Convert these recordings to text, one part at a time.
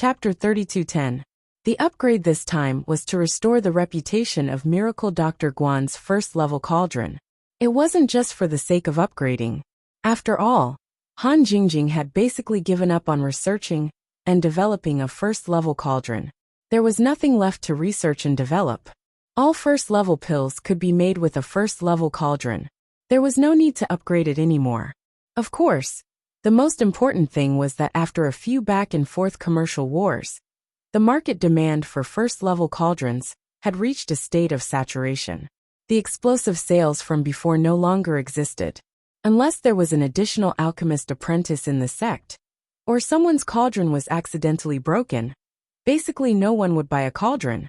Chapter 3210. The upgrade this time was to restore the reputation of Miracle Dr. Guan's first-level cauldron. It wasn't just for the sake of upgrading. After all, Han Jingjing had basically given up on researching and developing a first-level cauldron. There was nothing left to research and develop. All first-level pills could be made with a first-level cauldron. There was no need to upgrade it anymore. Of course, the most important thing was that after a few back-and-forth commercial wars, the market demand for first-level cauldrons had reached a state of saturation. The explosive sales from before no longer existed. Unless there was an additional alchemist apprentice in the sect, or someone's cauldron was accidentally broken, basically no one would buy a cauldron.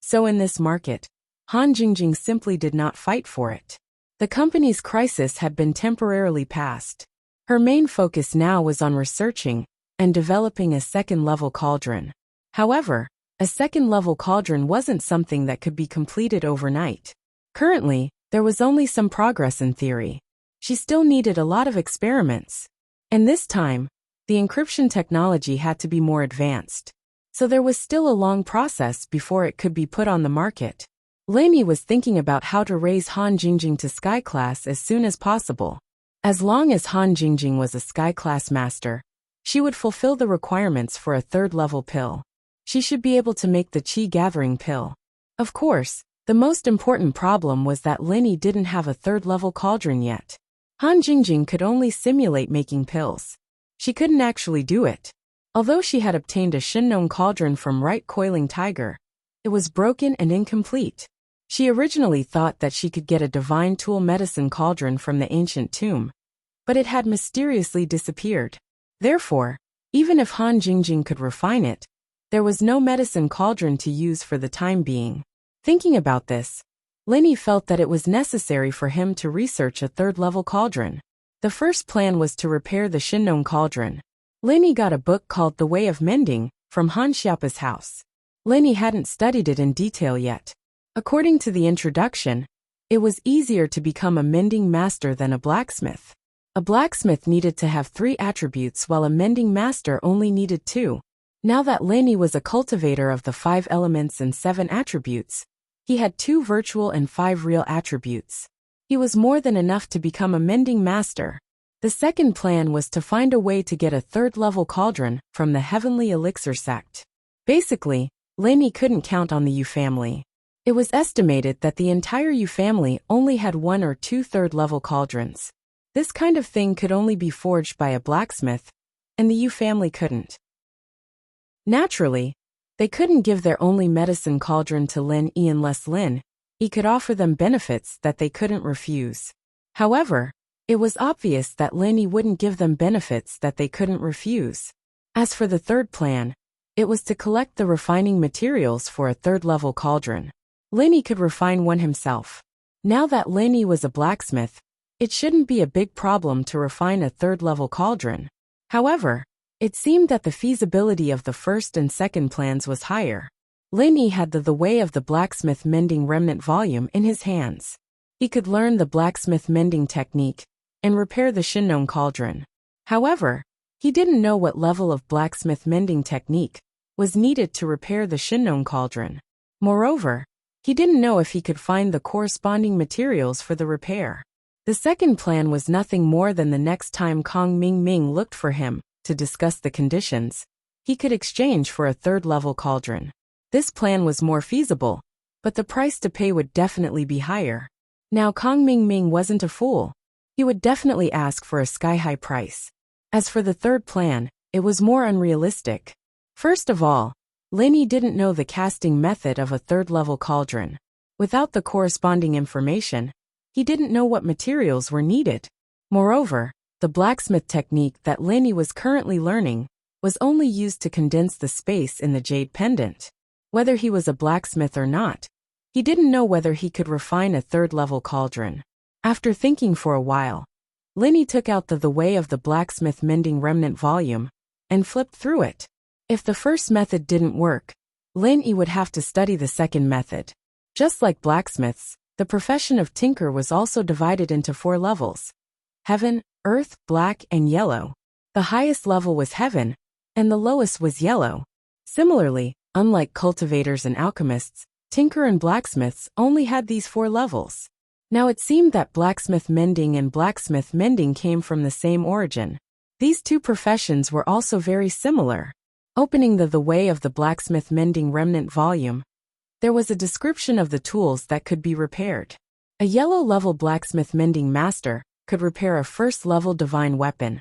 So in this market, Han Jingjing simply did not fight for it. The company's crisis had been temporarily passed. Her main focus now was on researching and developing a second-level cauldron. However, a second-level cauldron wasn't something that could be completed overnight. Currently, there was only some progress in theory. She still needed a lot of experiments. And this time, the encryption technology had to be more advanced. So there was still a long process before it could be put on the market. Lainey was thinking about how to raise Han Jingjing to Sky Class as soon as possible. As long as Han Jingjing was a Sky Class master, she would fulfill the requirements for a third-level pill. She should be able to make the Qi Gathering pill. Of course, the most important problem was that Lainey didn't have a third-level cauldron yet. Han Jingjing could only simulate making pills. She couldn't actually do it. Although she had obtained a Shinnon cauldron from Right Coiling Tiger, it was broken and incomplete. She originally thought that she could get a Divine Tool Medicine cauldron from the ancient tomb, but it had mysteriously disappeared. Therefore, even if Han Jingjing could refine it, there was no medicine cauldron to use for the time being. Thinking about this, Lainey felt that it was necessary for him to research a third-level cauldron. The first plan was to repair the Shinnon cauldron. Lainey got a book called The Way of Mending from Han Xiaopa's house. Lainey hadn't studied it in detail yet. According to the introduction, it was easier to become a mending master than a blacksmith. A blacksmith needed to have 3 attributes while a mending master only needed 2. Now that Lainey was a cultivator of the 5 elements and 7 attributes, he had 2 virtual and 5 real attributes. He was more than enough to become a mending master. The second plan was to find a way to get a third-level cauldron from the Heavenly Elixir sect. Basically, Lainey couldn't count on the Yu family. It was estimated that the entire Yu family only had 1 or 2 third-level cauldrons. This kind of thing could only be forged by a blacksmith, and the Yu family couldn't. Naturally, they couldn't give their only medicine cauldron to Lin Yi unless Lin Yi could offer them benefits that they couldn't refuse. However, it was obvious that Lin Yi wouldn't give them benefits that they couldn't refuse. As for the third plan, it was to collect the refining materials for a third-level cauldron. Lin Yi could refine one himself. Now that Lin Yi was a blacksmith, it shouldn't be a big problem to refine a third-level cauldron. However, it seemed that the feasibility of the first and second plans was higher. Lin Yi had the Way of the Blacksmith Mending Remnant volume in his hands. He could learn the blacksmith mending technique and repair the Shinnon cauldron. However, he didn't know what level of blacksmith mending technique was needed to repair the Shinnon cauldron. Moreover, he didn't know if he could find the corresponding materials for the repair. The second plan was nothing more than the next time Kong Ming looked for him to discuss the conditions he could exchange for a third-level cauldron. This plan was more feasible, but the price to pay would definitely be higher. Now Kong Ming wasn't a fool. He would definitely ask for a sky-high price. As for the third plan, it was more unrealistic. First of all, Lin Yi didn't know the casting method of a third-level cauldron. Without the corresponding information, he didn't know what materials were needed. Moreover, the blacksmith technique that Lin Yi was currently learning was only used to condense the space in the jade pendant. Whether he was a blacksmith or not, he didn't know whether he could refine a third-level cauldron. After thinking for a while, Lin Yi took out the Way of the Blacksmith Mending Remnant volume and flipped through it. If the first method didn't work, Lin Yi would have to study the second method. Just like blacksmiths, the profession of tinker was also divided into 4 levels: Heaven, Earth, Black, and Yellow. The highest level was Heaven, and the lowest was Yellow. Similarly, unlike cultivators and alchemists, tinker and blacksmiths only had these 4 levels. Now it seemed that blacksmith mending and blacksmith mending came from the same origin. These 2 professions were also very similar. Opening the Way of the Blacksmith Mending Remnant volume, there was a description of the tools that could be repaired. A yellow-level blacksmith mending master could repair a first-level divine weapon.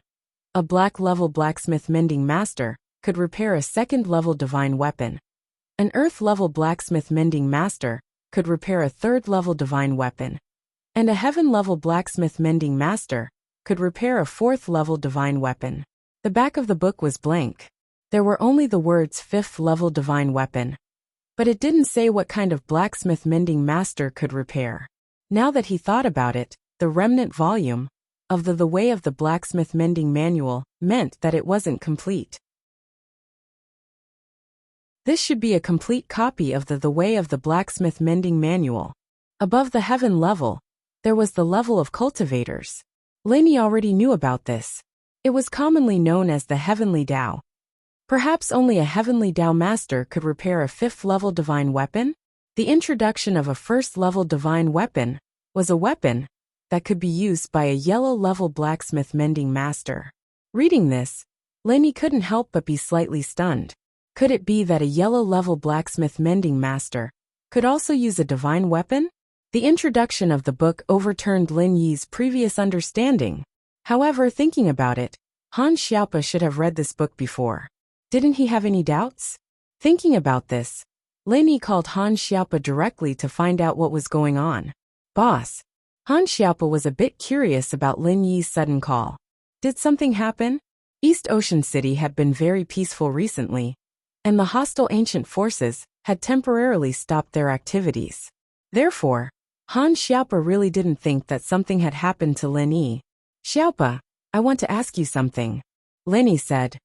A black-level blacksmith mending master could repair a second-level divine weapon. An earth-level blacksmith mending master could repair a third-level divine weapon. And a heaven-level blacksmith mending master could repair a fourth-level divine weapon. The back of the book was blank. There were only the words 5th-level divine weapon. But it didn't say what kind of blacksmith mending master could repair. Now that he thought about it, the remnant volume of the Way of the Blacksmith Mending Manual meant that it wasn't complete. This should be a complete copy of the Way of the Blacksmith Mending Manual. Above the heaven level, there was the level of cultivators. Lainey already knew about this. It was commonly known as the Heavenly Tao. Perhaps only a Heavenly Tao master could repair a 5th-level divine weapon? The introduction of a first-level divine weapon was a weapon that could be used by a yellow-level blacksmith mending master. Reading this, Lainey couldn't help but be slightly stunned. Could it be that a yellow-level blacksmith mending master could also use a divine weapon? The introduction of the book overturned Lin Yi's previous understanding. However, thinking about it, Han Xiaopa should have read this book before. Didn't he have any doubts? Thinking about this, Lin Yi called Han Xiaopa directly to find out what was going on. Boss. Han Xiaopa was a bit curious about Lin Yi's sudden call. Did something happen? East Ocean City had been very peaceful recently, and the hostile ancient forces had temporarily stopped their activities. Therefore, Han Xiaopa really didn't think that something had happened to Lin Yi. Xiaopa, I want to ask you something. Lin Yi said.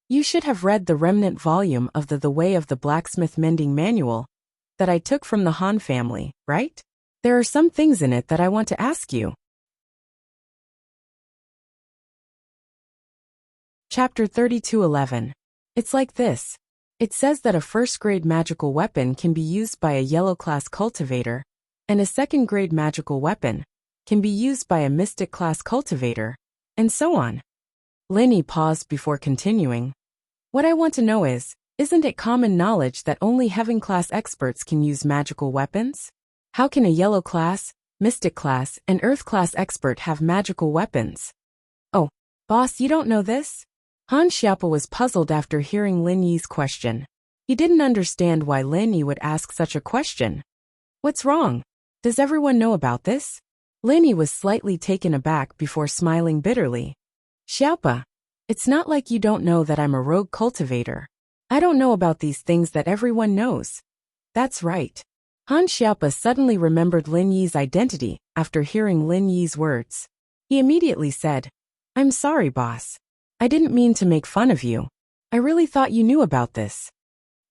You should have read the remnant volume of the Way of the Blacksmith Mending Manual that I took from the Han family, right? There are some things in it that I want to ask you. Chapter 32:11. It's like this. It says that a first-grade magical weapon can be used by a yellow-class cultivator, and a second-grade magical weapon can be used by a mystic-class cultivator, and so on. Lin Yi paused before continuing. What I want to know is, isn't it common knowledge that only heaven-class experts can use magical weapons? How can a yellow-class, mystic-class, and earth-class expert have magical weapons? Oh, boss, you don't know this? Han Xiaopa was puzzled after hearing Lin Yi's question. He didn't understand why Lin Yi would ask such a question. What's wrong? Does everyone know about this? Lin Yi was slightly taken aback before smiling bitterly. Xiaopa, it's not like you don't know that I'm a rogue cultivator. I don't know about these things that everyone knows. That's right. Han Xiaopa suddenly remembered Lin Yi's identity after hearing Lin Yi's words. He immediately said, I'm sorry, boss. I didn't mean to make fun of you. I really thought you knew about this.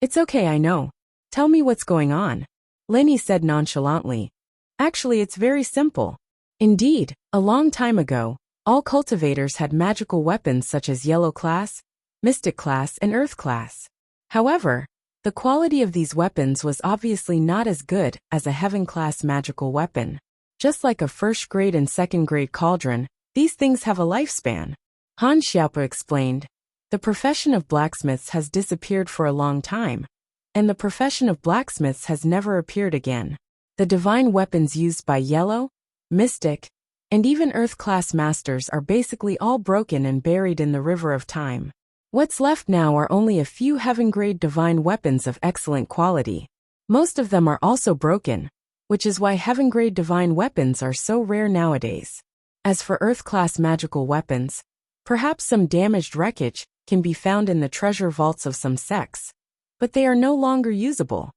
It's okay, I know. Tell me what's going on. Lin Yi said nonchalantly. Actually, it's very simple. Indeed, a long time ago, all cultivators had magical weapons such as yellow class, mystic class, and earth class. However, the quality of these weapons was obviously not as good as a heaven-class magical weapon. Just like a first-grade and second-grade cauldron, these things have a lifespan. Han Xiaopa explained. The profession of blacksmiths has disappeared for a long time, and the profession of blacksmiths has never appeared again. The divine weapons used by yellow, mystic, and even earth-class masters are basically all broken and buried in the river of time. What's left now are only a few heaven-grade divine weapons of excellent quality. Most of them are also broken, which is why heaven-grade divine weapons are so rare nowadays. As for earth-class magical weapons, perhaps some damaged wreckage can be found in the treasure vaults of some sects, but they are no longer usable.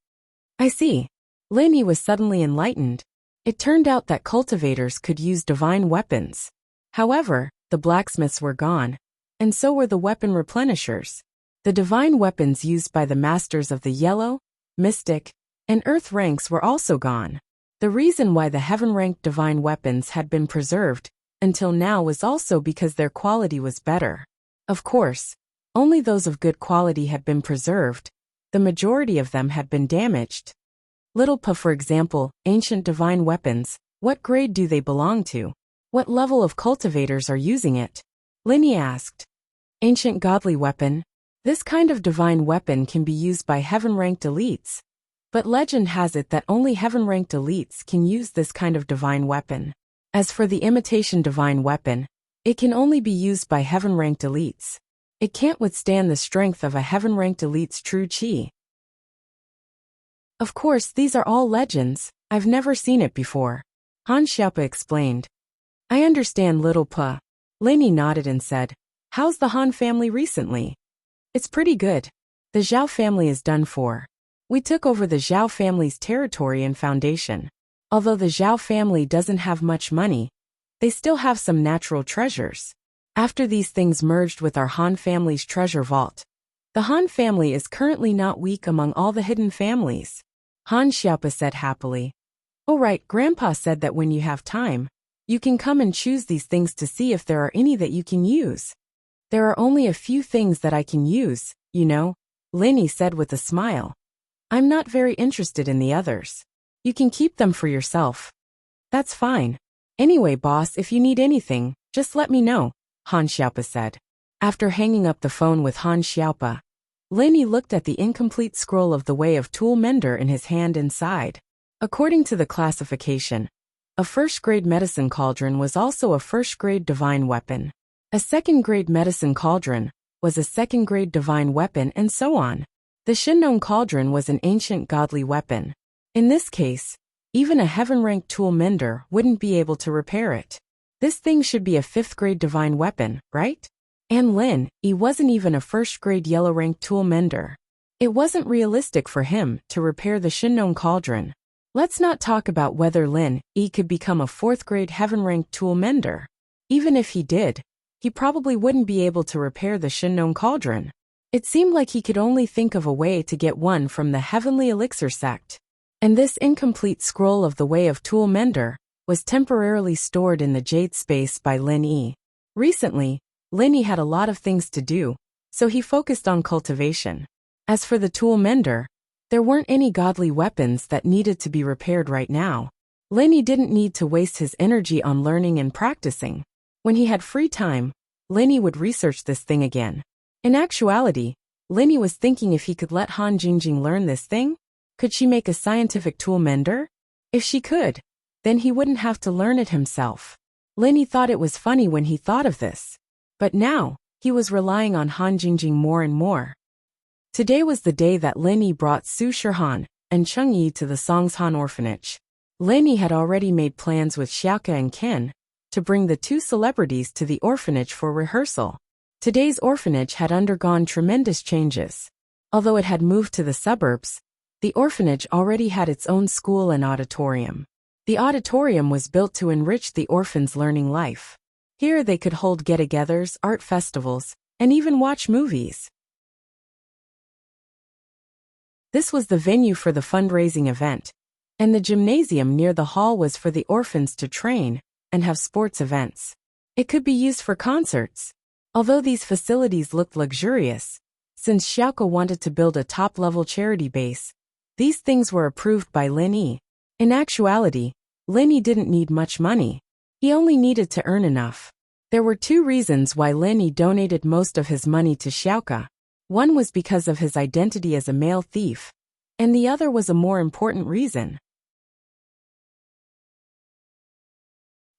I see. Lin Yi was suddenly enlightened. It turned out that cultivators could use divine weapons. However, the blacksmiths were gone, and so were the weapon replenishers. The divine weapons used by the masters of the yellow, mystic, and earth ranks were also gone. The reason why the heaven-ranked divine weapons had been preserved until now was also because their quality was better. Of course, only those of good quality had been preserved, the majority of them had been damaged. Little Pa, for example, ancient divine weapons, what grade do they belong to? What level of cultivators are using it? Linny asked. Ancient godly weapon. This kind of divine weapon can be used by heaven-ranked elites. But legend has it that only heaven-ranked elites can use this kind of divine weapon. As for the imitation divine weapon, it can only be used by heaven-ranked elites. It can't withstand the strength of a heaven-ranked elite's true chi. Of course, these are all legends. I've never seen it before. Han Xiaopa explained. I understand, little Pa. Linny nodded and said, how's the Han family recently? It's pretty good. The Zhao family is done for. We took over the Zhao family's territory and foundation. Although the Zhao family doesn't have much money, they still have some natural treasures. After these things merged with our Han family's treasure vault, the Han family is currently not weak among all the hidden families. Han Xiaopa said happily. Oh right, Grandpa said that when you have time, you can come and choose these things to see if there are any that you can use. There are only a few things that I can use, you know, Linny said with a smile. I'm not very interested in the others. You can keep them for yourself. That's fine. Anyway, boss, if you need anything, just let me know, Han Xiaopa said. After hanging up the phone with Han Xiaopa, Linny looked at the incomplete scroll of the Way of Tool Mender in his hand and sighed. According to the classification, a first-grade medicine cauldron was also a first-grade divine weapon. A second-grade medicine cauldron was a second-grade divine weapon, and so on. The Shinnon cauldron was an ancient godly weapon. In this case, even a heaven-ranked tool mender wouldn't be able to repair it. This thing should be a fifth-grade divine weapon, right? And Lin, he wasn't even a first-grade yellow-ranked tool mender. It wasn't realistic for him to repair the Shinnon cauldron. Let's not talk about whether Lin, he could become a fourth-grade heaven-ranked tool mender. Even if he did, he probably wouldn't be able to repair the Shinnon cauldron. It seemed like he could only think of a way to get one from the Heavenly Elixir sect. And this incomplete scroll of the Way of Tool Mender was temporarily stored in the Jade Space by Lin Yi. Recently, Lin Yi had a lot of things to do, so he focused on cultivation. As for the Tool Mender, there weren't any godly weapons that needed to be repaired right now. Lin Yi didn't need to waste his energy on learning and practicing. When he had free time, Lin Yi would research this thing again. In actuality, Lin Yi was thinking if he could let Han Jingjing learn this thing. Could she make a scientific tool mender? If she could, then he wouldn't have to learn it himself. Lin Yi thought it was funny when he thought of this. But now, he was relying on Han Jingjing more and more. Today was the day that Lin Yi brought Su Shihan and Cheng Yi to the Songshan orphanage. Lin Yi had already made plans with Xiaoke and Ken to bring the two celebrities to the orphanage for rehearsal. Today's orphanage had undergone tremendous changes. Although it had moved to the suburbs, the orphanage already had its own school and auditorium. The auditorium was built to enrich the orphans' learning life. Here they could hold get-togethers, art festivals, and even watch movies. This was the venue for the fundraising event, and the gymnasium near the hall was for the orphans to train and have sports events. It could be used for concerts. Although these facilities looked luxurious, since Xiaoke wanted to build a top-level charity base, these things were approved by Lin Yi. In actuality, Lin Yi didn't need much money. He only needed to earn enough. There were two reasons why Lin Yi donated most of his money to Xiaoke. One was because of his identity as a male thief, and the other was a more important reason.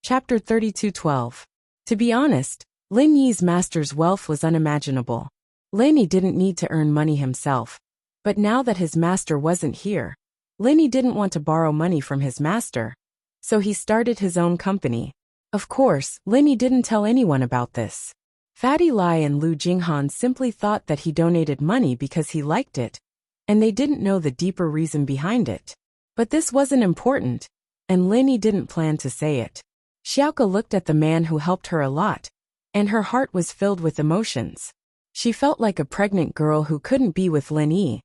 Chapter 32:12. To be honest, Lin Yi's master's wealth was unimaginable. Lin Yi didn't need to earn money himself. But now that his master wasn't here, Lin Yi didn't want to borrow money from his master. So he started his own company. Of course, Lin Yi didn't tell anyone about this. Fatty Lai and Lu Jinghan simply thought that he donated money because he liked it, and they didn't know the deeper reason behind it. But this wasn't important, and Lin Yi didn't plan to say it. Xiaoke looked at the man who helped her a lot, and her heart was filled with emotions. She felt like a pregnant girl who couldn't be with Lin Yi.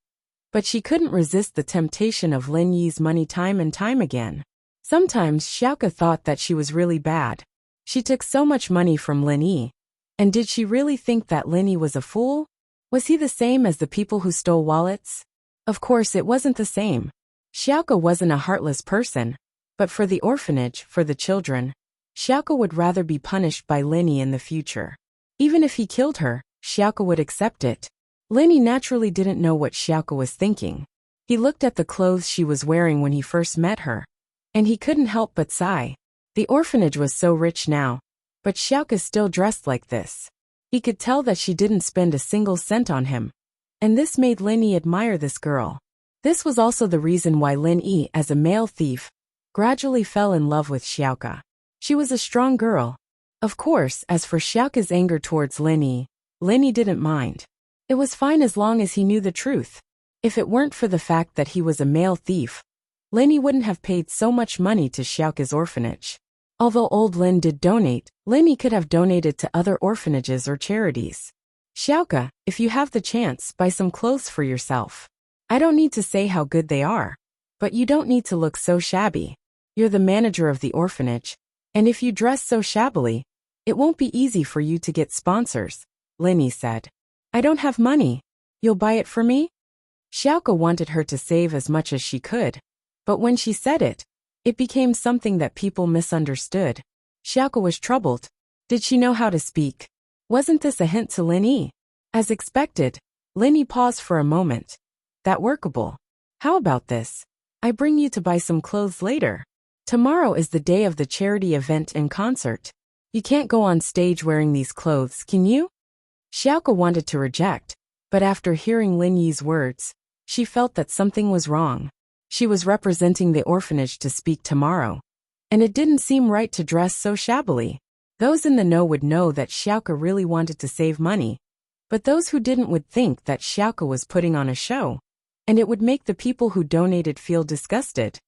But she couldn't resist the temptation of Lin Yi's money time and time again. Sometimes Xiaoke thought that she was really bad. She took so much money from Lin Yi. And did she really think that Lin Yi was a fool? Was he the same as the people who stole wallets? Of course, it wasn't the same. Xiaoke wasn't a heartless person, but for the orphanage, for the children, Xiaoke would rather be punished by Linny in the future. Even if he killed her, Xiaoke would accept it. Linny naturally didn't know what Xiaoke was thinking. He looked at the clothes she was wearing when he first met her, and he couldn't help but sigh. The orphanage was so rich now, but Xiaoke still dressed like this. He could tell that she didn't spend a single cent on him, and this made Linny admire this girl. This was also the reason why Lin Yi, as a male thief, gradually fell in love with Xiaoke. She was a strong girl. Of course, as for Xiaoke's anger towards Lin Yi didn't mind. It was fine as long as he knew the truth. If it weren't for the fact that he was a male thief, Lin Yi wouldn't have paid so much money to Xiaoke's orphanage. Although old Lin did donate, Lin Yi could have donated to other orphanages or charities. Xiaoke, if you have the chance, buy some clothes for yourself. I don't need to say how good they are, but you don't need to look so shabby. You're the manager of the orphanage, and if you dress so shabbily, it won't be easy for you to get sponsors, Lin Yi said. I don't have money. You'll buy it for me? Xiaoke wanted her to save as much as she could, but when she said it, it became something that people misunderstood. Xiaoke was troubled. Did she know how to speak? Wasn't this a hint to Lin Yi? As expected, Lin Yi paused for a moment. That workable. How about this? I bring you to buy some clothes later. Tomorrow is the day of the charity event and concert. You can't go on stage wearing these clothes, can you? Xiaoke wanted to reject, but after hearing Lin Yi's words, she felt that something was wrong. She was representing the orphanage to speak tomorrow, and it didn't seem right to dress so shabbily. Those in the know would know that Xiaoke really wanted to save money, but those who didn't would think that Xiaoke was putting on a show, and it would make the people who donated feel disgusted.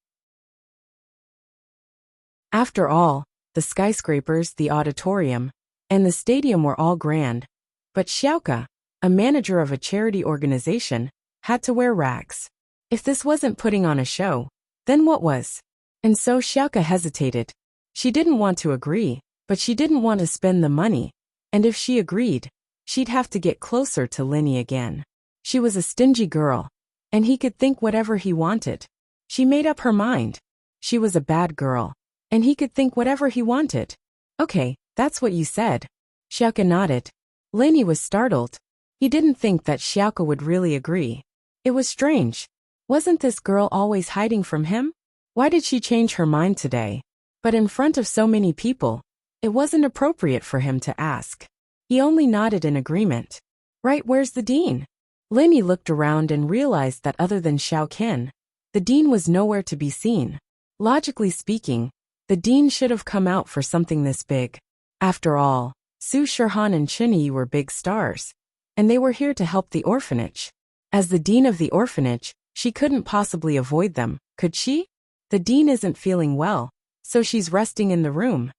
After all, the skyscrapers, the auditorium, and the stadium were all grand, but Xiaoke, a manager of a charity organization, had to wear rags. If this wasn't putting on a show, then what was? And so Xiaoke hesitated. She didn't want to agree, but she didn't want to spend the money, and if she agreed, she'd have to get closer to Lin Yi again. She was a stingy girl, and he could think whatever he wanted. She made up her mind. She was a bad girl, and he could think whatever he wanted. Okay, that's what you said. Xiaoke nodded. Lin Yi was startled. He didn't think that Xiaoke would really agree. It was strange. Wasn't this girl always hiding from him? Why did she change her mind today? But in front of so many people, it wasn't appropriate for him to ask. He only nodded in agreement. Right, where's the dean? Lin Yi looked around and realized that other than Xiaoke, the dean was nowhere to be seen. Logically speaking, the dean should have come out for something this big. After all, Su Shirhan and Chinyi were big stars, and they were here to help the orphanage. As the dean of the orphanage, she couldn't possibly avoid them, could she? The dean isn't feeling well, so she's resting in the room.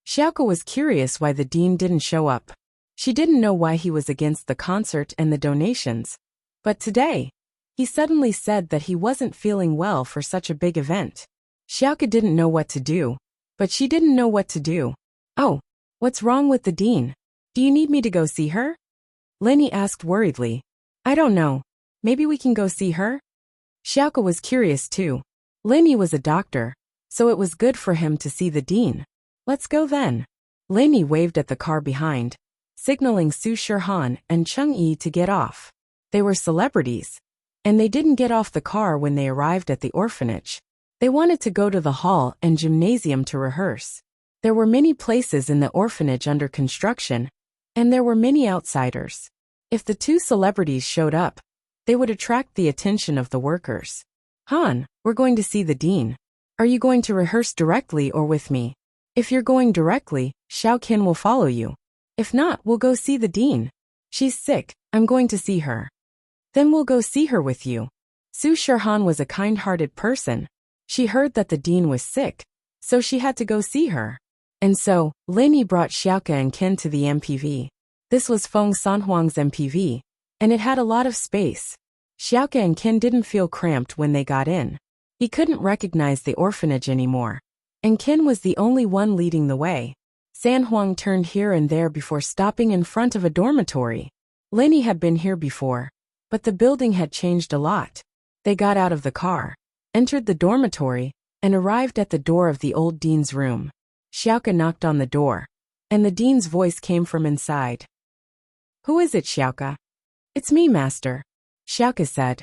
Xiaoke was curious why the dean didn't show up. She didn't know why he was against the concert and the donations. But today, he suddenly said that he wasn't feeling well for such a big event. Xiaoke didn't know what to do, but she didn't know what to do. Oh, what's wrong with the dean? Do you need me to go see her? Lin Yi asked worriedly. I don't know. Maybe we can go see her? Xiaoke was curious too. Lin Yi was a doctor, so it was good for him to see the dean. Let's go then. Lin Yi waved at the car behind, signaling Su Shirhan and Cheng Yi to get off. They were celebrities, and they didn't get off the car when they arrived at the orphanage. They wanted to go to the hall and gymnasium to rehearse. There were many places in the orphanage under construction, and there were many outsiders. If the two celebrities showed up, they would attract the attention of the workers. Han, we're going to see the dean. Are you going to rehearse directly or with me? If you're going directly, Xiaoke will follow you. If not, we'll go see the dean. She's sick, I'm going to see her. Then we'll go see her with you. Su Shirhan was a kind-hearted person. She heard that the dean was sick, so she had to go see her. And so, Lin Yi brought Xiaoke and Ken to the MPV. This was Feng Sanhuang's MPV, and it had a lot of space. Xiaoke and Ken didn't feel cramped when they got in. He couldn't recognize the orphanage anymore, and Ken was the only one leading the way. Sanhuang turned here and there before stopping in front of a dormitory. Lin Yi had been here before, but the building had changed a lot. They got out of the car, entered the dormitory, and arrived at the door of the old dean's room. Xiaoka knocked on the door, and the dean's voice came from inside. "Who is it, Xiaoka?" "It's me, master," Xiaoka said.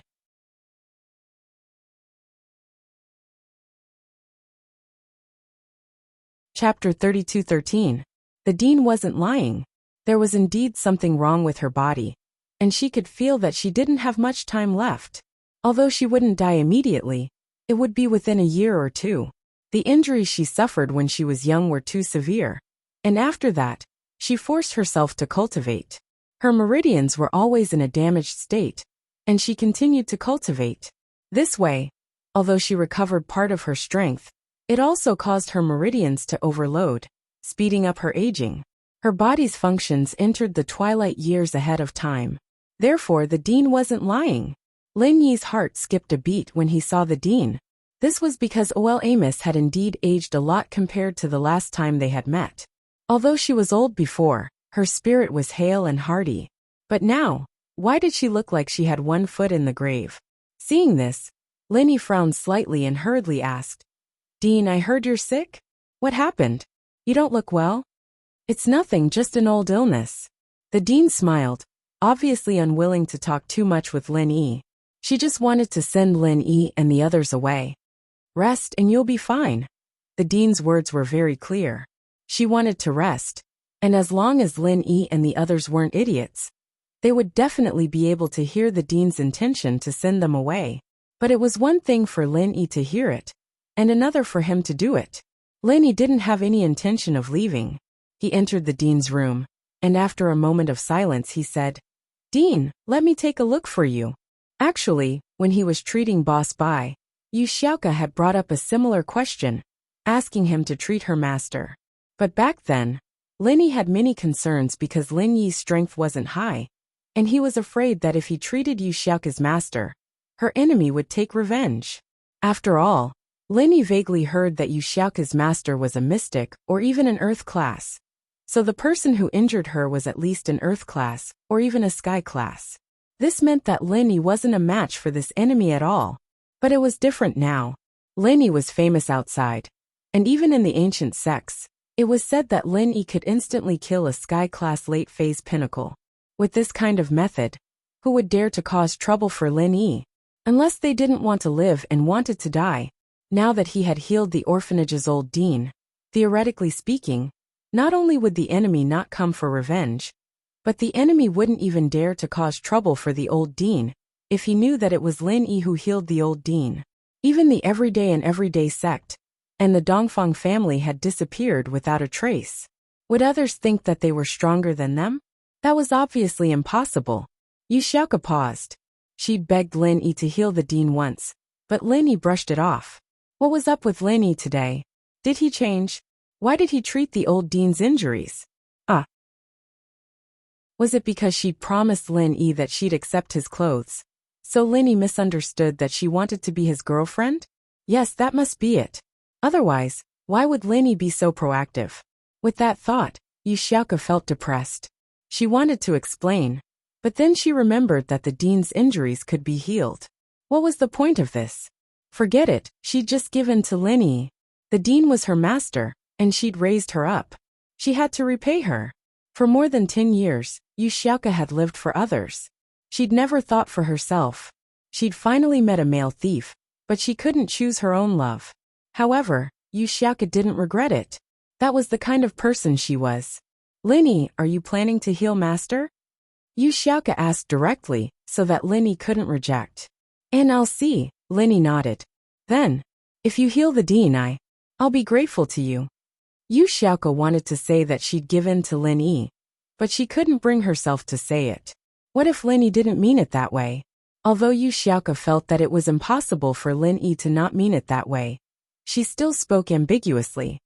Chapter 32:13. The dean wasn't lying. There was indeed something wrong with her body, and she could feel that she didn't have much time left. Although she wouldn't die immediately, it would be within a year or two. The injuries she suffered when she was young were too severe, and after that, she forced herself to cultivate. Her meridians were always in a damaged state, and she continued to cultivate. This way, although she recovered part of her strength, it also caused her meridians to overload, speeding up her aging. Her body's functions entered the twilight years ahead of time. Therefore, the dean wasn't lying. Lin Yi's heart skipped a beat when he saw the dean. This was because Oel Amos had indeed aged a lot compared to the last time they had met. Although she was old before, her spirit was hale and hearty. But now, why did she look like she had one foot in the grave? Seeing this, Lin Yi frowned slightly and hurriedly asked, "Dean, I heard you're sick? What happened? You don't look well?" "It's nothing, just an old illness." The dean smiled, obviously unwilling to talk too much with Lin Yi. She just wanted to send Lin Yi and the others away. "Rest and you'll be fine." The dean's words were very clear. She wanted to rest, and as long as Lin Yi and the others weren't idiots, they would definitely be able to hear the dean's intention to send them away. But it was one thing for Lin Yi to hear it, and another for him to do it. Lin Yi didn't have any intention of leaving. He entered the dean's room, and after a moment of silence he said, "Dean, let me take a look for you." Actually, when he was treating Boss Bai, Yu Xiaoka had brought up a similar question, asking him to treat her master. But back then, Lin Yi had many concerns because Lin Yi's strength wasn't high, and he was afraid that if he treated Yu Xiaoka's master, her enemy would take revenge. After all, Lin Yi vaguely heard that Yu Xiaoka's master was a mystic or even an earth class. So the person who injured her was at least an earth class or even a sky class. This meant that Lin Yi wasn't a match for this enemy at all. But it was different now. Lin Yi was famous outside, and even in the ancient sects, it was said that Lin Yi could instantly kill a sky-class late-phase pinnacle. With this kind of method, who would dare to cause trouble for Lin Yi? Unless they didn't want to live and wanted to die. Now that he had healed the orphanage's old dean, theoretically speaking, not only would the enemy not come for revenge, but the enemy wouldn't even dare to cause trouble for the old dean if he knew that it was Lin Yi who healed the old dean. Even the everyday sect and the Dongfang family had disappeared without a trace. Would others think that they were stronger than them? That was obviously impossible. Yu Xiaoka paused. She'd begged Lin Yi to heal the dean once, but Lin Yi brushed it off. What was up with Lin Yi today? Did he change? Why did he treat the old dean's injuries? Was it because she'd promised Lin Yi that she'd accept his clothes? So Lin Yi misunderstood that she wanted to be his girlfriend? Yes, that must be it. Otherwise, why would Lin Yi be so proactive? With that thought, Yu Xiaoka felt depressed. She wanted to explain, but then she remembered that the dean's injuries could be healed. What was the point of this? Forget it, she'd just given to Lin Yi. The dean was her master, and she'd raised her up. She had to repay her. For more than 10 years, Yu Xiaoka had lived for others. She'd never thought for herself. She'd finally met a male thief, but she couldn't choose her own love. However, Yu Xiaoka didn't regret it. That was the kind of person she was. Lin Yi, are you planning to heal master? Yu Xiaoka asked directly, so that Lin Yi couldn't reject. And I'll see, Lin Yi nodded. Then, if you heal the dean, I'll be grateful to you. Yu Xiaoka wanted to say that she'd give in to Lin Yi, but she couldn't bring herself to say it. What if Lin Yi didn't mean it that way? Although Yu Xiaoka felt that it was impossible for Lin Yi to not mean it that way, she still spoke ambiguously.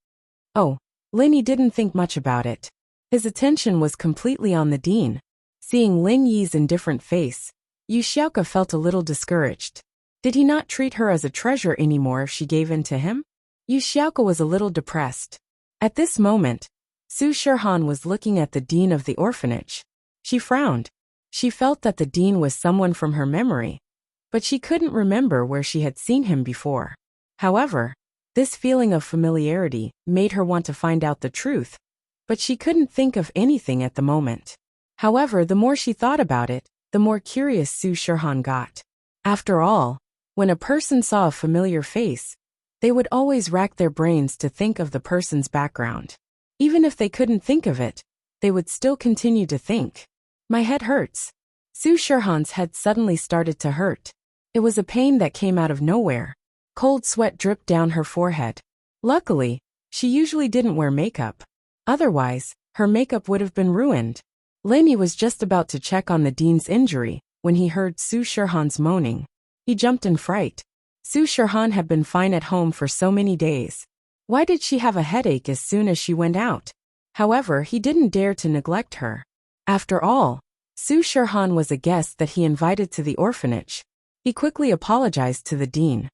Oh, Lin Yi didn't think much about it. His attention was completely on the dean. Seeing Lin Yi's indifferent face, Yu Xiaoka felt a little discouraged. Did he not treat her as a treasure anymore if she gave in to him? Yu Xiaoka was a little depressed. At this moment, Su Shirhan was looking at the dean of the orphanage. She frowned. She felt that the dean was someone from her memory. but she couldn't remember where she had seen him before. However, this feeling of familiarity made her want to find out the truth, but she couldn't think of anything at the moment. However, the more she thought about it, the more curious Su Shirhan got. After all, when a person saw a familiar face, they would always rack their brains to think of the person's background. Even if they couldn't think of it, they would still continue to think. My head hurts. Su Shirhan's head suddenly started to hurt. It was a pain that came out of nowhere. Cold sweat dripped down her forehead. Luckily, she usually didn't wear makeup. Otherwise, her makeup would have been ruined. Lenny was just about to check on the dean's injury when he heard Su Shirhan's moaning. He jumped in fright. Su Shirhan had been fine at home for so many days. Why did she have a headache as soon as she went out? However, he didn't dare to neglect her. After all, Su Shirhan was a guest that he invited to the orphanage. He quickly apologized to the dean.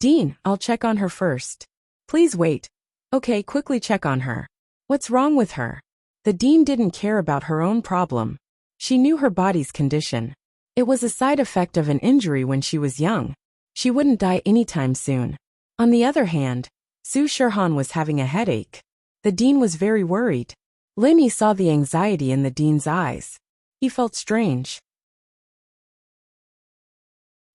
"Dean, I'll check on her first." "Please wait." "Okay, quickly check on her." "What's wrong with her?" The dean didn't care about her own problem. She knew her body's condition. It was a side effect of an injury when she was young. She wouldn't die anytime soon. On the other hand, Su Shirhan was having a headache. The dean was very worried. Lenny saw the anxiety in the dean's eyes. He felt strange.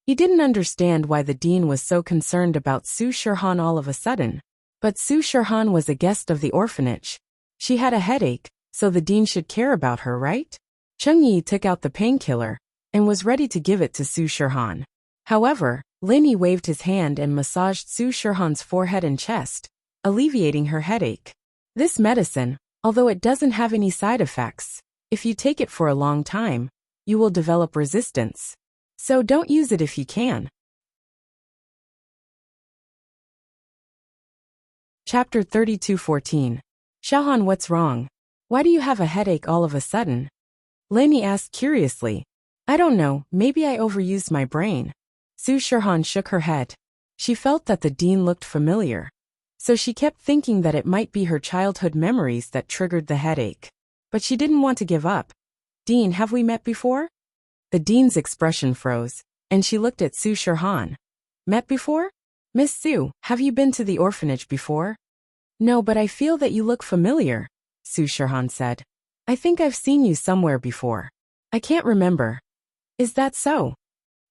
He didn't understand why the dean was so concerned about Su Shirhan all of a sudden. But Su Shirhan was a guest of the orphanage. She had a headache, so the dean should care about her, right? Cheng Yi took out the painkiller and was ready to give it to Su Shirhan. However, Lenny waved his hand and massaged Su Shirhan's forehead and chest, alleviating her headache. This medicine, although it doesn't have any side effects, if you take it for a long time, you will develop resistance. So don't use it if you can. Chapter 32:14. Shahan, what's wrong? Why do you have a headache all of a sudden? Lenny asked curiously. I don't know, maybe I overused my brain. Su Shirhan shook her head. She felt that the dean looked familiar. So she kept thinking that it might be her childhood memories that triggered the headache. But she didn't want to give up. Dean, have we met before? The dean's expression froze, and she looked at Su Shirhan. Met before? Miss Su, have you been to the orphanage before? No, but I feel that you look familiar, Su Shirhan said. I think I've seen you somewhere before. I can't remember. Is that so?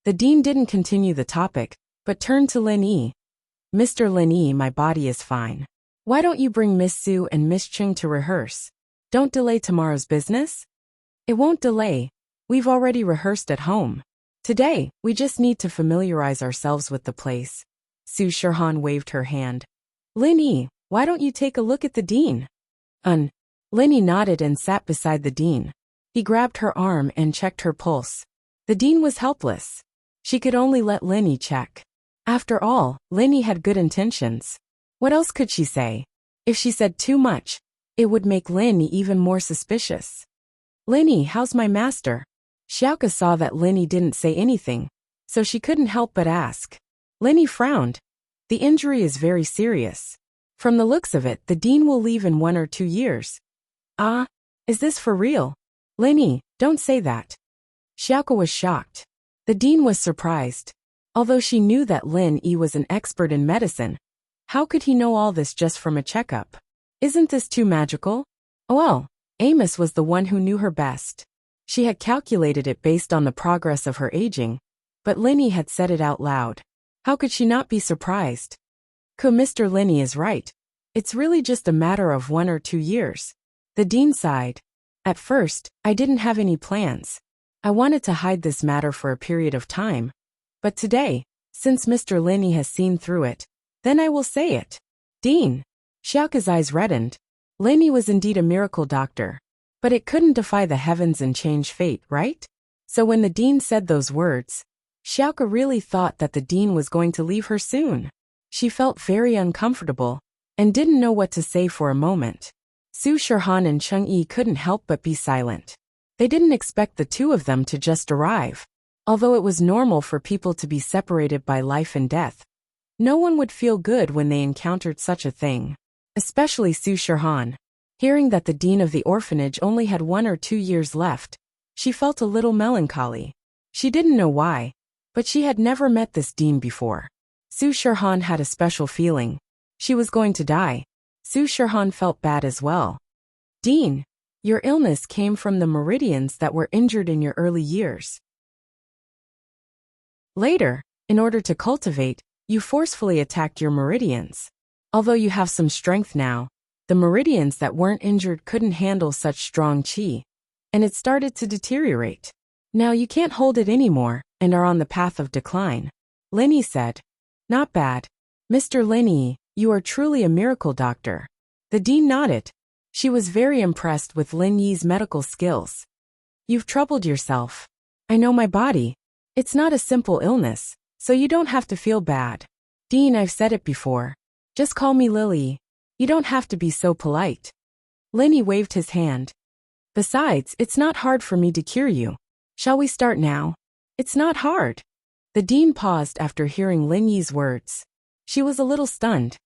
The dean didn't continue the topic, but turned to Lin Yi. Mr. Lin Yi, my body is fine. Why don't you bring Miss Su and Miss Cheng to rehearse? Don't delay tomorrow's business? It won't delay. We've already rehearsed at home. Today, we just need to familiarize ourselves with the place. Su Shirhan waved her hand. Lin Yi, why don't you take a look at the dean? Lin Yi nodded and sat beside the dean. He grabbed her arm and checked her pulse. The dean was helpless. She could only let Lin Yi check. After all, Lin Yi had good intentions. What else could she say? If she said too much, it would make Lin Yi even more suspicious. Lin Yi, how's my master? Xiaoke saw that Lin Yi didn't say anything, so she couldn't help but ask. Lin Yi frowned. The injury is very serious. From the looks of it, the dean will leave in 1 or 2 years. Ah, is this for real? Lin Yi, don't say that. Xiaoke was shocked. The dean was surprised. Although she knew that Lin Yi was an expert in medicine, how could he know all this just from a checkup? Isn't this too magical? Oh well, Amos was the one who knew her best. She had calculated it based on the progress of her aging, but Lin Yi had said it out loud. How could she not be surprised? Mr. Lin Yi is right. It's really just a matter of 1 or 2 years. The dean sighed. At first, I didn't have any plans. I wanted to hide this matter for a period of time. But today, since Mr. Lin Yi has seen through it, then I will say it. Dean. Xiaoke's eyes reddened. Lin Yi was indeed a miracle doctor. But it couldn't defy the heavens and change fate, right? So when the dean said those words, Xiaoke really thought that the dean was going to leave her soon. She felt very uncomfortable and didn't know what to say for a moment. Su Shirhan and Cheng Yi couldn't help but be silent. They didn't expect the two of them to just arrive. Although it was normal for people to be separated by life and death, no one would feel good when they encountered such a thing. Especially Su Shirhan. Hearing that the dean of the orphanage only had 1 or 2 years left, she felt a little melancholy. She didn't know why, But she had never met this dean before. Su Shirhan had a special feeling. She was going to die. Su Shirhan felt bad as well. Dean, your illness came from the meridians that were injured in your early years. Later, in order to cultivate, you forcefully attacked your meridians. Although you have some strength now, the meridians that weren't injured couldn't handle such strong qi, and it started to deteriorate. Now you can't hold it anymore and are on the path of decline. Lin Yi said. Not bad. Mr. Lin Yi, you are truly a miracle doctor. The dean nodded. She was very impressed with Lin Yi's medical skills. You've troubled yourself. I know my body. It's not a simple illness, so you don't have to feel bad. Dean, I've said it before. Just call me Lily. You don't have to be so polite. Lin Yi waved his hand. Besides, it's not hard for me to cure you. Shall we start now? It's not hard. The dean paused after hearing Lin Yi's words. She was a little stunned.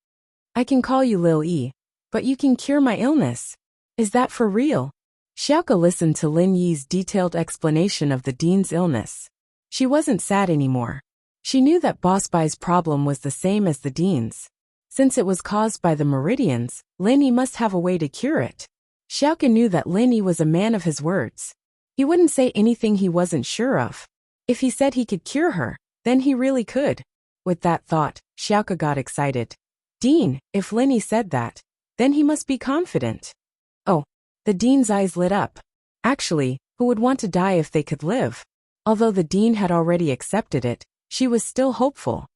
I can call you Lil Yi, but you can cure my illness. Is that for real? Xiaoke listened to Lin Yi's detailed explanation of the dean's illness. She wasn't sad anymore. She knew that Boss Bai's problem was the same as the dean's. Since it was caused by the meridians, Lin Yi must have a way to cure it. Xiaoke knew that Lin Yi was a man of his words. He wouldn't say anything he wasn't sure of. If he said he could cure her, then he really could. With that thought, Xiaoke got excited. Dean, if Lin Yi said that, then he must be confident. Oh, the dean's eyes lit up. Actually, who would want to die if they could live? Although the dean had already accepted it, she was still hopeful.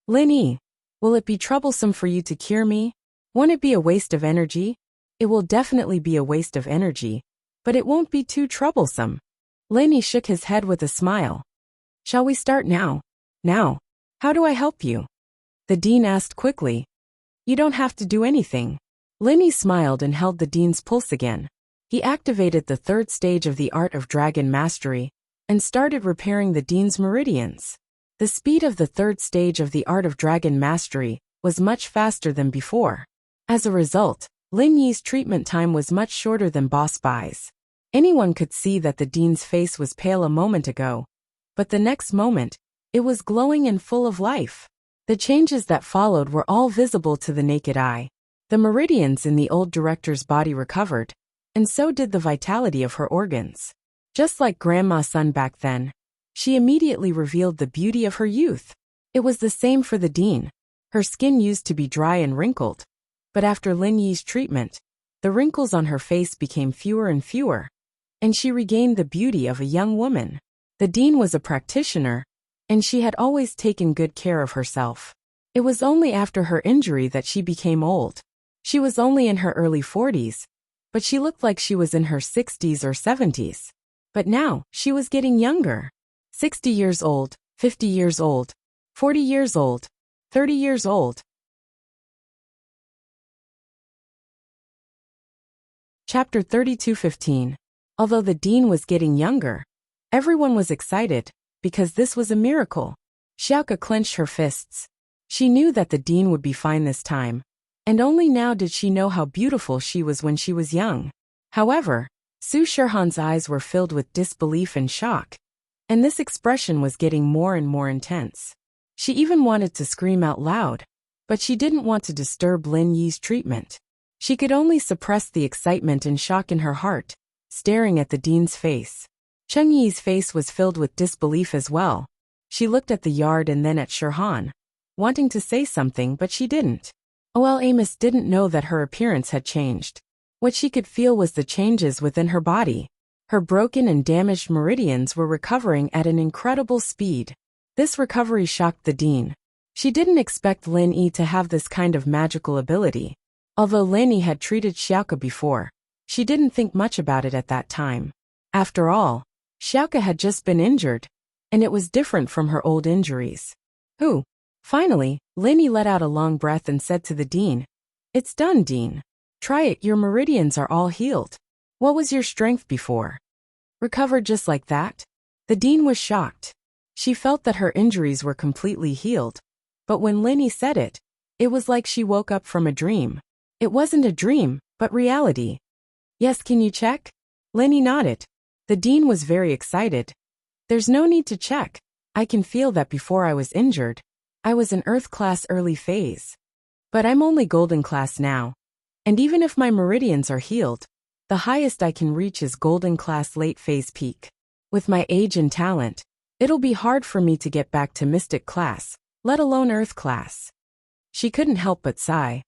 Lin Yi, will it be troublesome for you to cure me? Won't it be a waste of energy? It will definitely be a waste of energy, but it won't be too troublesome. Lin Yi shook his head with a smile. Shall we start now? Now. How do I help you? The dean asked quickly. You don't have to do anything. Lin Yi smiled and held the dean's pulse again. He activated the third stage of the art of dragon mastery and started repairing the dean's meridians. The speed of the third stage of the art of dragon mastery was much faster than before. As a result, Lin Yi's treatment time was much shorter than Boss Bai's. Anyone could see that the dean's face was pale a moment ago, but the next moment, it was glowing and full of life. The changes that followed were all visible to the naked eye. The meridians in the old director's body recovered, and so did the vitality of her organs. Just like Grandma Sun back then, she immediately revealed the beauty of her youth. It was the same for the dean. Her skin used to be dry and wrinkled, but after Lin Yi's treatment, the wrinkles on her face became fewer and fewer, and she regained the beauty of a young woman. The dean was a practitioner, and she had always taken good care of herself. It was only after her injury that she became old. She was only in her early 40s, but she looked like she was in her 60s or 70s. But now, she was getting younger. 60 years old, 50 years old, 40 years old, 30 years old. Chapter 32:15. Although the dean was getting younger, everyone was excited, because this was a miracle. Xiaoke clenched her fists. She knew that the dean would be fine this time, and only now did she know how beautiful she was when she was young. However, Su Shirhan's eyes were filled with disbelief and shock, and this expression was getting more and more intense. She even wanted to scream out loud, but she didn't want to disturb Lin Yi's treatment. She could only suppress the excitement and shock in her heart, staring at the dean's face. Cheng Yi's face was filled with disbelief as well. She looked at the yard and then at Shirhan, wanting to say something but she didn't. OL Amos didn't know that her appearance had changed. What she could feel was the changes within her body. Her broken and damaged meridians were recovering at an incredible speed. This recovery shocked the dean. She didn't expect Lin Yi to have this kind of magical ability. Although Lin Yi had treated Xiaoke before, she didn't think much about it at that time. After all, Xiaoke had just been injured, and it was different from her old injuries. Finally, Lin Yi let out a long breath and said to the dean, It's done, Dean. Try it, your meridians are all healed. What was your strength before? Recovered just like that? The dean was shocked. She felt that her injuries were completely healed, but when Lin Yi said it, it was like she woke up from a dream. It wasn't a dream, but reality. Yes, can you check? Lin Yi nodded. The dean was very excited. There's no need to check. I can feel that before I was injured, I was in Earth class early phase. But I'm only golden class now. And even if my meridians are healed, the highest I can reach is golden class late phase peak. With my age and talent, it'll be hard for me to get back to mystic class, let alone Earth class. She couldn't help but sigh.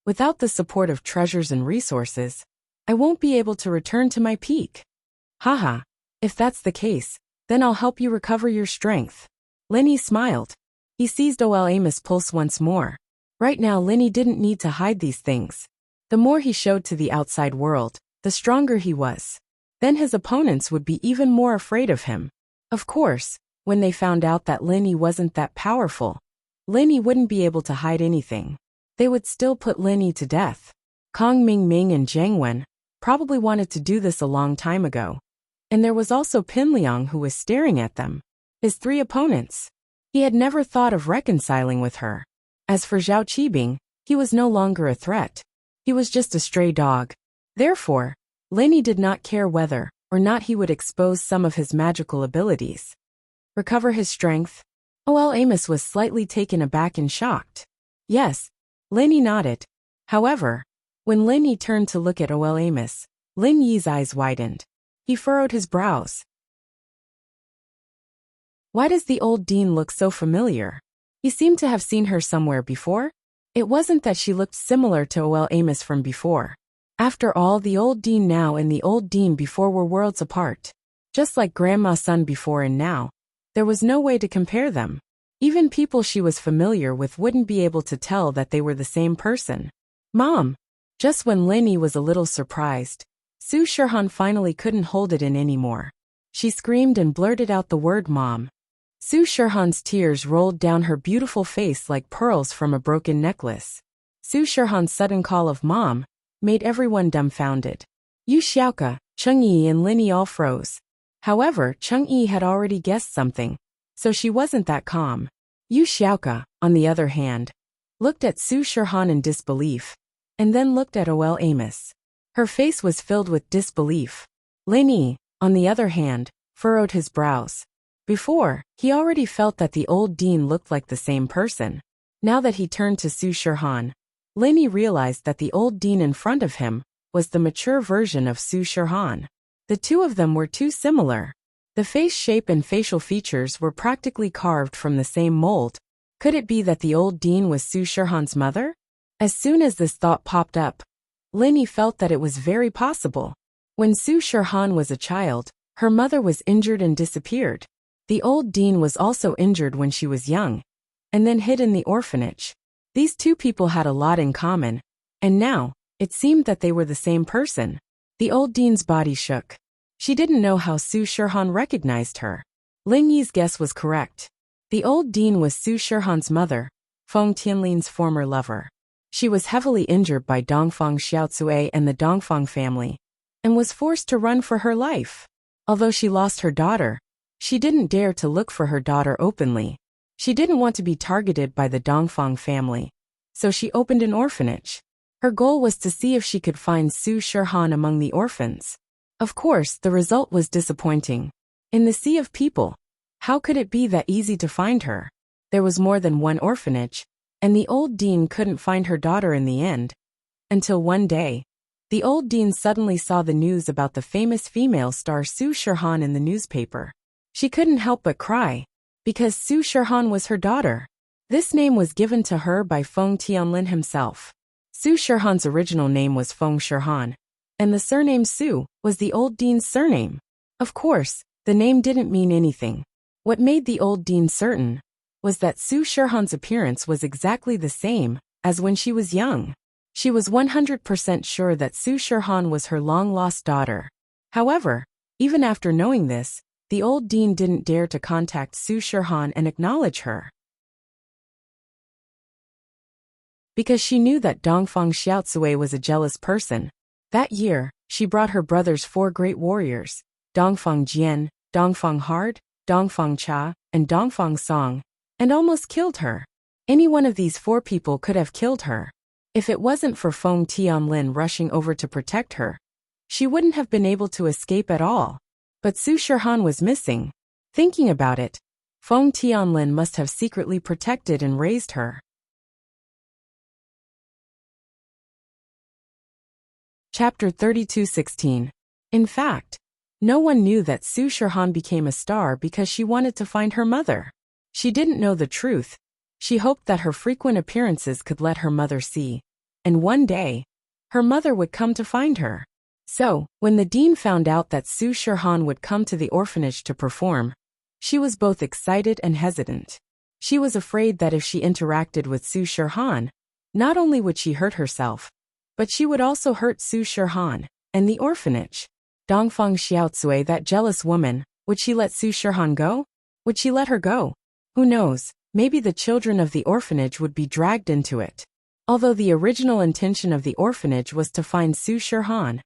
Without the support of treasures and resources, I won't be able to return to my peak. Haha, if that's the case, then I'll help you recover your strength. Lenny smiled. He seized Ol Amos' pulse once more. Right now Lenny didn't need to hide these things. The more he showed to the outside world, the stronger he was. Then his opponents would be even more afraid of him. Of course, when they found out that Lenny wasn't that powerful, Lenny wouldn't be able to hide anything. They would still put Lenny to death. Kong Ming Ming and Zhang Wen probably wanted to do this a long time ago. And there was also Pin Liang who was staring at them. His three opponents. He had never thought of reconciling with her. As for Zhao Qibing, he was no longer a threat. He was just a stray dog. Therefore, Lenny did not care whether or not he would expose some of his magical abilities. Recover his strength? Ol Amos was slightly taken aback and shocked. Yes, Lenny nodded. However, when Lenny turned to look at Ol Amos, Lin Yi's eyes widened. He furrowed his brows. Why does the old dean look so familiar? He seemed to have seen her somewhere before. It wasn't that she looked similar to Ol Amos from before. After all, the old dean now and the old dean before were worlds apart. Just like Grandma's son before and now, there was no way to compare them. Even people she was familiar with wouldn't be able to tell that they were the same person. Mom! Just when Lenny was a little surprised, Su Shirhan finally couldn't hold it in anymore. She screamed and blurted out the word Mom. Su Shirhan's tears rolled down her beautiful face like pearls from a broken necklace. Su Shirhan's sudden call of Mom made everyone dumbfounded. Yu Xiaoke, Cheng Yi and Lenny all froze. However, Cheng Yi had already guessed something, so she wasn't that calm. Yu Xiaoke, on the other hand, looked at Su Shirhan in disbelief, and then looked at Ol Amos. Her face was filled with disbelief. Lenny, on the other hand, furrowed his brows. Before, he already felt that the old dean looked like the same person. Now that he turned to Su Shirhan, Lenny realized that the old dean in front of him was the mature version of Su Shirhan. The two of them were too similar. The face shape and facial features were practically carved from the same mold. Could it be that the old dean was Su Shirhan's mother? As soon as this thought popped up, Lenny felt that it was very possible. When Su Shirhan was a child, her mother was injured and disappeared. The old dean was also injured when she was young, and then hid in the orphanage. These two people had a lot in common, and now, it seemed that they were the same person. The old dean's body shook. She didn't know how Su Shirhan recognized her. Ling Yi's guess was correct. The old dean was Su Shirhan's mother, Feng Tianlin's former lover. She was heavily injured by Dongfang Xiaocui and the Dongfang family, and was forced to run for her life. Although she lost her daughter, she didn't dare to look for her daughter openly. She didn't want to be targeted by the Dongfang family, so she opened an orphanage. Her goal was to see if she could find Su Shirhan among the orphans. Of course, the result was disappointing. In the sea of people, how could it be that easy to find her? There was more than one orphanage, and the old dean couldn't find her daughter in the end. Until one day, the old dean suddenly saw the news about the famous female star Su Shirhan in the newspaper. She couldn't help but cry, because Su Shirhan was her daughter. This name was given to her by Feng Tianlin himself. Su Shirhan's original name was Feng Shirhan, and the surname Su was the old dean's surname. Of course, the name didn't mean anything. What made the old dean certain was that Su Shirhan's appearance was exactly the same as when she was young. She was 100% sure that Su Shirhan was her long-lost daughter. However, even after knowing this, the old dean didn't dare to contact Su Shirhan and acknowledge her. Because she knew that Dongfang Xiaocui was a jealous person. That year, she brought her brother's 4 great warriors, Dongfang Jian, Dongfang Hard, Dongfang Cha, and Dongfang Song, and almost killed her. Any one of these 4 people could have killed her. If it wasn't for Feng Tianlin rushing over to protect her, she wouldn't have been able to escape at all. But Su Shirhan was missing. Thinking about it, Feng Tianlin must have secretly protected and raised her. Chapter 32:16. In fact, no one knew that Su Shihan became a star because she wanted to find her mother. She didn't know the truth. She hoped that her frequent appearances could let her mother see. And one day, her mother would come to find her. So, when the dean found out that Su Shihan would come to the orphanage to perform, she was both excited and hesitant. She was afraid that if she interacted with Su Shihan, not only would she hurt herself, but she would also hurt Su Shihan and the orphanage. Dongfang Xiaocui, that jealous woman, would she let Su Shihan go? Would she let her go? Who knows, maybe the children of the orphanage would be dragged into it. Although the original intention of the orphanage was to find Su Shihan,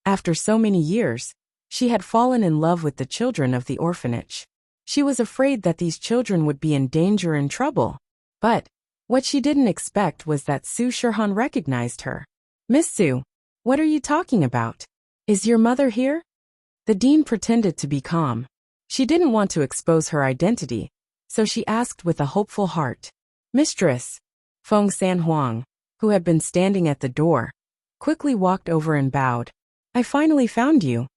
after so many years, she had fallen in love with the children of the orphanage. She was afraid that these children would be in danger and trouble. But what she didn't expect was that Su Shihan recognized her. "Miss Su, what are you talking about? Is your mother here?" The dean pretended to be calm. She didn't want to expose her identity, so she asked with a hopeful heart. "Mistress." Feng Sanhuang, who had been standing at the door, quickly walked over and bowed. "I finally found you."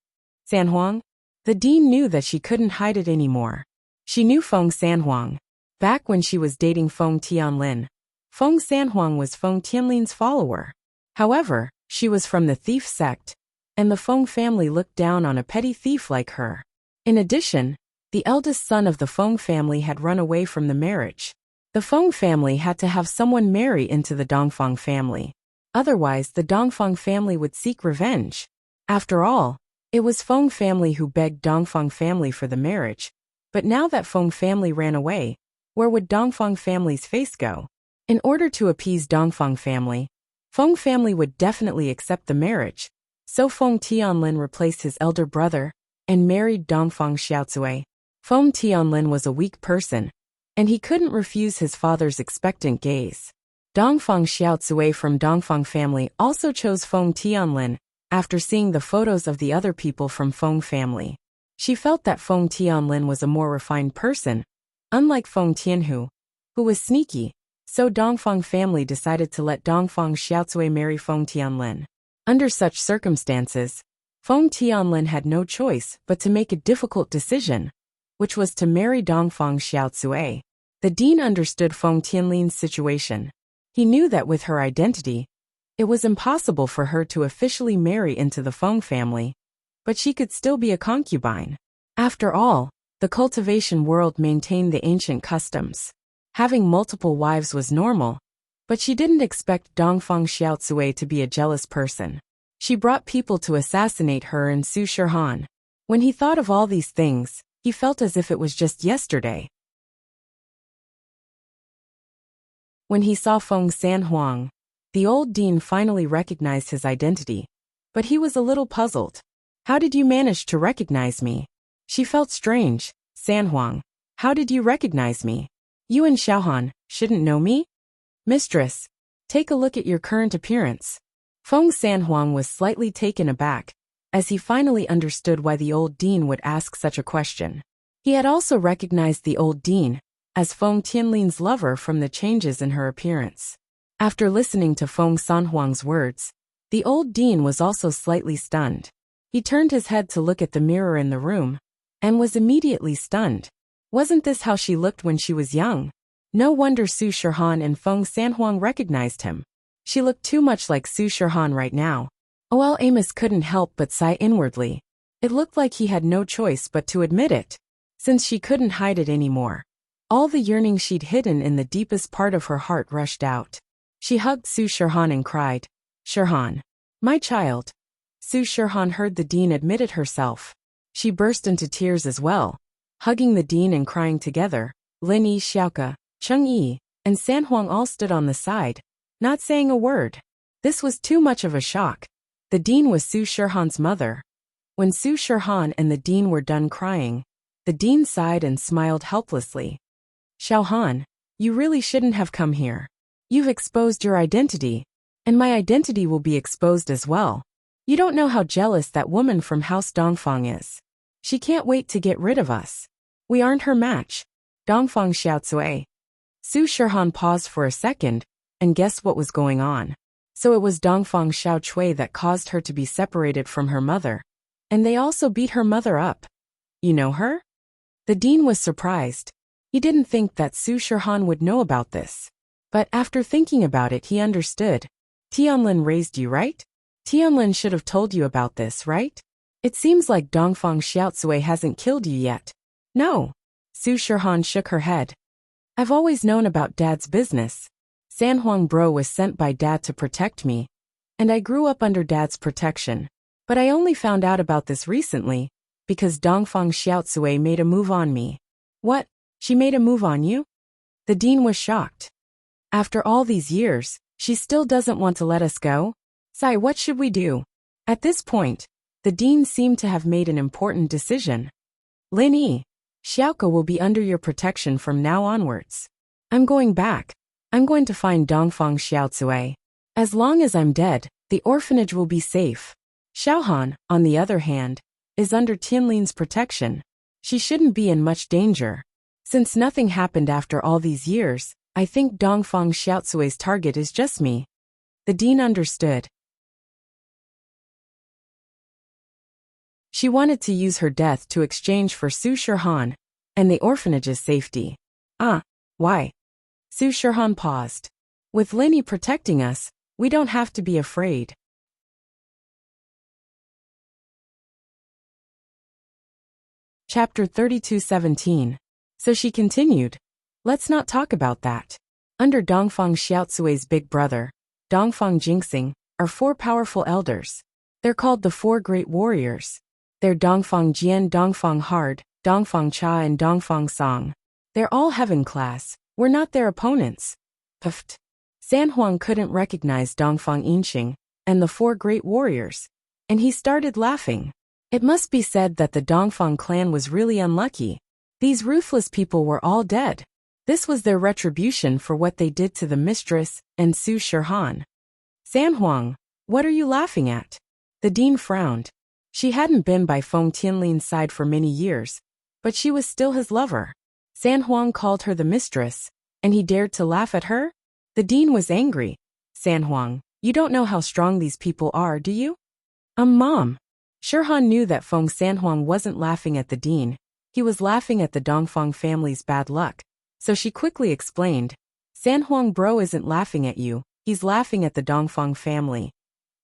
Sanhuang? The dean knew that she couldn't hide it anymore. She knew Feng Sanhuang. Back when she was dating Feng Tianlin, Feng Sanhuang was Feng Tianlin's follower. However, she was from the thief sect, and the Feng family looked down on a petty thief like her. In addition, the eldest son of the Feng family had run away from the marriage. The Feng family had to have someone marry into the Dongfang family. Otherwise, the Dongfang family would seek revenge. After all, it was Feng family who begged Dongfang family for the marriage. But now that Feng family ran away, where would Dongfang family's face go? In order to appease Dongfang family would definitely accept the marriage. So Feng Tianlin replaced his elder brother and married Dongfang Xiaocui. Feng Tianlin was a weak person, and he couldn't refuse his father's expectant gaze. Dongfang Xiaocui from Dongfang family also chose Feng Tianlin after seeing the photos of the other people from Feng family. She felt that Feng Tianlin was a more refined person, unlike Feng Tianhu, who was sneaky, so Dongfang family decided to let Dongfang Xiaocui marry Feng Tianlin. Under such circumstances, Feng Tianlin had no choice but to make a difficult decision, which was to marry Dongfang Xiaocui. The dean understood Feng Tianlin's situation. He knew that with her identity, it was impossible for her to officially marry into the Feng family, but she could still be a concubine. After all, the cultivation world maintained the ancient customs. Having multiple wives was normal, but she didn't expect Dongfang Xiaocui to be a jealous person. She brought people to assassinate her and Su Shihan. When he thought of all these things, he felt as if it was just yesterday. When he saw Feng Sanhuang, the old dean finally recognized his identity, but he was a little puzzled. "How did you manage to recognize me?" She felt strange. "Sanhuang, how did you recognize me? You and Xiaohan shouldn't know me?" "Mistress, take a look at your current appearance." Feng Sanhuang was slightly taken aback, as he finally understood why the old dean would ask such a question. He had also recognized the old dean as Feng Tianlin's lover from the changes in her appearance. After listening to Feng Sanhuang's words, the old dean was also slightly stunned. He turned his head to look at the mirror in the room, and was immediately stunned. Wasn't this how she looked when she was young? No wonder Su Shihan and Feng Sanhuang recognized him. She looked too much like Su Shihan right now. OL Amos couldn't help but sigh inwardly. It looked like he had no choice but to admit it, since she couldn't hide it anymore. All the yearning she'd hidden in the deepest part of her heart rushed out. She hugged Su Shihan and cried, "Shihan, my child." Su Shihan heard the dean admit it herself. She burst into tears as well, hugging the dean and crying together. Lin Yi, Xiaoke, Cheng Yi, and Sanhuang all stood on the side, not saying a word. This was too much of a shock. The dean was Su Shihan's mother. When Su Shihan and the dean were done crying, the dean sighed and smiled helplessly. "Xiaohan, you really shouldn't have come here. You've exposed your identity, and my identity will be exposed as well. You don't know how jealous that woman from House Dongfang is. She can't wait to get rid of us. We aren't her match." Dongfang Xiaocui. Su Shihan paused for a second, and guessed what was going on. So it was Dongfang Xiaocui that caused her to be separated from her mother. And they also beat her mother up. You know her? The dean was surprised. He didn't think that Su Shihan would know about this. But after thinking about it, he understood. Tianlin raised you, right? Tianlin should have told you about this, right? It seems like Dongfang Xiaocui hasn't killed you yet. No. Su Shihan shook her head. I've always known about Dad's business. Sanhuang Bro was sent by Dad to protect me. And I grew up under Dad's protection. But I only found out about this recently, because Dongfang Xiaocui made a move on me. What? She made a move on you? The dean was shocked. After all these years, she still doesn't want to let us go? Sai, what should we do? At this point, the dean seemed to have made an important decision. Lin Yi, Xiaoko will be under your protection from now onwards. I'm going back. I'm going to find Dongfang Xiaocui. As long as I'm dead, the orphanage will be safe. Xiaohan, on the other hand, is under Tianlin's protection. She shouldn't be in much danger. Since nothing happened after all these years, I think Dongfang Xiaocui's target is just me. The dean understood. She wanted to use her death to exchange for Su Shihan and the orphanage's safety. Why? Su Shihan paused. With Lin Yi protecting us, we don't have to be afraid. Chapter 32:17. So she continued. Let's not talk about that. Under Dongfang Xiaocui's big brother, Dongfang Jingxing, are 4 powerful elders. They're called the 4 great warriors. They're Dongfang Jian, Dongfang Hard, Dongfang Cha and Dongfang Song. They're all heaven class. We're not their opponents. Puffed. Sanhuang couldn't recognize Dongfang Yinxing and the 4 great warriors, and he started laughing. It must be said that the Dongfang clan was really unlucky. These ruthless people were all dead. This was their retribution for what they did to the mistress and Su Shihan. Sanhuang, what are you laughing at? The dean frowned. She hadn't been by Feng Tianlin's side for many years, but she was still his lover. Sanhuang called her the mistress, and he dared to laugh at her? The dean was angry. Sanhuang, you don't know how strong these people are, do you? Mom. Shihan knew that Feng Sanhuang wasn't laughing at the dean. He was laughing at the Dongfang family's bad luck. So she quickly explained. Sanhuang Bro isn't laughing at you, he's laughing at the Dongfang family.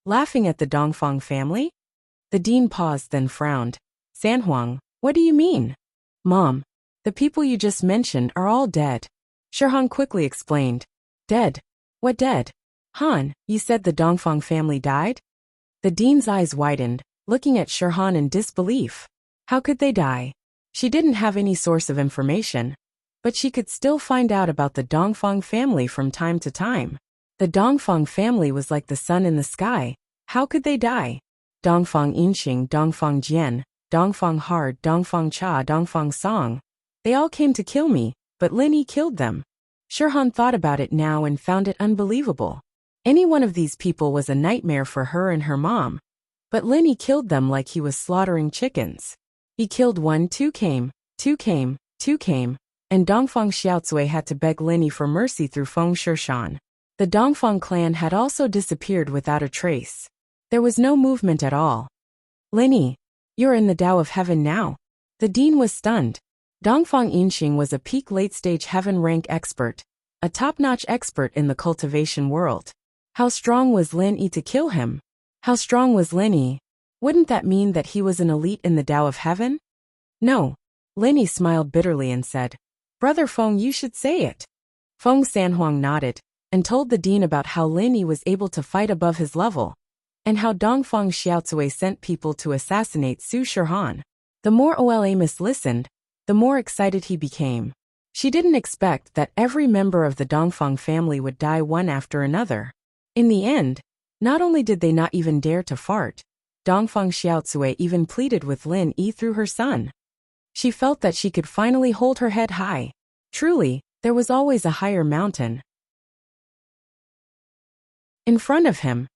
Laughing at the Dongfang family? The dean paused, then frowned. Sanhuang, what do you mean? Mom, the people you just mentioned are all dead. Shihan quickly explained. Dead? What dead? Han, you said the Dongfang family died? The dean's eyes widened, looking at Shihan in disbelief. How could they die? She didn't have any source of information, but she could still find out about the Dongfang family from time to time. The Dongfang family was like the sun in the sky. How could they die? Dongfang Yinxing, Dongfang Jian, Dongfang Hard, Dongfang Cha, Dongfang Song. They all came to kill me, but Lin Yi killed them. Shihan thought about it now and found it unbelievable. Any one of these people was a nightmare for her and her mom. But Lin Yi killed them like he was slaughtering chickens. He killed 1, 2 came, 2 came, 2 came, and Dongfang Xiaocui had to beg Lin Yi for mercy through Feng Shishan. The Dongfang clan had also disappeared without a trace. There was no movement at all. Lin Yi, you're in the Tao of Heaven now. The dean was stunned. Dongfang Yinxing was a peak late-stage heaven rank expert, a top-notch expert in the cultivation world. How strong was Lin Yi to kill him? How strong was Lin Yi? Wouldn't that mean that he was an elite in the Tao of Heaven? No. Lin Yi smiled bitterly and said, Brother Feng, you should say it. Feng Sanhuang nodded, and told the dean about how Lin Yi was able to fight above his level, and how Dongfang Xiaocui sent people to assassinate Su Shihan. The more Ol Amos listened, the more excited he became. She didn't expect that every member of the Dongfang family would die one after another. In the end, not only did they not even dare to fart, Dongfang Xiaocui even pleaded with Lin Yi through her son. She felt that she could finally hold her head high. Truly, there was always a higher mountain in front of him.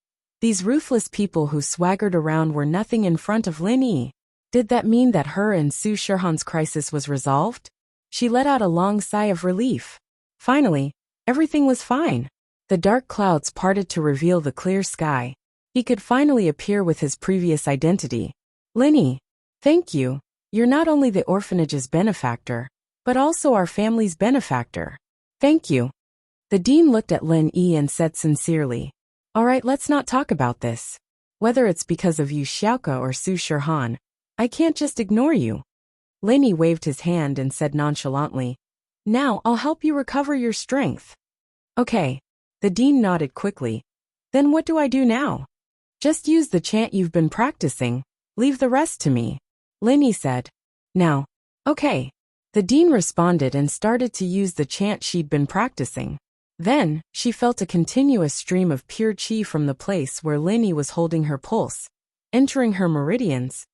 These ruthless people who swaggered around were nothing in front of Lin Yi. Did that mean that her and Su Shihan's crisis was resolved? She let out a long sigh of relief. Finally, everything was fine. The dark clouds parted to reveal the clear sky. He could finally appear with his previous identity. Linny, thank you. You're not only the orphanage's benefactor, but also our family's benefactor. Thank you. The dean looked at Lin Yi and said sincerely, all right, let's not talk about this. Whether it's because of you Xiaoke or Su Shihan, I can't just ignore you. Lin Yi waved his hand and said nonchalantly, now I'll help you recover your strength. Okay. The dean nodded quickly. Then what do I do now? Just use the chant you've been practicing. Leave the rest to me. Lin Yi said. Now. Okay. The dean responded and started to use the chant she'd been practicing. Then, she felt a continuous stream of pure qi from the place where Lin Yi was holding her pulse, entering her meridians.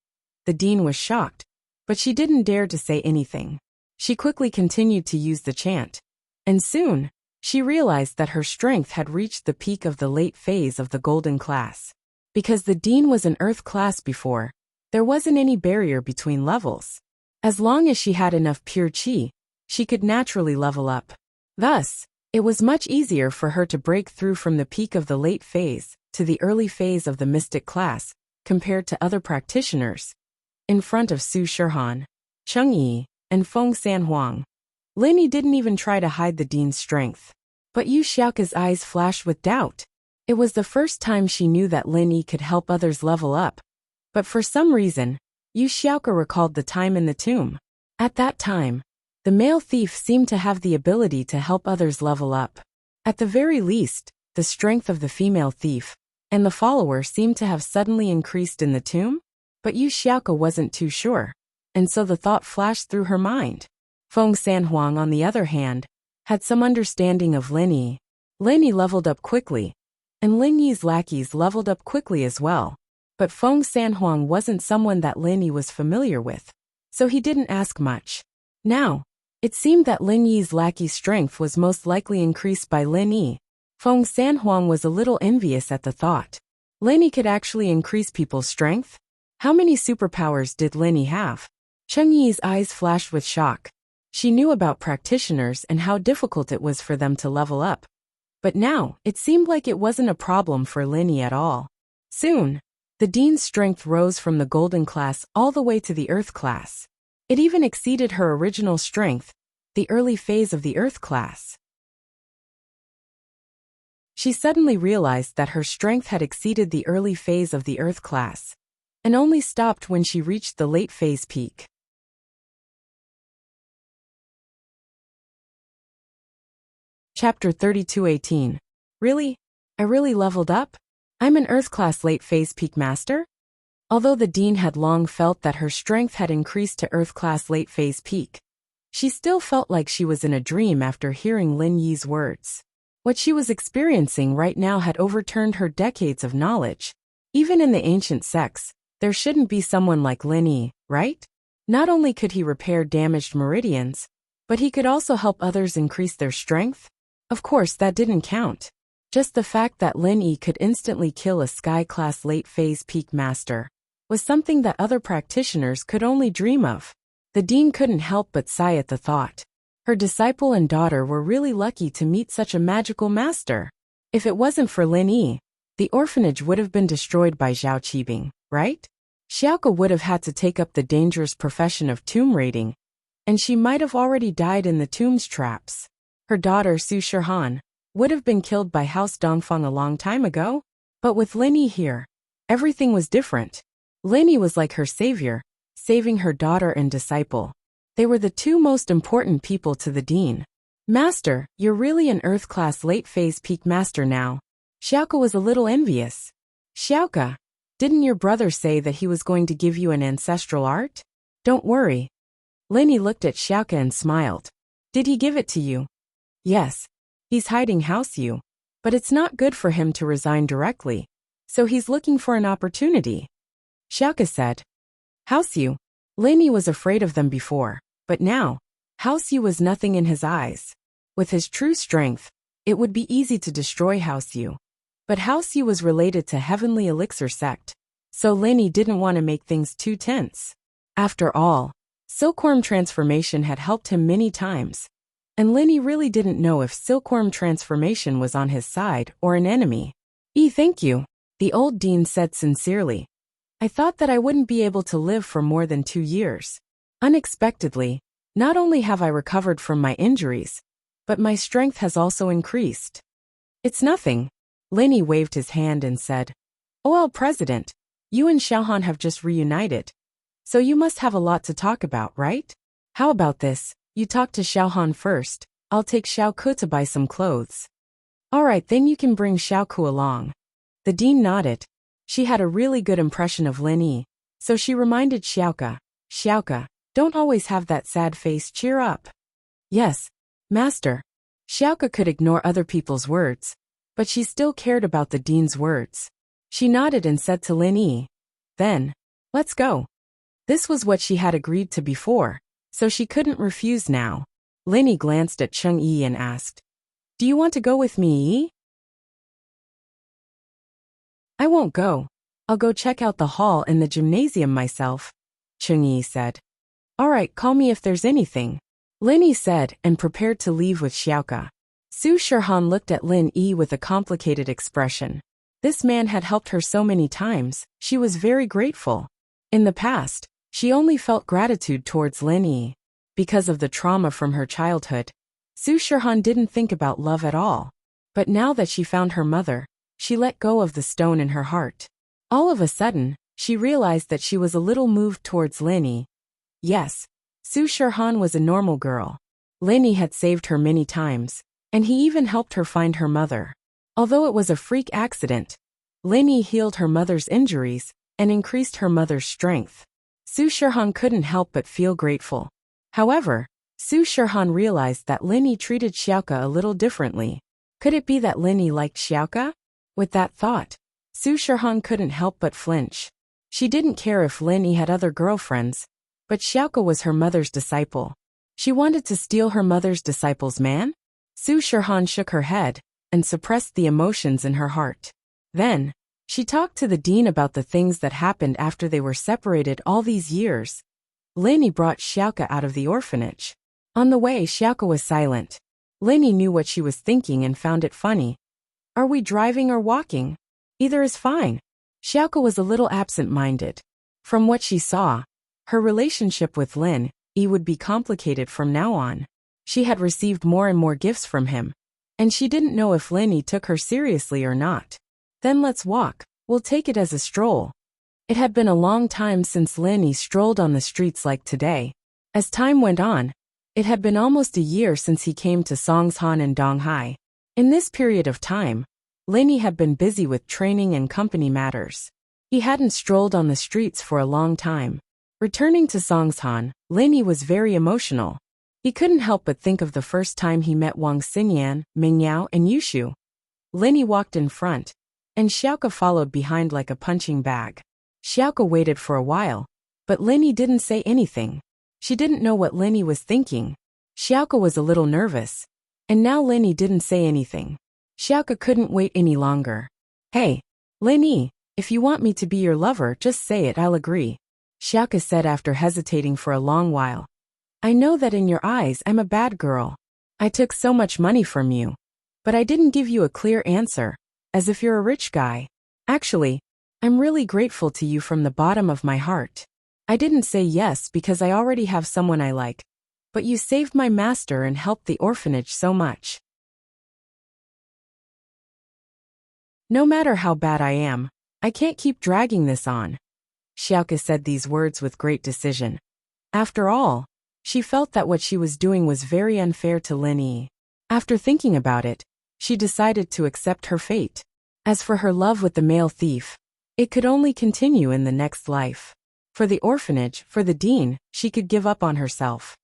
The dean was shocked, but she didn't dare to say anything. She quickly continued to use the chant. And soon, she realized that her strength had reached the peak of the late phase of the golden class. Because the dean was an earth class before, there wasn't any barrier between levels. As long as she had enough pure qi, she could naturally level up. Thus, it was much easier for her to break through from the peak of the late phase to the early phase of the mystic class, compared to other practitioners. In front of Su Shihan, Cheng Yi, and Feng Sanhuang, Lin Yi didn't even try to hide the dean's strength. But Yu Xiaoke's eyes flashed with doubt. It was the first time she knew that Lin Yi could help others level up. But for some reason, Yu Xiaoke recalled the time in the tomb. At that time, the male thief seemed to have the ability to help others level up. At the very least, the strength of the female thief and the follower seemed to have suddenly increased in the tomb. But Yu Xiaoke wasn't too sure, and so the thought flashed through her mind. Feng Sanhuang, on the other hand, had some understanding of Lin Yi. Lin Yi leveled up quickly, and Lin Yi's lackeys leveled up quickly as well. But Feng Sanhuang wasn't someone that Lin Yi was familiar with, so he didn't ask much. Now, it seemed that Lin Yi's lackey's strength was most likely increased by Lin Yi. Feng Sanhuang was a little envious at the thought. Lin Yi could actually increase people's strength? How many superpowers did Lin Yi have? Cheng Yi's eyes flashed with shock. She knew about practitioners and how difficult it was for them to level up. But now, it seemed like it wasn't a problem for Lin Yi at all. Soon, the dean's strength rose from the golden class all the way to the earth class. It even exceeded her original strength, the early phase of the earth class. She suddenly realized that her strength had exceeded the early phase of the earth class, and only stopped when she reached the late phase peak. Chapter 32:18. Really? I really leveled up? I'm an earth class late phase peak master? Although the dean had long felt that her strength had increased to earth class late phase peak, she still felt like she was in a dream after hearing Lin Yi's words. What she was experiencing right now had overturned her decades of knowledge. Even in the ancient sects, there shouldn't be someone like Lin Yi, right? Not only could he repair damaged meridians, but he could also help others increase their strength. Of course, that didn't count. Just the fact that Lin Yi could instantly kill a sky-class late-phase peak master was something that other practitioners could only dream of. The dean couldn't help but sigh at the thought. Her disciple and daughter were really lucky to meet such a magical master. If it wasn't for Lin Yi, the orphanage would have been destroyed by Zhao Qibing, right? Xiaoke would have had to take up the dangerous profession of tomb raiding, and she might have already died in the tomb's traps. Her daughter Su Shihan would have been killed by House Dongfeng a long time ago. But with Lin Yi here, everything was different. Lin Yi was like her savior, saving her daughter and disciple. They were the two most important people to the dean. Master, you're really an earth-class late-phase peak master now. Xiaoke was a little envious. Xiaoke, didn't your brother say that he was going to give you an ancestral art? Don't worry. Lin Yi looked at Xiaoke and smiled. Did he give it to you? Yes. He's hiding House Yu, but it's not good for him to resign directly, so he's looking for an opportunity. Xiaoke said. House Yu. Lin Yi was afraid of them before, but now, House Yu was nothing in his eyes. With his true strength, it would be easy to destroy House Yu. But House Yu was related to Heavenly Elixir sect, so Lin Yi didn't want to make things too tense. After all, Silkworm transformation had helped him many times. And Linny really didn't know if silkworm transformation was on his side or an enemy. Thank you, the old dean said sincerely. I thought that I wouldn't be able to live for more than 2 years. Unexpectedly, not only have I recovered from my injuries, but my strength has also increased. It's nothing. Linny waved his hand and said, "Oh, President, you and Xiaohan have just reunited. So you must have a lot to talk about, right? How about this? You talk to Xiaohan first. I'll take Xiaoku to buy some clothes." "All right, then you can bring Xiaoku along." The dean nodded. She had a really good impression of Lin Yi, so she reminded Xiaoka, "Xiaoka, don't always have that sad face, cheer up." "Yes, master." Xiaoka could ignore other people's words, but she still cared about the dean's words. She nodded and said to Lin Yi, "Then, let's go." This was what she had agreed to before, so she couldn't refuse now. Lin Yi glanced at Cheng Yi and asked, "Do you want to go with me, Yi?" "I won't go. I'll go check out the hall and the gymnasium myself," Cheng Yi said. "All right, call me if there's anything," Lin Yi said and prepared to leave with Xiaoka. Su Shirhan looked at Lin Yi with a complicated expression. This man had helped her so many times, she was very grateful. In the past, she only felt gratitude towards Lin Yi. Because of the trauma from her childhood, Su Shirhan didn't think about love at all. But now that she found her mother, she let go of the stone in her heart. All of a sudden, she realized that she was a little moved towards Lin Yi. Yes, Su Shirhan was a normal girl. Lin Yi had saved her many times, and he even helped her find her mother. Although it was a freak accident, Lin Yi healed her mother's injuries and increased her mother's strength. Su Shirhan couldn't help but feel grateful. However, Su Shirhan realized that Lin Yi treated Xiaoka a little differently. Could it be that Lin Yi liked Xiaoka? With that thought, Su Shirhan couldn't help but flinch. She didn't care if Lin Yi had other girlfriends, but Xiaoka was her mother's disciple. She wanted to steal her mother's disciple's man? Su Shirhan shook her head and suppressed the emotions in her heart. Then, she talked to the dean about the things that happened after they were separated all these years. Lin Yi brought Xiaoka out of the orphanage. On the way, Xiaoka was silent. Lin Yi knew what she was thinking and found it funny. "Are we driving or walking? Either is fine." Xiaoka was a little absent-minded. From what she saw, her relationship with Lin Yi would be complicated from now on. She had received more and more gifts from him, and she didn't know if Lin Yi took her seriously or not. "Then let's walk, we'll take it as a stroll." It had been a long time since Lin Yi strolled on the streets like today. As time went on, it had been almost a year since he came to Songshan and Donghai. In this period of time, Lin Yi had been busy with training and company matters. He hadn't strolled on the streets for a long time. Returning to Songshan, Lin Yi was very emotional. He couldn't help but think of the first time he met Wang Xinyan, Mingyao, and Yushu. Lin Yi walked in front, and Xiaoka followed behind like a punching bag. Xiaoka waited for a while, but Lin Yi didn't say anything. She didn't know what Lin Yi was thinking. Xiaoka was a little nervous, and now Lin Yi didn't say anything. Xiaoka couldn't wait any longer. "Hey, Lin Yi, if you want me to be your lover, just say it, I'll agree," Xiaoka said after hesitating for a long while. "I know that in your eyes I'm a bad girl. I took so much money from you, but I didn't give you a clear answer, as if you're a rich guy. Actually, I'm really grateful to you from the bottom of my heart. I didn't say yes because I already have someone I like, but you saved my master and helped the orphanage so much. No matter how bad I am, I can't keep dragging this on." Xiaoka said these words with great decision. After all, she felt that what she was doing was very unfair to Lin Yi. After thinking about it, she decided to accept her fate. As for her love with the male thief, it could only continue in the next life. For the orphanage, for the dean, she could give up on herself.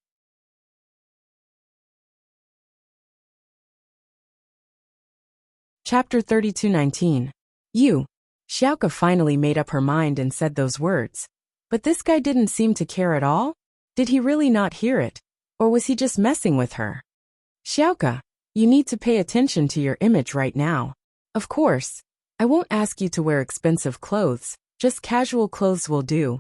Chapter 32:19. You. Xiaoka finally made up her mind and said those words. But this guy didn't seem to care at all? Did he really not hear it? Or was he just messing with her? "Xiaoka, you need to pay attention to your image right now. Of course, I won't ask you to wear expensive clothes, just casual clothes will do."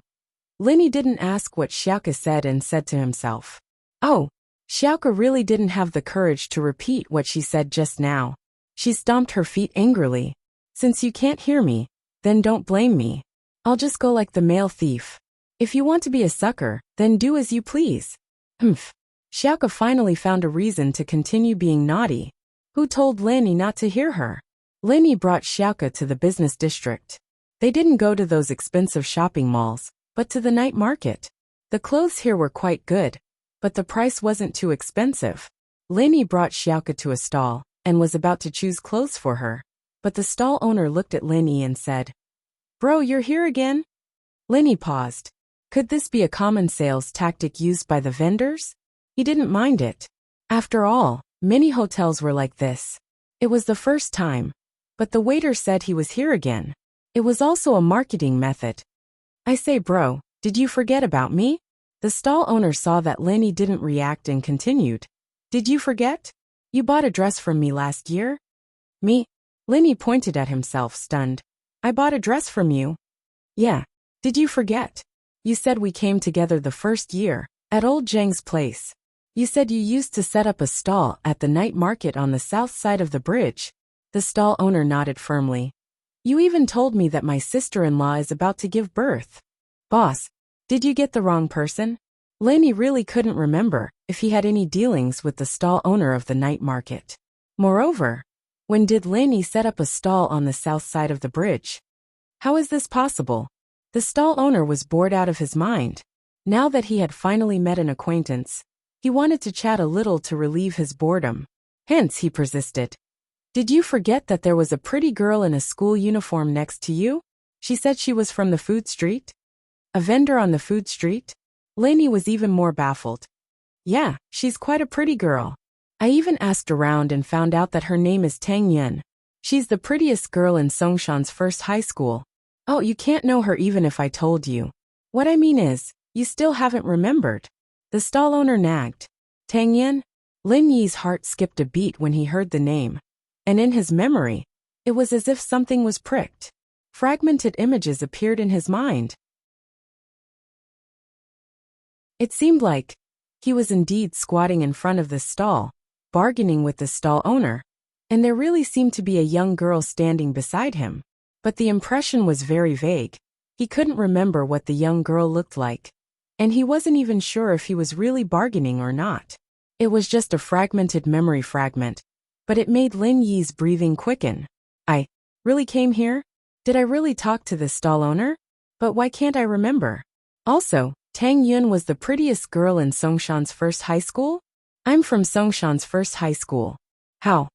Linny didn't ask what Xiaoke said and said to himself. Oh, Xiaoke really didn't have the courage to repeat what she said just now. She stomped her feet angrily. Since you can't hear me, then don't blame me. I'll just go like the male thief. If you want to be a sucker, then do as you please. Humph. Xiaoke finally found a reason to continue being naughty. Who told Linny not to hear her? Linny brought Xiaoke to the business district. They didn't go to those expensive shopping malls, but to the night market. The clothes here were quite good, but the price wasn't too expensive. Linny brought Xiaoke to a stall and was about to choose clothes for her. But the stall owner looked at Linny and said, Bro, you're here again? Linny paused. Could this be a common sales tactic used by the vendors? He didn't mind it. After all, many hotels were like this. It was the first time. But the waiter said he was here again. It was also a marketing method. I say, bro, did you forget about me? The stall owner saw that Linny didn't react and continued. Did you forget? You bought a dress from me last year? Me? Linny pointed at himself, stunned. I bought a dress from you? Yeah. Did you forget? You said we came together the first year, at old Zheng's place. You said you used to set up a stall at the night market on the south side of the bridge. The stall owner nodded firmly. You even told me that my sister-in-law is about to give birth. Boss, did you get the wrong person? Linny really couldn't remember if he had any dealings with the stall owner of the night market. Moreover, when did Linny set up a stall on the south side of the bridge? How is this possible? The stall owner was bored out of his mind. Now that he had finally met an acquaintance, he wanted to chat a little to relieve his boredom. Hence, he persisted. Did you forget that there was a pretty girl in a school uniform next to you? She said she was from the food street? A vendor on the food street? Linny was even more baffled. Yeah, she's quite a pretty girl. I even asked around and found out that her name is Tang Yun. She's the prettiest girl in Songshan's first high school. Oh, you can't know her even if I told you. What I mean is, you still haven't remembered. The stall owner nagged. Tang Yun? Lin Yi's heart skipped a beat when he heard the name. And in his memory, it was as if something was pricked. Fragmented images appeared in his mind. It seemed like he was indeed squatting in front of the stall, bargaining with the stall owner, and there really seemed to be a young girl standing beside him. But the impression was very vague. He couldn't remember what the young girl looked like, and he wasn't even sure if he was really bargaining or not. It was just a fragmented memory fragment, but it made Lin Yi's breathing quicken. I really came here? Did I really talk to this stall owner? But why can't I remember? Also, Tang Yun was the prettiest girl in Songshan's first high school? I'm from Songshan's first high school. How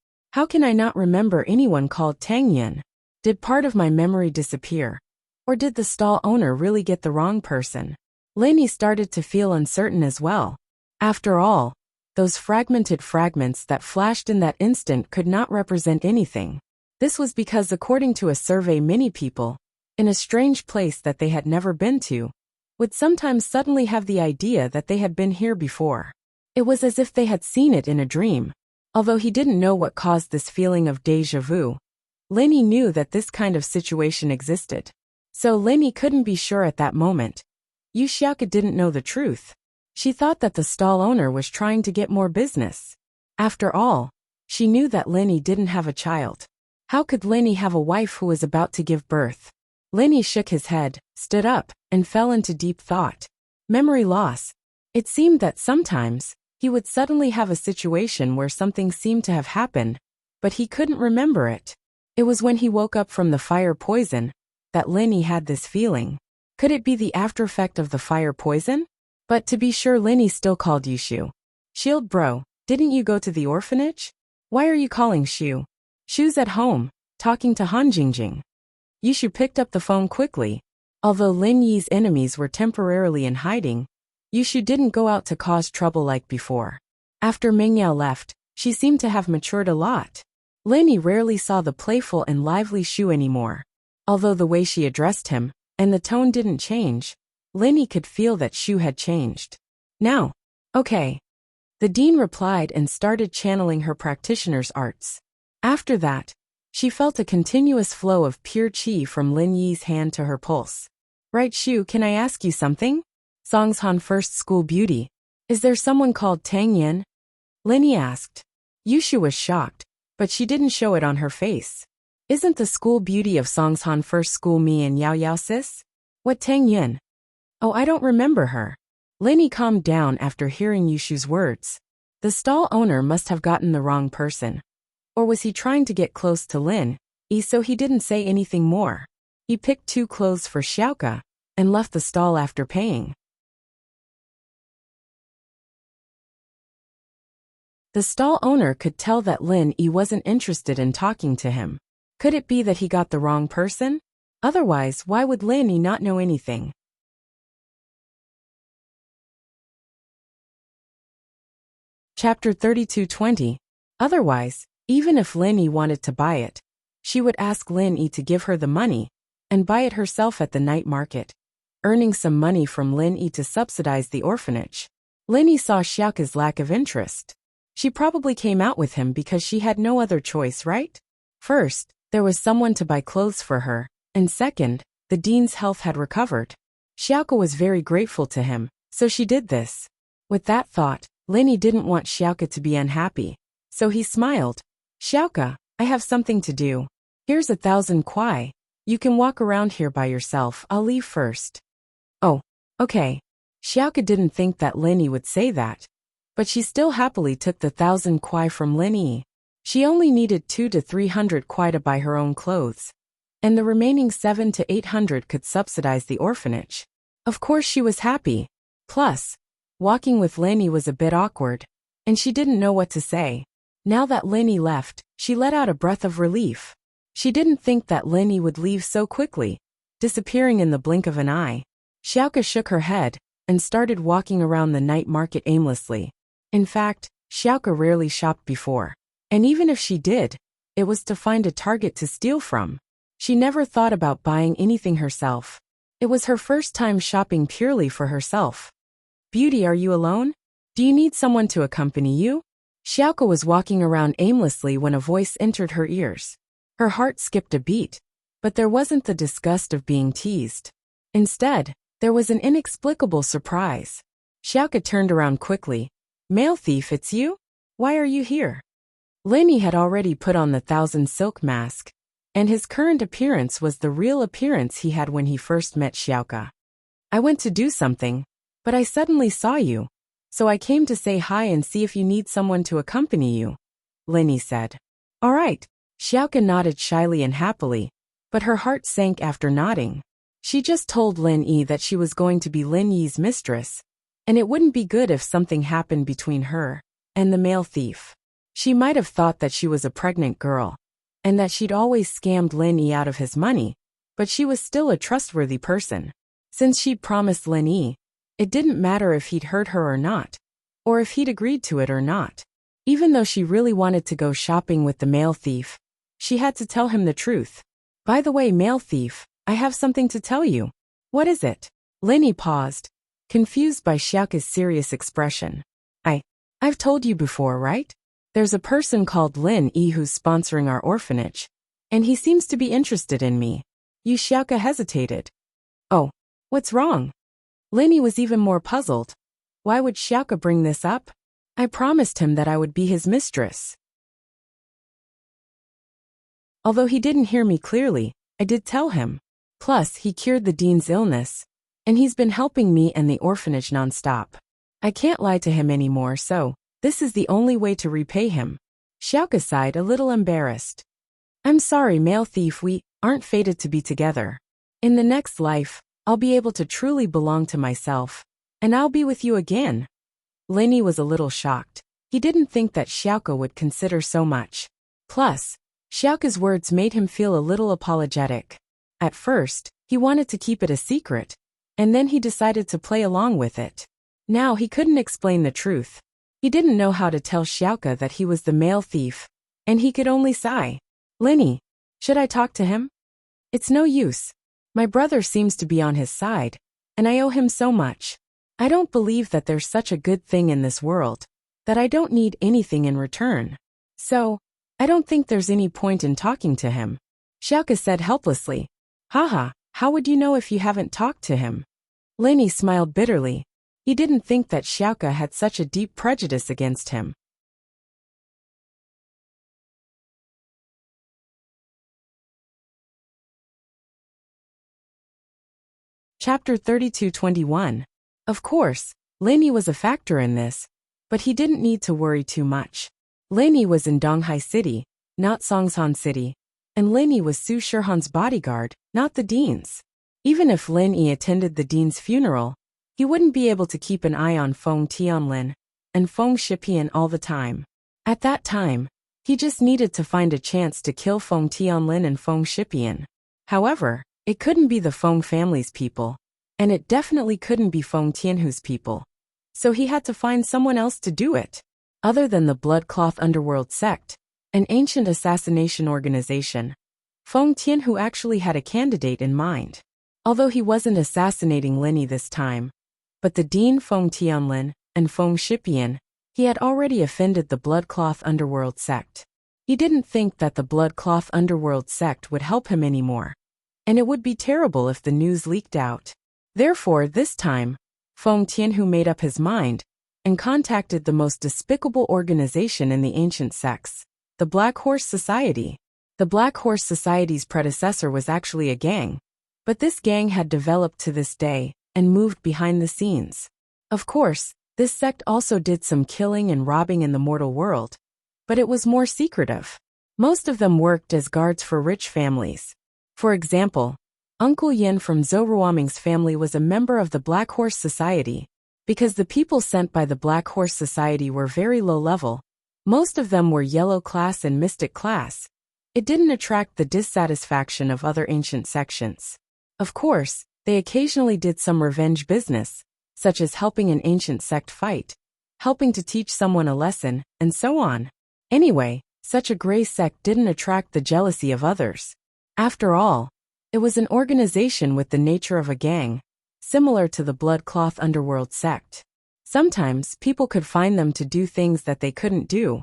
can I not remember anyone called Tang Yun? Did part of my memory disappear? Or did the stall owner really get the wrong person? Lin Yi started to feel uncertain as well. After all, those fragmented fragments that flashed in that instant could not represent anything. This was because, according to a survey, many people, in a strange place that they had never been to, would sometimes suddenly have the idea that they had been here before. It was as if they had seen it in a dream. Although he didn't know what caused this feeling of déjà vu, Lin Yi knew that this kind of situation existed. So Lin Yi couldn't be sure at that moment. Yu Xiaoke didn't know the truth. She thought that the stall owner was trying to get more business. After all, she knew that Lin Yi didn't have a child. How could Lin Yi have a wife who was about to give birth? Lin Yi shook his head, stood up, and fell into deep thought. Memory loss. It seemed that sometimes he would suddenly have a situation where something seemed to have happened, but he couldn't remember it. It was when he woke up from the fire poison that Lin Yi had this feeling. Could it be the aftereffect of the fire poison? But to be sure, Lin Yi still called Yushu. Shield bro, didn't you go to the orphanage? Why are you calling Shu? Shu's at home, talking to Han Jingjing. Yushu picked up the phone quickly. Although Lin Yi's enemies were temporarily in hiding, Yushu didn't go out to cause trouble like before. After Mingyao left, she seemed to have matured a lot. Lin Yi rarely saw the playful and lively Shu anymore. Although the way she addressed him and the tone didn't change, Lin Yi could feel that Shu had changed. Now, okay. The dean replied and started channeling her practitioner's arts. After that, she felt a continuous flow of pure qi from Lin Yi's hand to her pulse. Right, Shu, can I ask you something? Song's first school beauty. Is there someone called Tang Yin? Linny asked. Yushu was shocked, but she didn't show it on her face. Isn't the school beauty of Song's first school me and Yao Yao sis? What Tang Yin? Oh, I don't remember her. Linny calmed down after hearing Yushu's words. The stall owner must have gotten the wrong person. Or was he trying to get close to Lin, so he didn't say anything more? He picked 2 clothes for Xiaoke and left the stall after paying. The stall owner could tell that Lin wasn't interested in talking to him. Could it be that he got the wrong person? Otherwise, why would Lin not know anything? Chapter 32:20. Otherwise, even if Lin wanted to buy it, she would ask Lin to give her the money and buy it herself at the night market, earning some money from Lin to subsidize the orphanage. Lin saw Xiaoke's lack of interest. She probably came out with him because she had no other choice, right? First, there was someone to buy clothes for her, and second, the dean's health had recovered. Xiaoke was very grateful to him, so she did this. With that thought, Lin didn't want Xiaoke to be unhappy, so he smiled. Xiaoke, I have something to do. Here's 1,000 kuai. You can walk around here by yourself, I'll leave first. Oh, okay. Xiaoke didn't think that Lin would say that, but she still happily took the 1,000 kuai from Lin. She only needed 200 to 300 kuai to buy her own clothes, and the remaining 700 to 800 could subsidize the orphanage. Of course she was happy. Plus, walking with Lin was a bit awkward, and she didn't know what to say. Now that Lin left, she let out a breath of relief. She didn't think that Lin would leave so quickly, disappearing in the blink of an eye. Xiaoke shook her head and started walking around the night market aimlessly. In fact, Xiaoke rarely shopped before, and even if she did, it was to find a target to steal from. She never thought about buying anything herself. It was her first time shopping purely for herself. Beauty, are you alone? Do you need someone to accompany you? Xiaoke was walking around aimlessly when a voice entered her ears. Her heart skipped a beat, but there wasn't the disgust of being teased. Instead, there was an inexplicable surprise. Xiaoke turned around quickly. Male thief, it's you? Why are you here? Lin had already put on the 1,000 silk mask, and his current appearance was the real appearance he had when he first met Xiaoke. I went to do something, but I suddenly saw you, so I came to say hi and see if you need someone to accompany you, Lin said. All right. Xiaoke nodded shyly and happily, but her heart sank after nodding. She just told Lin that she was going to be Lin Yi's mistress, and it wouldn't be good if something happened between her and the male thief. She might have thought that she was a pregnant girl, and that she'd always scammed Lin out of his money, but she was still a trustworthy person. Since she'd promised Lin, it didn't matter if he'd hurt her or not, or if he'd agreed to it or not. Even though she really wanted to go shopping with the male thief, she had to tell him the truth. By the way, male thief, I have something to tell you. What is it? Lin paused, confused by Xiaoke's serious expression. I've told you before, right? There's a person called Lin who's sponsoring our orphanage, and he seems to be interested in me. Xiaoke hesitated. Oh, what's wrong? Lin was even more puzzled. Why would Xiaoke bring this up? I promised him that I would be his mistress. Although he didn't hear me clearly, I did tell him. Plus, he cured the dean's illness, and he's been helping me and the orphanage nonstop. I can't lie to him anymore, so this is the only way to repay him. Xiaoke sighed, a little embarrassed. I'm sorry, male thief, we aren't fated to be together. In the next life, I'll be able to truly belong to myself, and I'll be with you again. Lin was a little shocked. He didn't think that Xiaoke would consider so much. Plus, Xiaoke's words made him feel a little apologetic. At first, he wanted to keep it a secret, and then he decided to play along with it. Now he couldn't explain the truth. He didn't know how to tell Xiaoke that he was the male thief, and he could only sigh. Lin, should I talk to him? It's no use. My brother seems to be on his side, and I owe him so much. I don't believe that there's such a good thing in this world, that I don't need anything in return. So, I don't think there's any point in talking to him. Xiaoke said helplessly. Haha, How would you know if you haven't talked to him? Lenny smiled bitterly. He didn't think that Xiaoka had such a deep prejudice against him. Chapter 32:21. Of course, Lenny was a factor in this, but he didn't need to worry too much. Lenny was in Donghai City, not Songshan City, and Lenny was Su Shihan's bodyguard, not the dean's. Even if Lenny attended the dean's funeral, he wouldn't be able to keep an eye on Feng Tianlin and Feng Shipian all the time. At that time, he just needed to find a chance to kill Feng Tianlin and Feng Shipian. However, it couldn't be the Feng family's people, and it definitely couldn't be Feng Tianhu's people. So he had to find someone else to do it. Other than the Bloodcloth Underworld sect, an ancient assassination organization, Feng Tianhu actually had a candidate in mind. Although he wasn't assassinating Lenny this time, but the Dean Feng Tianlin and Feng Shipian, he had already offended the Bloodcloth Underworld sect. He didn't think that the Bloodcloth Underworld sect would help him anymore, and it would be terrible if the news leaked out. Therefore, this time, Feng Tianhu made up his mind and contacted the most despicable organization in the ancient sects, the Black Horse Society. The Black Horse Society's predecessor was actually a gang, but this gang had developed to this day and moved behind the scenes. Of course, this sect also did some killing and robbing in the mortal world, but it was more secretive. Most of them worked as guards for rich families. For example, Uncle Yin from Zhou Ruoming's family was a member of the Black Horse Society. Because the people sent by the Black Horse Society were very low level, most of them were yellow class and mystic class. It didn't attract the dissatisfaction of other ancient sections. Of course, they occasionally did some revenge business, such as helping an ancient sect fight, helping to teach someone a lesson, and so on. Anyway, such a gray sect didn't attract the jealousy of others. After all, it was an organization with the nature of a gang, similar to the Bloodcloth Underworld sect. Sometimes people could find them to do things that they couldn't do,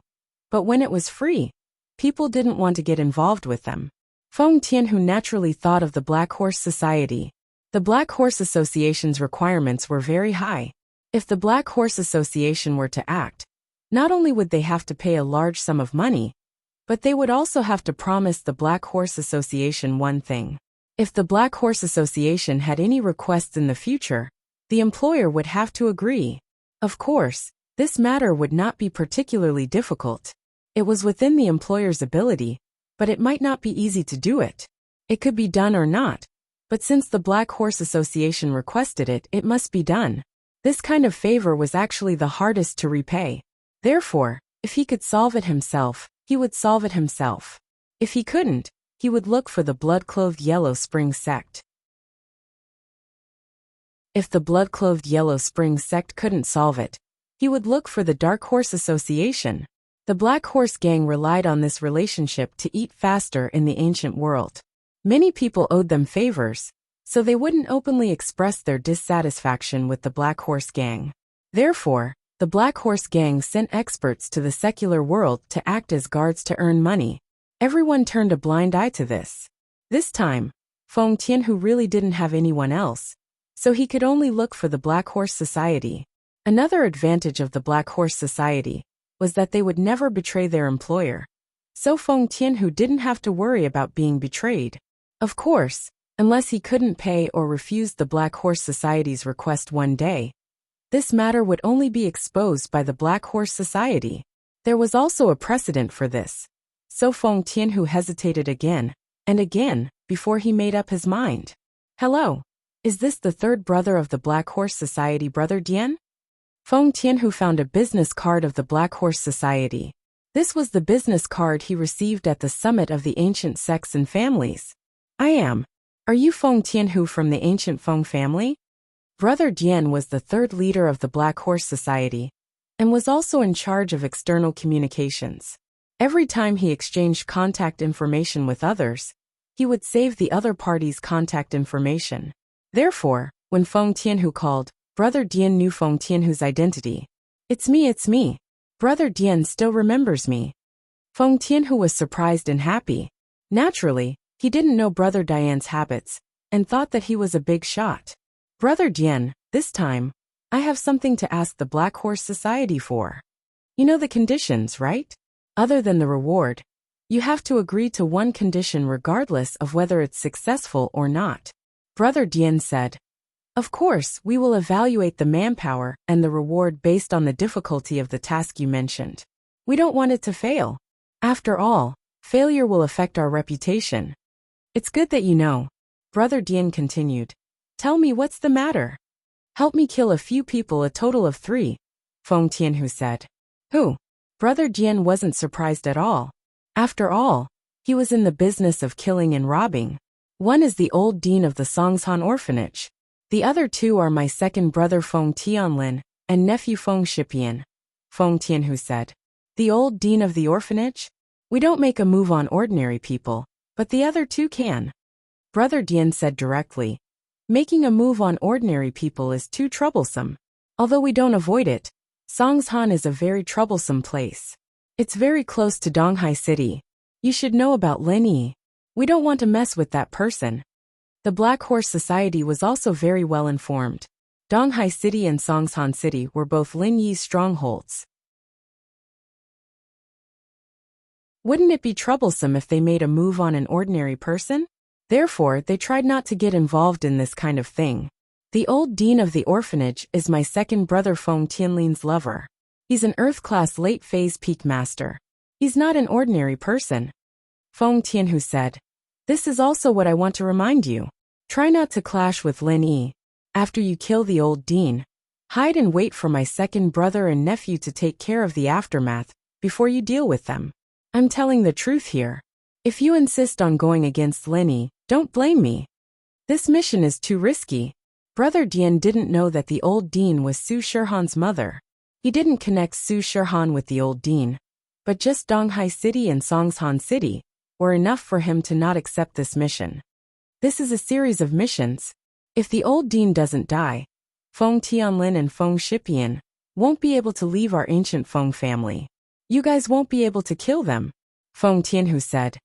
but when it was free, people didn't want to get involved with them. Feng Tianhu naturally thought of the Black Horse Society. The Black Horse Association's requirements were very high. If the Black Horse Association were to act, not only would they have to pay a large sum of money, but they would also have to promise the Black Horse Association one thing. If the Black Horse Association had any requests in the future, the employer would have to agree. Of course, this matter would not be particularly difficult. It was within the employer's ability, but it might not be easy to do it. It could be done or not, but since the Black Horse Association requested it, it must be done. This kind of favor was actually the hardest to repay. Therefore, if he could solve it himself, he would solve it himself. If he couldn't, he would look for the blood-clothed Yellow Spring sect. If the blood-clothed Yellow Spring sect couldn't solve it, he would look for the Dark Horse Association. The Black Horse Gang relied on this relationship to eat faster in the ancient world. Many people owed them favors, so they wouldn't openly express their dissatisfaction with the Black Horse Gang. Therefore, the Black Horse Gang sent experts to the secular world to act as guards to earn money. Everyone turned a blind eye to this. This time, Feng Tianhu really didn't have anyone else, so he could only look for the Black Horse Society. Another advantage of the Black Horse Society was that they would never betray their employer. So Feng Tianhu didn't have to worry about being betrayed. Of course, unless he couldn't pay or refused the Black Horse Society's request one day, this matter would only be exposed by the Black Horse Society. There was also a precedent for this. So Feng Tianhu hesitated again and again before he made up his mind. Hello, is this the third brother of the Black Horse Society, Brother Dian? Feng Tianhu found a business card of the Black Horse Society. This was the business card he received at the summit of the ancient sects and families. I am. Are you Feng Tianhu from the ancient Feng family? Brother Dian was the third leader of the Black Horse Society and was also in charge of external communications. Every time he exchanged contact information with others, he would save the other party's contact information. Therefore, when Feng Tianhu called, Brother Dian knew Feng Tianhu's identity. It's me. Brother Dian still remembers me. Feng Tianhu was surprised and happy. Naturally, he didn't know Brother Dian's habits, and thought that he was a big shot. Brother Dian, this time, I have something to ask the Black Horse Society for. You know the conditions, right? Other than the reward, you have to agree to one condition regardless of whether it's successful or not. Brother Dian said, Of course, we will evaluate the manpower and the reward based on the difficulty of the task you mentioned. We don't want it to fail. After all, failure will affect our reputation. It's good that you know. Brother Dian continued. Tell me what's the matter. Help me kill a few people, a total of 3, Feng Tianhu said. Who? Brother Dian wasn't surprised at all. After all, he was in the business of killing and robbing. One is the old dean of the Songshan orphanage. The other 2 are my second brother Feng Tianlin and nephew Feng Shipian, Feng Tianhu said. The old dean of the orphanage? We don't make a move on ordinary people, but the other 2 can. Brother Dian said directly. Making a move on ordinary people is too troublesome. Although we don't avoid it, Songshan is a very troublesome place. It's very close to Donghai City. You should know about Lin Yi. We don't want to mess with that person. The Black Horse Society was also very well informed. Donghai City and Songshan City were both Lin Yi's strongholds. Wouldn't it be troublesome if they made a move on an ordinary person? Therefore, they tried not to get involved in this kind of thing. The old dean of the orphanage is my second brother Feng Tianlin's lover. He's an Earth-class late-phase peak master. He's not an ordinary person. Feng Tianhu said. This is also what I want to remind you. Try not to clash with Lin Yi. After you kill the old dean, hide and wait for my second brother and nephew to take care of the aftermath before you deal with them. I'm telling the truth here. If you insist on going against Lin Yi, don't blame me. This mission is too risky. Brother Dian didn't know that the old dean was Su Shihan's mother. He didn't connect Su Shihan with the old dean, but just Donghai City and Songshan City were enough for him to not accept this mission. This is a series of missions. If the old dean doesn't die, Feng Tianlin and Feng Shipian won't be able to leave our ancient Feng family. You guys won't be able to kill them, Feng Tianhu said.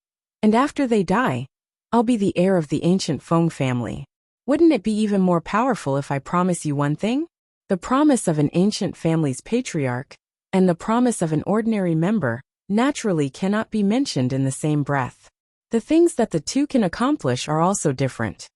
And after they die, I'll be the heir of the ancient Feng family. Wouldn't it be even more powerful if I promise you one thing? The promise of an ancient family's patriarch and the promise of an ordinary member naturally cannot be mentioned in the same breath. The things that the 2 can accomplish are also different.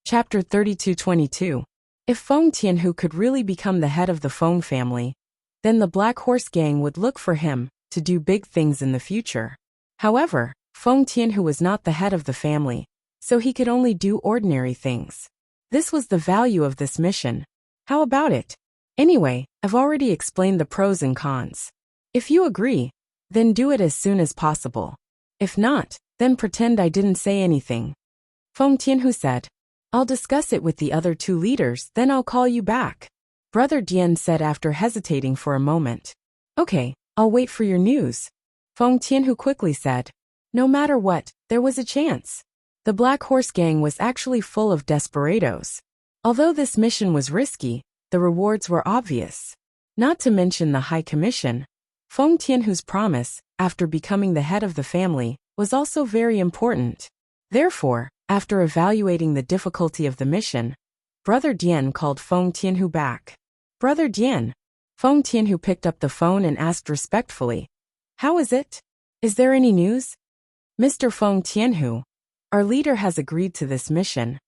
Chapter 32-22. If Feng Tianhu could really become the head of the Feng family, then the Black Horse Gang would look for him to do big things in the future. However, Feng Tianhu was not the head of the family, so he could only do ordinary things. This was the value of this mission. How about it? Anyway, I've already explained the pros and cons. If you agree, then do it as soon as possible. If not, then pretend I didn't say anything. Feng Tianhu said. I'll discuss it with the other 2 leaders, then I'll call you back. Brother Dian said after hesitating for a moment. Okay, I'll wait for your news. Feng Tianhu quickly said. No matter what, there was a chance. The Black Horse Gang was actually full of desperados. Although this mission was risky, the rewards were obvious. Not to mention the high commission. Feng Tianhu's promise, after becoming the head of the family, was also very important. Therefore, after evaluating the difficulty of the mission, Brother Dian called Feng Tianhu back. Brother Dian. Feng Tianhu picked up the phone and asked respectfully. How is it? Is there any news? Mr. Feng Tianhu, our leader has agreed to this mission,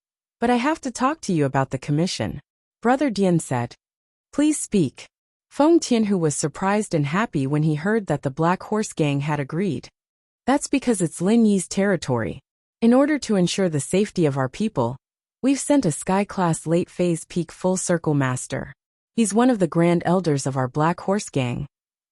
but I have to talk to you about the commission. Brother Dian said. Please speak. Feng Tianhu was surprised and happy when he heard that the Black Horse Gang had agreed. That's because it's Lin Yi's territory. In order to ensure the safety of our people, we've sent a Sky-class late-phase peak full-circle master. He's one of the grand elders of our Black Horse Gang,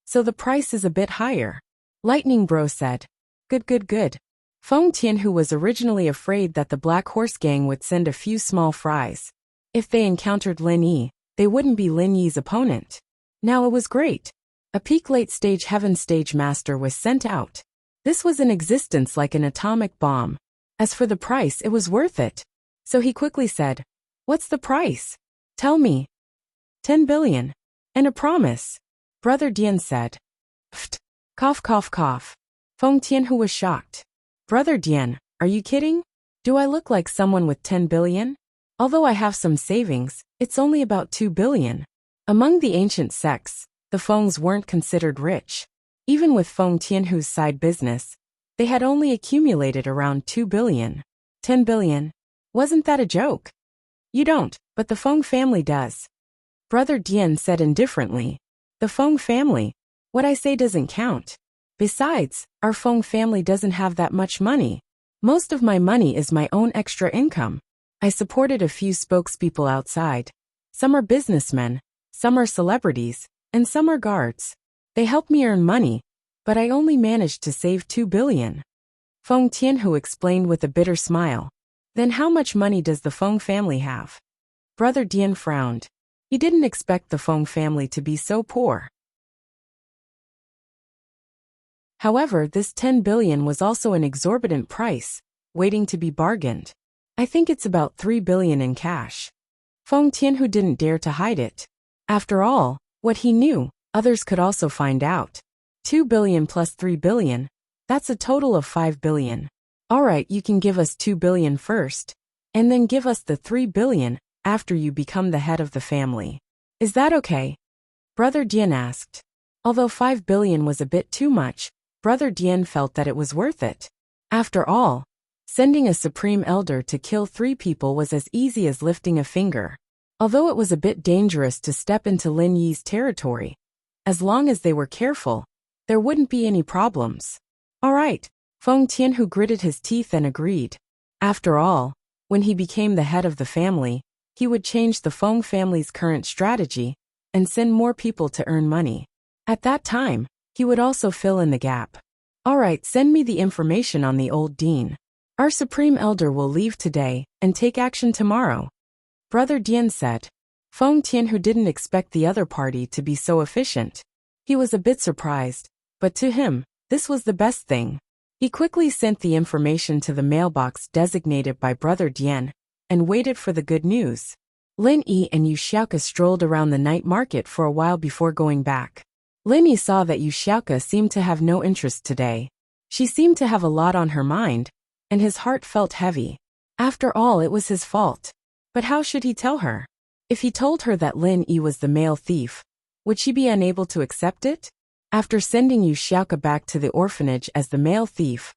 so the price is a bit higher. Lightning Bro said. Good. Feng Tianhu was originally afraid that the Black Horse Gang would send a few small fries. If they encountered Lin Yi, they wouldn't be Lin Yi's opponent. Now it was great. A peak late-stage heaven stage master was sent out. This was in existence like an atomic bomb. As for the price, it was worth it. So he quickly said, What's the price? Tell me. 10 billion. And a promise. Brother Dian said. Pfft. Cough, cough, cough. Feng Tianhu was shocked. Brother Dian, are you kidding? Do I look like someone with 10 billion? Although I have some savings, it's only about 2 billion. Among the ancient sects, the Fengs weren't considered rich. Even with Feng Tianhu's side business, they had only accumulated around 2 billion. 10 billion? Wasn't that a joke? You don't, but the Feng family does. Brother Dian said indifferently. The Feng family? What I say doesn't count. Besides, our Feng family doesn't have that much money. Most of my money is my own extra income. I supported a few spokespeople outside. Some are businessmen, some are celebrities, and some are guards. They help me earn money, but I only managed to save 2 billion. Feng Tianhu explained with a bitter smile. Then how much money does the Feng family have? Brother Dian frowned. He didn't expect the Feng family to be so poor. However, this 10 billion was also an exorbitant price, waiting to be bargained. I think it's about 3 billion in cash. Feng Tianhu didn't dare to hide it. After all, what he knew, others could also find out. 2 billion plus 3 billion, that's a total of 5 billion. Alright, you can give us 2 billion first, and then give us the 3 billion after you become the head of the family. Is that okay? Brother Dian asked. Although 5 billion was a bit too much, Brother Dian felt that it was worth it. After all, sending a supreme elder to kill 3 people was as easy as lifting a finger. Although it was a bit dangerous to step into Lin Yi's territory, as long as they were careful, there wouldn't be any problems. Alright, Feng Tianhu gritted his teeth and agreed. After all, when he became the head of the family, he would change the Feng family's current strategy and send more people to earn money. At that time, he would also fill in the gap. Alright, send me the information on the old dean. Our supreme elder will leave today and take action tomorrow. Brother Dian said. Feng Tianhu didn't expect the other party to be so efficient. He was a bit surprised, but to him, this was the best thing. He quickly sent the information to the mailbox designated by Brother Dian and waited for the good news. Lin Yi and Yu Xiaoke strolled around the night market for a while before going back. Lin Yi saw that Yu Xiaoke seemed to have no interest today. She seemed to have a lot on her mind, and his heart felt heavy. After all, it was his fault. But how should he tell her? If he told her that Lin Yi was the male thief, would she be unable to accept it? After sending Yu Xiaoke back to the orphanage as the male thief,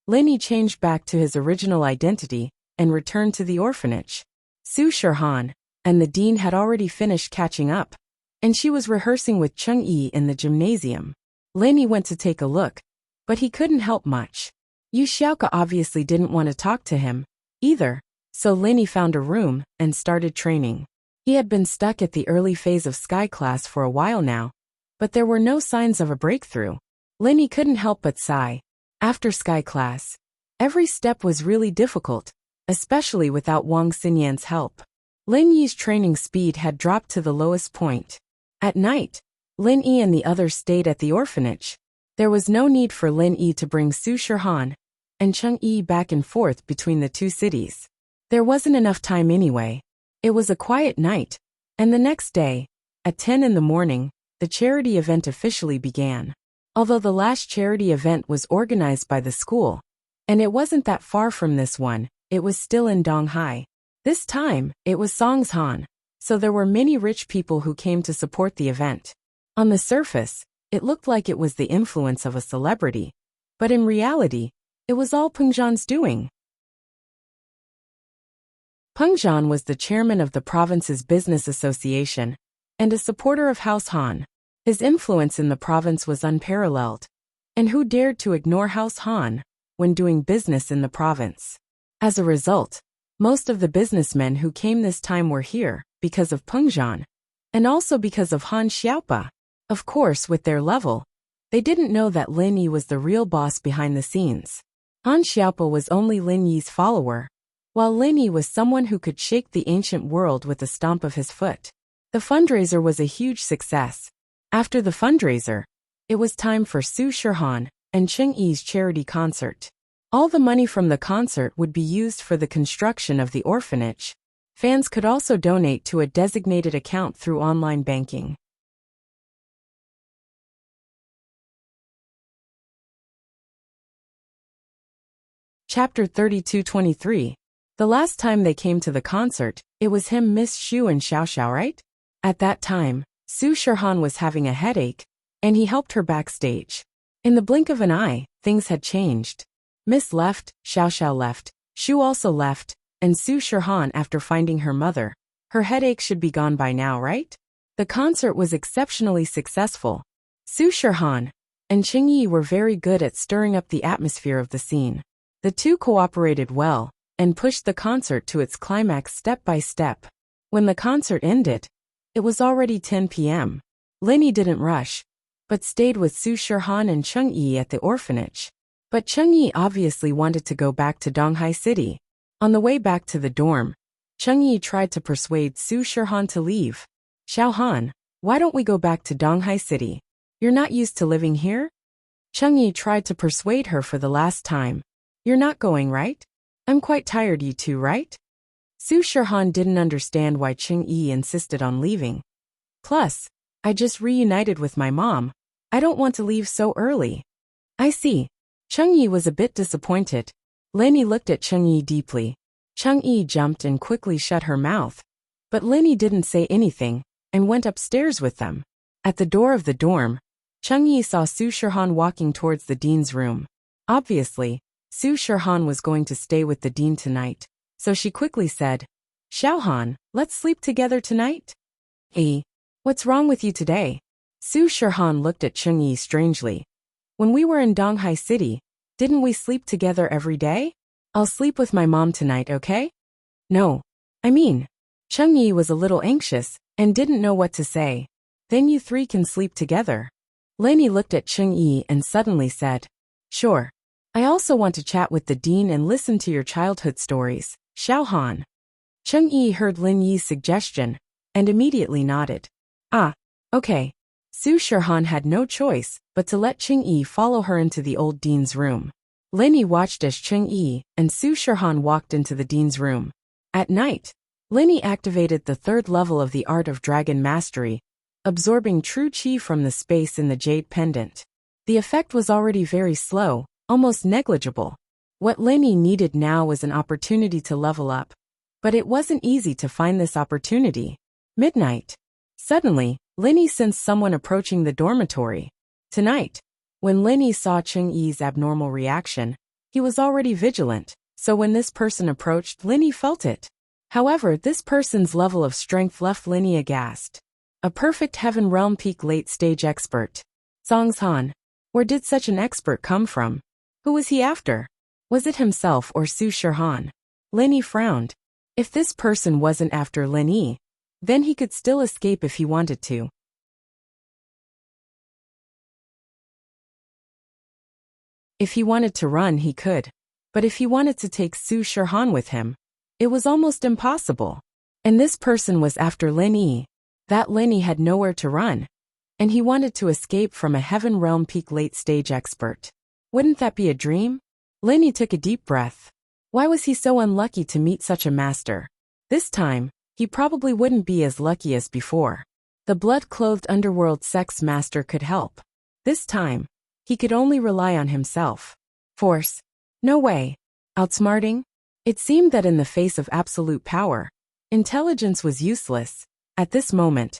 Lin Yi changed back to his original identity and returned to the orphanage. Su Shirhan and the dean had already finished catching up, and she was rehearsing with Cheng Yi in the gymnasium. Lin Yi went to take a look, but he couldn't help much. Yu Xiaoke obviously didn't want to talk to him, either, so Lin Yi found a room and started training. He had been stuck at the early phase of Sky class for a while now, but there were no signs of a breakthrough. Lin Yi couldn't help but sigh. After Sky class, every step was really difficult, especially without Wang Xinyan's help. Lin Yi's training speed had dropped to the lowest point. At night, Lin Yi and the others stayed at the orphanage. There was no need for Lin Yi to bring Su Shirhan and Cheng Yi back and forth between the two cities. There wasn't enough time anyway. It was a quiet night, and the next day, at 10 in the morning, the charity event officially began. Although the last charity event was organized by the school, and it wasn't that far from this one, it was still in Donghai. This time, it was Songshan, so there were many rich people who came to support the event. On the surface, it looked like it was the influence of a celebrity, but in reality, it was all Peng Zhan's doing. Peng Zhan was the chairman of the province's business association and a supporter of House Han. His influence in the province was unparalleled, and who dared to ignore House Han when doing business in the province? As a result, most of the businessmen who came this time were here because of Peng Zhan, and also because of Han Xiaopa. Of course, with their level, they didn't know that Lin Yi was the real boss behind the scenes. Han Xiaopa was only Lin Yi's follower, while Lin Yi was someone who could shake the ancient world with a stomp of his foot. The fundraiser was a huge success. After the fundraiser, it was time for Su Shirhan and Cheng Yi's charity concert. All the money from the concert would be used for the construction of the orphanage. Fans could also donate to a designated account through online banking. Chapter 32-23. The last time they came to the concert, it was him, Miss Shu and Xiao Xiao, right? At that time, Su Shirhan was having a headache, and he helped her backstage. In the blink of an eye, things had changed. Miss left, Xiao Xiao left, Shu also left, and Su Shirhan after finding her mother. Her headache should be gone by now, right? The concert was exceptionally successful. Su Shirhan and Qingyi were very good at stirring up the atmosphere of the scene. The two cooperated well and pushed the concert to its climax step by step. When the concert ended, it was already 10 p.m. Linny didn't rush, but stayed with Su Shirhan and Chengyi at the orphanage. But Chengyi obviously wanted to go back to Donghai City. On the way back to the dorm, Chengyi tried to persuade Su Shirhan to leave. Xiaohan, why don't we go back to Donghai City? You're not used to living here? Chengyi tried to persuade her for the last time. You're not going, right? I'm quite tired, you two, right? Su Shirhan didn't understand why Chengyi insisted on leaving. Plus, I just reunited with my mom. I don't want to leave so early. I see. Chengyi was a bit disappointed. Lenny looked at Chengyi deeply. Chengyi jumped and quickly shut her mouth. But Lenny didn't say anything and went upstairs with them. At the door of the dorm, Chengyi saw Su Shirhan walking towards the dean's room. Obviously, Su Shirhan was going to stay with the dean tonight, so she quickly said, Xiaohan, let's sleep together tonight? What's wrong with you today? Su Shirhan looked at Chengyi strangely. When we were in Donghai City, didn't we sleep together every day? I'll sleep with my mom tonight, okay? No. Chengyi was a little anxious and didn't know what to say. Then you three can sleep together. Lenny looked at Chengyi and suddenly said, Sure. I also want to chat with the dean and listen to your childhood stories, Xiaohan. Chengyi heard Lin Yi's suggestion and immediately nodded. Okay. Su Shirhan had no choice but to let Chengyi follow her into the old dean's room. Lenny watched as Chengyi and Su Shirhan walked into the dean's room. At night, Lenny activated the third level of the Art of Dragon Mastery, absorbing true qi from the space in the jade pendant. The effect was already very slow, almost negligible. What Lenny needed now was an opportunity to level up. But it wasn't easy to find this opportunity. Midnight. Suddenly, Lenny sensed someone approaching the dormitory. Tonight, when Lenny saw Chengyi's abnormal reaction, he was already vigilant, so when this person approached, Lenny felt it. However, this person's level of strength left Lenny aghast. A perfect Heaven Realm Peak late-stage expert. Zongzhan. Where did such an expert come from? Who was he after? Was it himself or Su Shirhan? Lenny frowned. If this person wasn't after Lenny, then he could still escape if he wanted to. If he wanted to run, he could. But if he wanted to take Su Shirhan with him, it was almost impossible. And this person was after Lenny. That Lenny had nowhere to run. And he wanted to escape from a Heaven Realm Peak late-stage expert. Wouldn't that be a dream? Lenny took a deep breath. Why was he so unlucky to meet such a master? This time, he probably wouldn't be as lucky as before. The blood-clothed underworld sex master could help. This time, he could only rely on himself. Force. No way. Outsmarting? It seemed that in the face of absolute power, intelligence was useless. At this moment,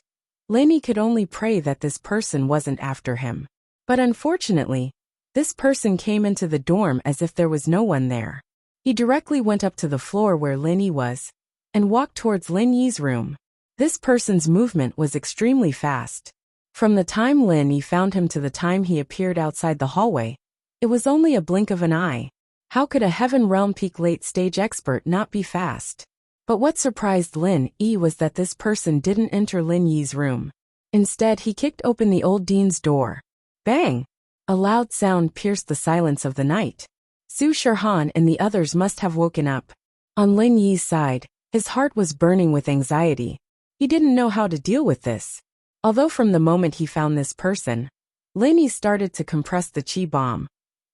Lenny could only pray that this person wasn't after him. But unfortunately, this person came into the dorm as if there was no one there. He directly went up to the floor where Lenny was and walked towards Lin Yi's room. This person's movement was extremely fast. From the time Lin Yi found him to the time he appeared outside the hallway, it was only a blink of an eye. How could a Heaven Realm Peak late-stage expert not be fast? But what surprised Lin Yi was that this person didn't enter Lin Yi's room. Instead, he kicked open the old dean's door. Bang! A loud sound pierced the silence of the night. Su Shirhan and the others must have woken up. On Lin Yi's side, his heart was burning with anxiety. He didn't know how to deal with this. Although from the moment he found this person, Lin Yi started to compress the chi bomb.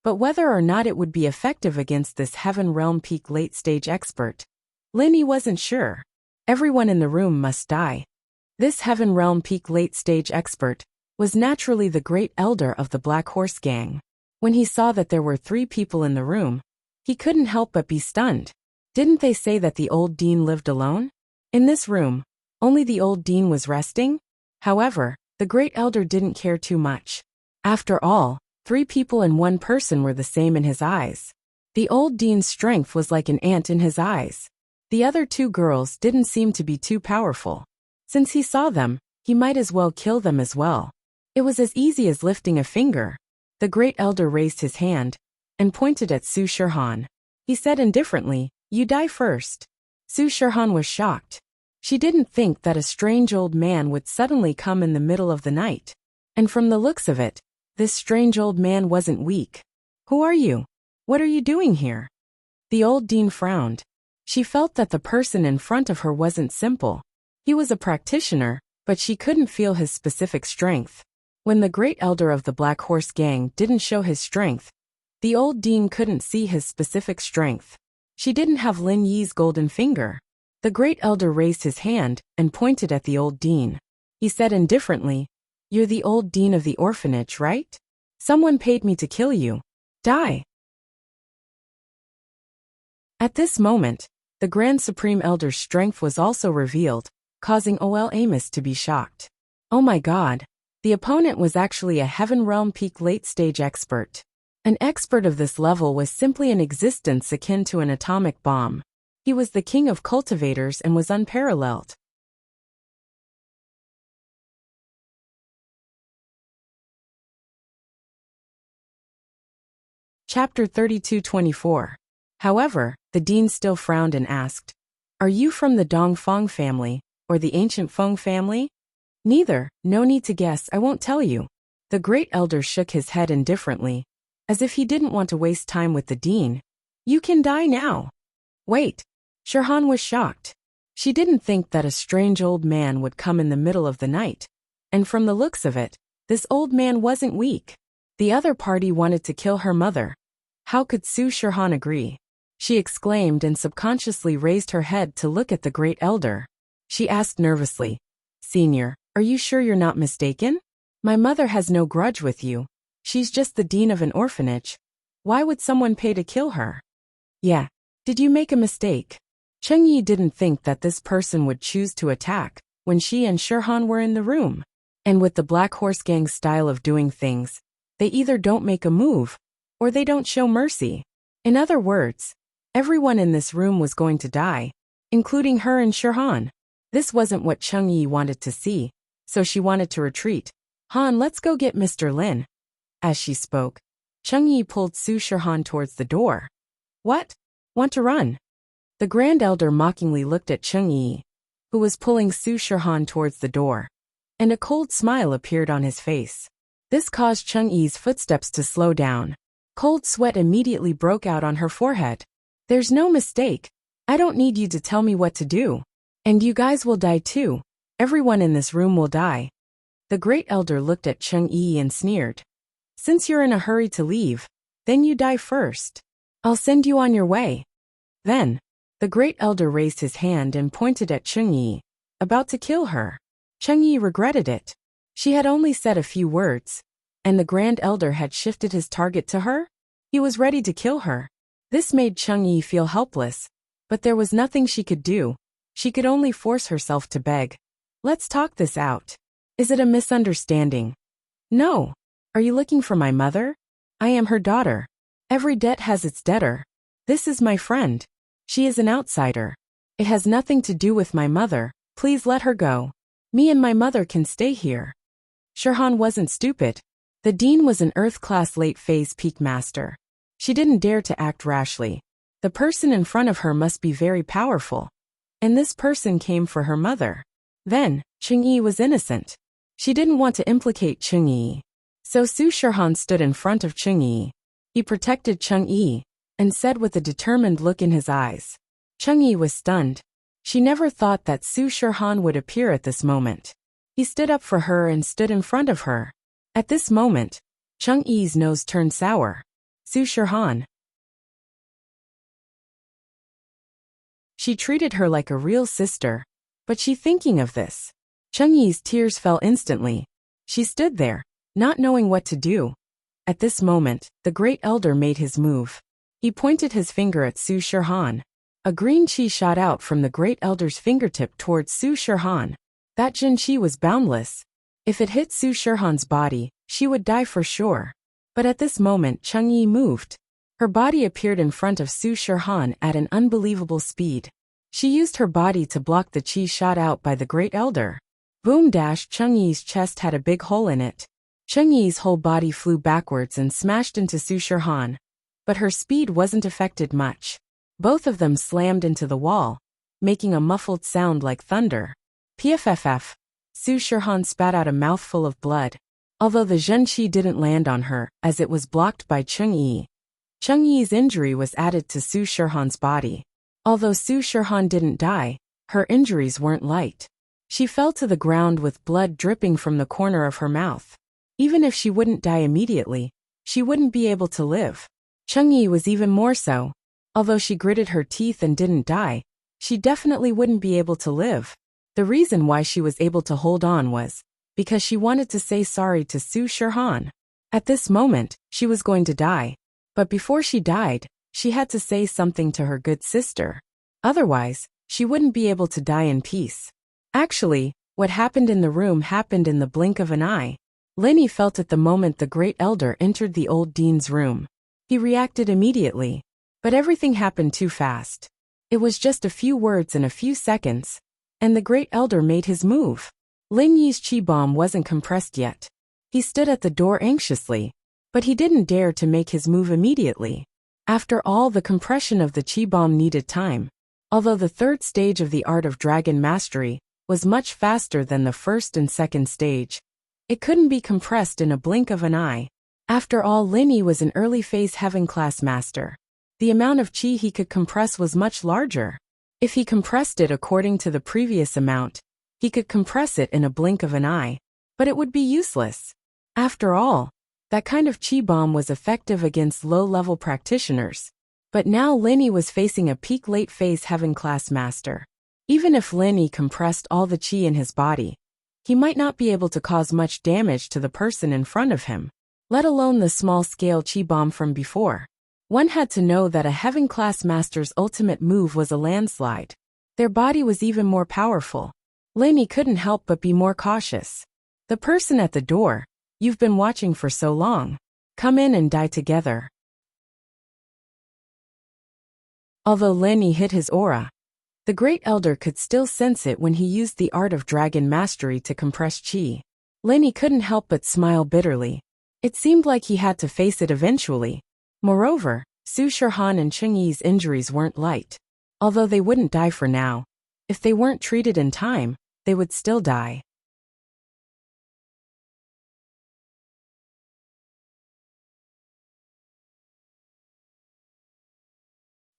But whether or not it would be effective against this Heaven Realm Peak late-stage expert, Lin Yi wasn't sure. Everyone in the room must die. This Heaven Realm Peak late-stage expert was naturally the great elder of the Black Horse Gang. When he saw that there were 3 people in the room, He couldn't help but be stunned. Didn't they say that the old dean lived alone? In this room, only the old dean was resting? However, the great elder didn't care too much. After all, 3 people and 1 person were the same in his eyes. The old dean's strength was like an ant in his eyes. The other 2 girls didn't seem to be too powerful. Since he saw them, he might as well kill them as well. It was as easy as lifting a finger. The great elder raised his hand and pointed at Su Shirhan. He said indifferently, "You die first." Su Shirhan was shocked. She didn't think that a strange old man would suddenly come in the middle of the night. And from the looks of it, this strange old man wasn't weak. "Who are you? What are you doing here?" The old dean frowned. She felt that the person in front of her wasn't simple. He was a practitioner, but she couldn't feel his specific strength. When the great elder of the Black Horse Gang didn't show his strength, the old dean couldn't see his specific strength. She didn't have Lin Yi's golden finger. The great elder raised his hand and pointed at the old dean. He said indifferently, "You're the old dean of the orphanage, right? Someone paid me to kill you. Die." At this moment, the Grand Supreme Elder's strength was also revealed, causing Ol Amos to be shocked. Oh my god, the opponent was actually a Heaven Realm Peak late-stage expert. An expert of this level was simply an existence akin to an atomic bomb. He was the king of cultivators and was unparalleled. Chapter 32-24. However, the dean still frowned and asked, "Are you from the Dongfang family, or the ancient Feng family?" "Neither, no need to guess, I won't tell you." The great elder shook his head indifferently, as if he didn't want to waste time with the dean. "You can die now." Wait. Shirhan was shocked. She didn't think that a strange old man would come in the middle of the night. And from the looks of it, this old man wasn't weak. The other party wanted to kill her mother. How could Su Shirhan agree? She exclaimed and subconsciously raised her head to look at the great elder. She asked nervously, "Senior, are you sure you're not mistaken? My mother has no grudge with you. She's just the dean of an orphanage. Why would someone pay to kill her?" "Yeah. Did you make a mistake?" Cheng Yi didn't think that this person would choose to attack when she and Shirhan were in the room. And with the Black Horse Gang's style of doing things, they either don't make a move, or they don't show mercy. In other words, everyone in this room was going to die, including her and Shirhan. This wasn't what Cheng Yi wanted to see, so she wanted to retreat. "Han, let's go get Mr. Lin." As she spoke, Cheng Yi pulled Su Shirhan towards the door. "What? Want to run?" The Grand Elder mockingly looked at Cheng Yi, who was pulling Su Shirhan towards the door, and a cold smile appeared on his face. This caused Cheng Yi's footsteps to slow down. Cold sweat immediately broke out on her forehead. "There's no mistake. I don't need you to tell me what to do. And you guys will die too. Everyone in this room will die." The Great Elder looked at Cheng Yi and sneered. "Since you're in a hurry to leave, then you die first. I'll send you on your way." Then, the Great Elder raised his hand and pointed at Cheng Yi, about to kill her. Cheng Yi regretted it. She had only said a few words, and the Grand Elder had shifted his target to her? He was ready to kill her. This made Cheng Yi feel helpless, but there was nothing she could do. She could only force herself to beg. "Let's talk this out. Is it a misunderstanding?" "No. Are you looking for my mother? I am her daughter. Every debt has its debtor. This is my friend. She is an outsider. It has nothing to do with my mother. Please let her go. Me and my mother can stay here." Shirhan wasn't stupid. The dean was an Earth-class late-phase peak master. She didn't dare to act rashly. The person in front of her must be very powerful. And this person came for her mother. Then, Cheng Yi was innocent. She didn't want to implicate Cheng Yi. So Su Shirhan stood in front of Cheng Yi. He protected Cheng Yi, and said with a determined look in his eyes. Cheng Yi was stunned. She never thought that Su Shirhan would appear at this moment. He stood up for her and stood in front of her. At this moment, Cheng Yi's nose turned sour. Su Shirhan. She treated her like a real sister. But she thinking of this? Cheng Yi's tears fell instantly. She stood there, not knowing what to do. At this moment, the Great Elder made his move. He pointed his finger at Su Shirhan. A green chi shot out from the Great Elder's fingertip towards Su Shirhan. That Jin chi was boundless. If it hit Su Shirhan's body, she would die for sure. But at this moment Cheng Yi moved. Her body appeared in front of Su Shirhan at an unbelievable speed. She used her body to block the chi shot out by the Great Elder. Boom! Cheng Yi's chest had a big hole in it. Cheng Yi's whole body flew backwards and smashed into Su Shirhan. But her speed wasn't affected much. Both of them slammed into the wall, making a muffled sound like thunder. Pff! Su Shirhan spat out a mouthful of blood. Although the Zhen Qi didn't land on her, as it was blocked by Cheng Yi. Cheng Yi's injury was added to Su Shirhan's body. Although Su Shirhan didn't die, her injuries weren't light. She fell to the ground with blood dripping from the corner of her mouth. Even if she wouldn't die immediately, she wouldn't be able to live. Cheng Yi was even more so. Although she gritted her teeth and didn't die, she definitely wouldn't be able to live. The reason why she was able to hold on was because she wanted to say sorry to Su Shirhan. At this moment, she was going to die. But before she died, she had to say something to her good sister. Otherwise, she wouldn't be able to die in peace. Actually, what happened in the room happened in the blink of an eye. Linny felt it the moment the Great Elder entered the old dean's room. He reacted immediately. But everything happened too fast. It was just a few words in a few seconds, and the Great Elder made his move. Lin Yi's chi bomb wasn't compressed yet. He stood at the door anxiously, but he didn't dare to make his move immediately. After all, the compression of the chi bomb needed time. Although the third stage of the art of dragon mastery was much faster than the first and second stage, it couldn't be compressed in a blink of an eye. After all, Lin Yi was an early phase heaven class master. The amount of chi he could compress was much larger. If he compressed it according to the previous amount, he could compress it in a blink of an eye. But it would be useless. After all, that kind of chi bomb was effective against low-level practitioners. But now Lin Yi was facing a peak late phase heaven class master. Even if Lin Yi compressed all the chi in his body, he might not be able to cause much damage to the person in front of him, let alone the small-scale chi bomb from before. One had to know that a heaven-class master's ultimate move was a landslide. Their body was even more powerful. Lin Yi couldn't help but be more cautious. The person at the door, you've been watching for so long. Come in and die together. Although Lin Yi hid his aura, the Great Elder could still sense it when he used the art of dragon mastery to compress chi. Lin Yi couldn't help but smile bitterly. It seemed like he had to face it eventually. Moreover, Su Shirhan and Cheng Yi's injuries weren't light. Although they wouldn't die for now, if they weren't treated in time, they would still die.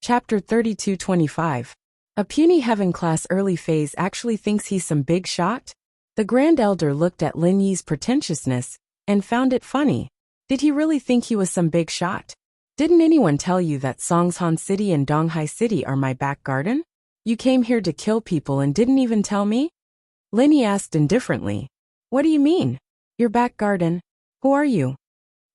Chapter 32-25. A puny heaven-class early phase actually thinks he's some big shot? The Grand Elder looked at Lin Yi's pretentiousness and found it funny. Did he really think he was some big shot? Didn't anyone tell you that Songshan City and Donghai City are my back garden? You came here to kill people and didn't even tell me? Lin Yi asked indifferently. What do you mean? Your back garden? Who are you?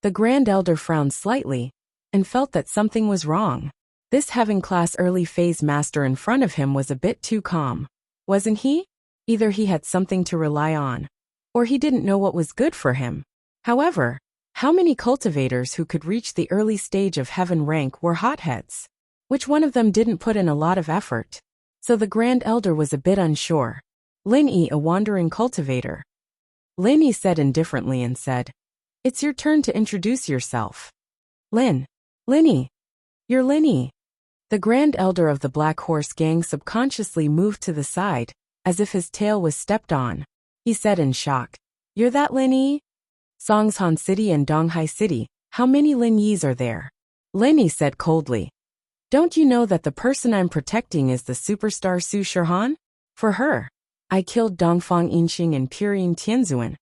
The Grand Elder frowned slightly and felt that something was wrong. This heaven-class early phase master in front of him was a bit too calm. Wasn't he? Either he had something to rely on, or he didn't know what was good for him. However, how many cultivators who could reach the early stage of heaven rank were hotheads? Which one of them didn't put in a lot of effort? So the Grand Elder was a bit unsure. Lin Yi, a wandering cultivator. Lin Yi said indifferently and said, It's your turn to introduce yourself. Lin Yi. You're Lin Yi. The Grand Elder of the Black Horse Gang subconsciously moved to the side, as if his tail was stepped on. He said in shock, You're that Lin Yi? Songshan City and Donghai City, how many Lin Yis are there? Lin Yi said coldly. Don't you know that the person I'm protecting is the superstar Su Shirhan? For her, I killed Dongfang Yinxing and Purin Tianzuan.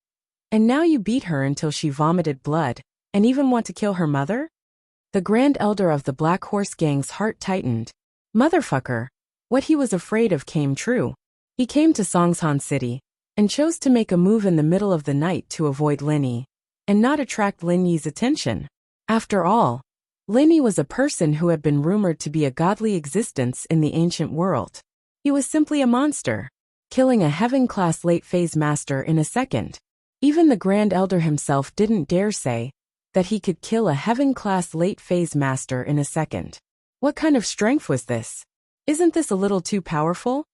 And now you beat her until she vomited blood, and even want to kill her mother? The Grand Elder of the Black Horse Gang's heart tightened. Motherfucker. What he was afraid of came true. He came to Songshan City, and chose to make a move in the middle of the night to avoid Lin Yi, and not attract Lin Yi's attention. After all, Lin Yi was a person who had been rumored to be a godly existence in the ancient world. He was simply a monster, killing a heaven-class late-phase master in a second. Even the Grand Elder himself didn't dare say that he could kill a heaven-class late-phase master in a second. What kind of strength was this? Isn't this a little too powerful?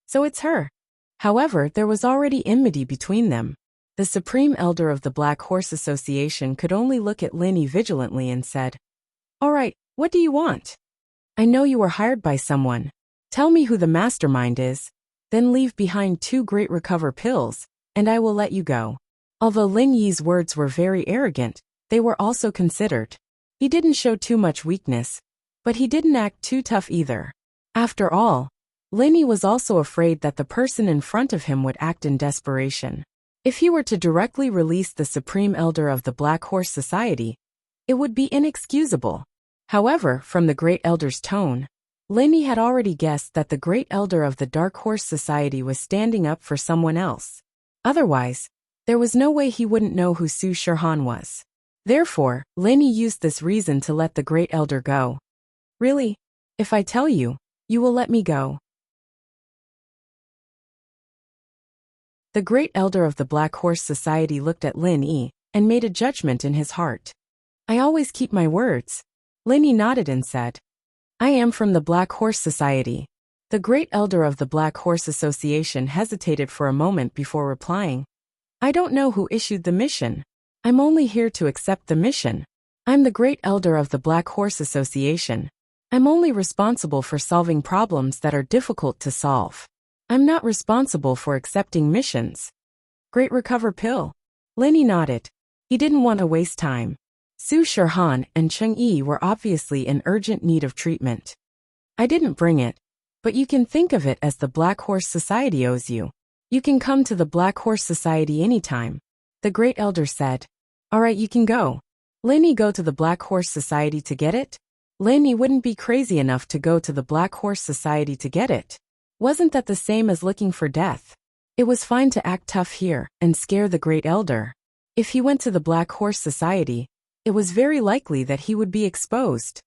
So it's her. However, there was already enmity between them. The Supreme Elder of the Black Horse Association could only look at Lin Yi vigilantly and said, "All right, what do you want? I know you were hired by someone. Tell me who the mastermind is, then leave behind 2 great recover pills, and I will let you go." Although Lin Yi's words were very arrogant, they were also considered. He didn't show too much weakness, but he didn't act too tough either. After all, Lin Yi was also afraid that the person in front of him would act in desperation. If he were to directly release the Supreme Elder of the Black Horse Society, it would be inexcusable. However, from the Great Elder's tone, Lin Yi had already guessed that the Great Elder of the Dark Horse Society was standing up for someone else. Otherwise, there was no way he wouldn't know who Su Shirhan was. Therefore, Lin Yi used this reason to let the Great Elder go. "Really? If I tell you, you will let me go?" The Great Elder of the Black Horse Society looked at Lin Yi and made a judgment in his heart. "I always keep my words." Lin Yi nodded and said, "I am from the Black Horse Society." The Great Elder of the Black Horse Association hesitated for a moment before replying, "I don't know who issued the mission. I'm only here to accept the mission. I'm the Great Elder of the Black Horse Association. I'm only responsible for solving problems that are difficult to solve. I'm not responsible for accepting missions." "Great recover pill." Lin Yi nodded. He didn't want to waste time. Su Shirhan and Cheng Yi were obviously in urgent need of treatment. "I didn't bring it, but you can think of it as the Black Horse Society owes you. You can come to the Black Horse Society anytime," the Great Elder said. "All right, you can go." Lin Yi go to the Black Horse Society to get it? Lin Yi wouldn't be crazy enough to go to the Black Horse Society to get it. Wasn't that the same as looking for death? It was fine to act tough here and scare the Great Elder. If he went to the Black Horse Society, it was very likely that he would be exposed.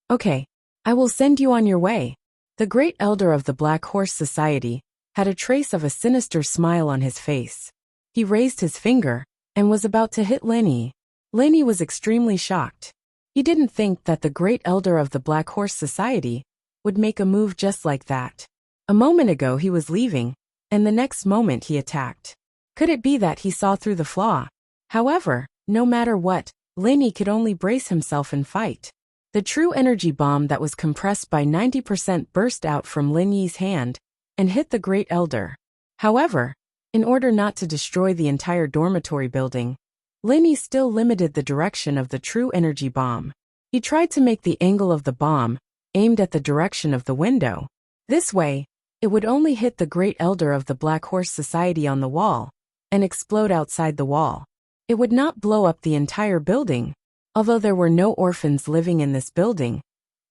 "Okay, I will send you on your way." The Great Elder of the Black Horse Society had a trace of a sinister smile on his face. He raised his finger and was about to hit Lin Yi. Lin Yi was extremely shocked. He didn't think that the Great Elder of the Black Horse Society would make a move just like that. A moment ago he was leaving, and the next moment he attacked. Could it be that he saw through the flaw? However, no matter what, Lin Yi could only brace himself and fight. The true energy bomb that was compressed by 90% burst out from Lin Yi's hand and hit the Great Elder. However, in order not to destroy the entire dormitory building, Lin Yi still limited the direction of the true energy bomb. He tried to make the angle of the bomb aimed at the direction of the window. This way, it would only hit the Great Elder of the Black Horse Society on the wall and explode outside the wall. It would not blow up the entire building, although there were no orphans living in this building,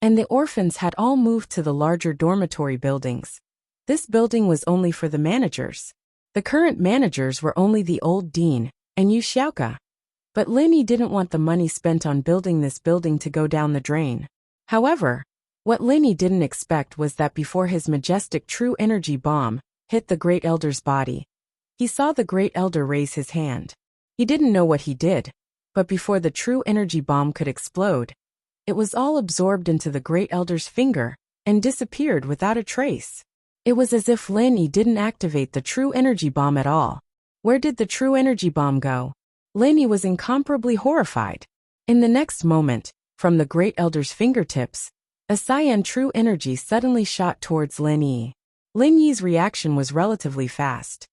and the orphans had all moved to the larger dormitory buildings. This building was only for the managers. The current managers were only the old dean and Yu Xiaoka. But Lin Yi didn't want the money spent on building this building to go down the drain. However, what Lin Yi didn't expect was that before his majestic true energy bomb hit the Great Elder's body, he saw the Great Elder raise his hand. He didn't know what he did, but before the true energy bomb could explode, it was all absorbed into the Great Elder's finger and disappeared without a trace. It was as if Lin Yi didn't activate the true energy bomb at all. Where did the true energy bomb go? Lin Yi was incomparably horrified. In the next moment, from the Great Elder's fingertips, a cyan true energy suddenly shot towards Lin Yi. Lin Yi's reaction was relatively fast.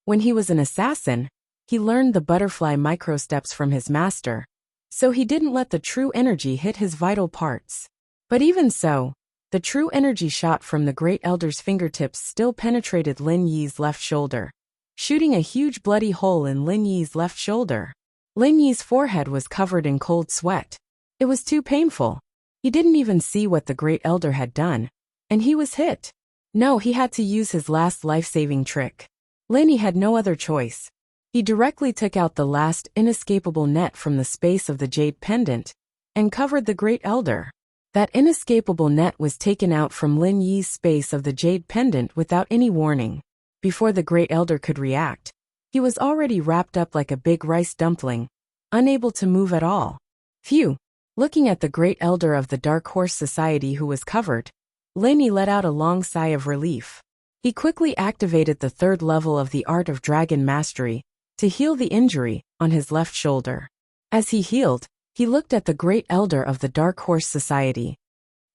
When he was an assassin, he learned the butterfly microsteps from his master, so he didn't let the true energy hit his vital parts. But even so, the true energy shot from the Great Elder's fingertips still penetrated Lin Yi's left shoulder, shooting a huge bloody hole in Lin Yi's left shoulder. Lin Yi's forehead was covered in cold sweat. It was too painful. He didn't even see what the Great Elder had done, and he was hit. No, he had to use his last life-saving trick. Lin Yi had no other choice. He directly took out the last inescapable net from the space of the jade pendant and covered the Great Elder. That inescapable net was taken out from Lin Yi's space of the jade pendant without any warning. Before the Great Elder could react, he was already wrapped up like a big rice dumpling, unable to move at all. Phew! Looking at the Great Elder of the Dark Horse Society who was covered, Lin Yi let out a long sigh of relief. He quickly activated the third level of the Art of Dragon Mastery to heal the injury on his left shoulder. As he healed, he looked at the Great Elder of the Dark Horse Society.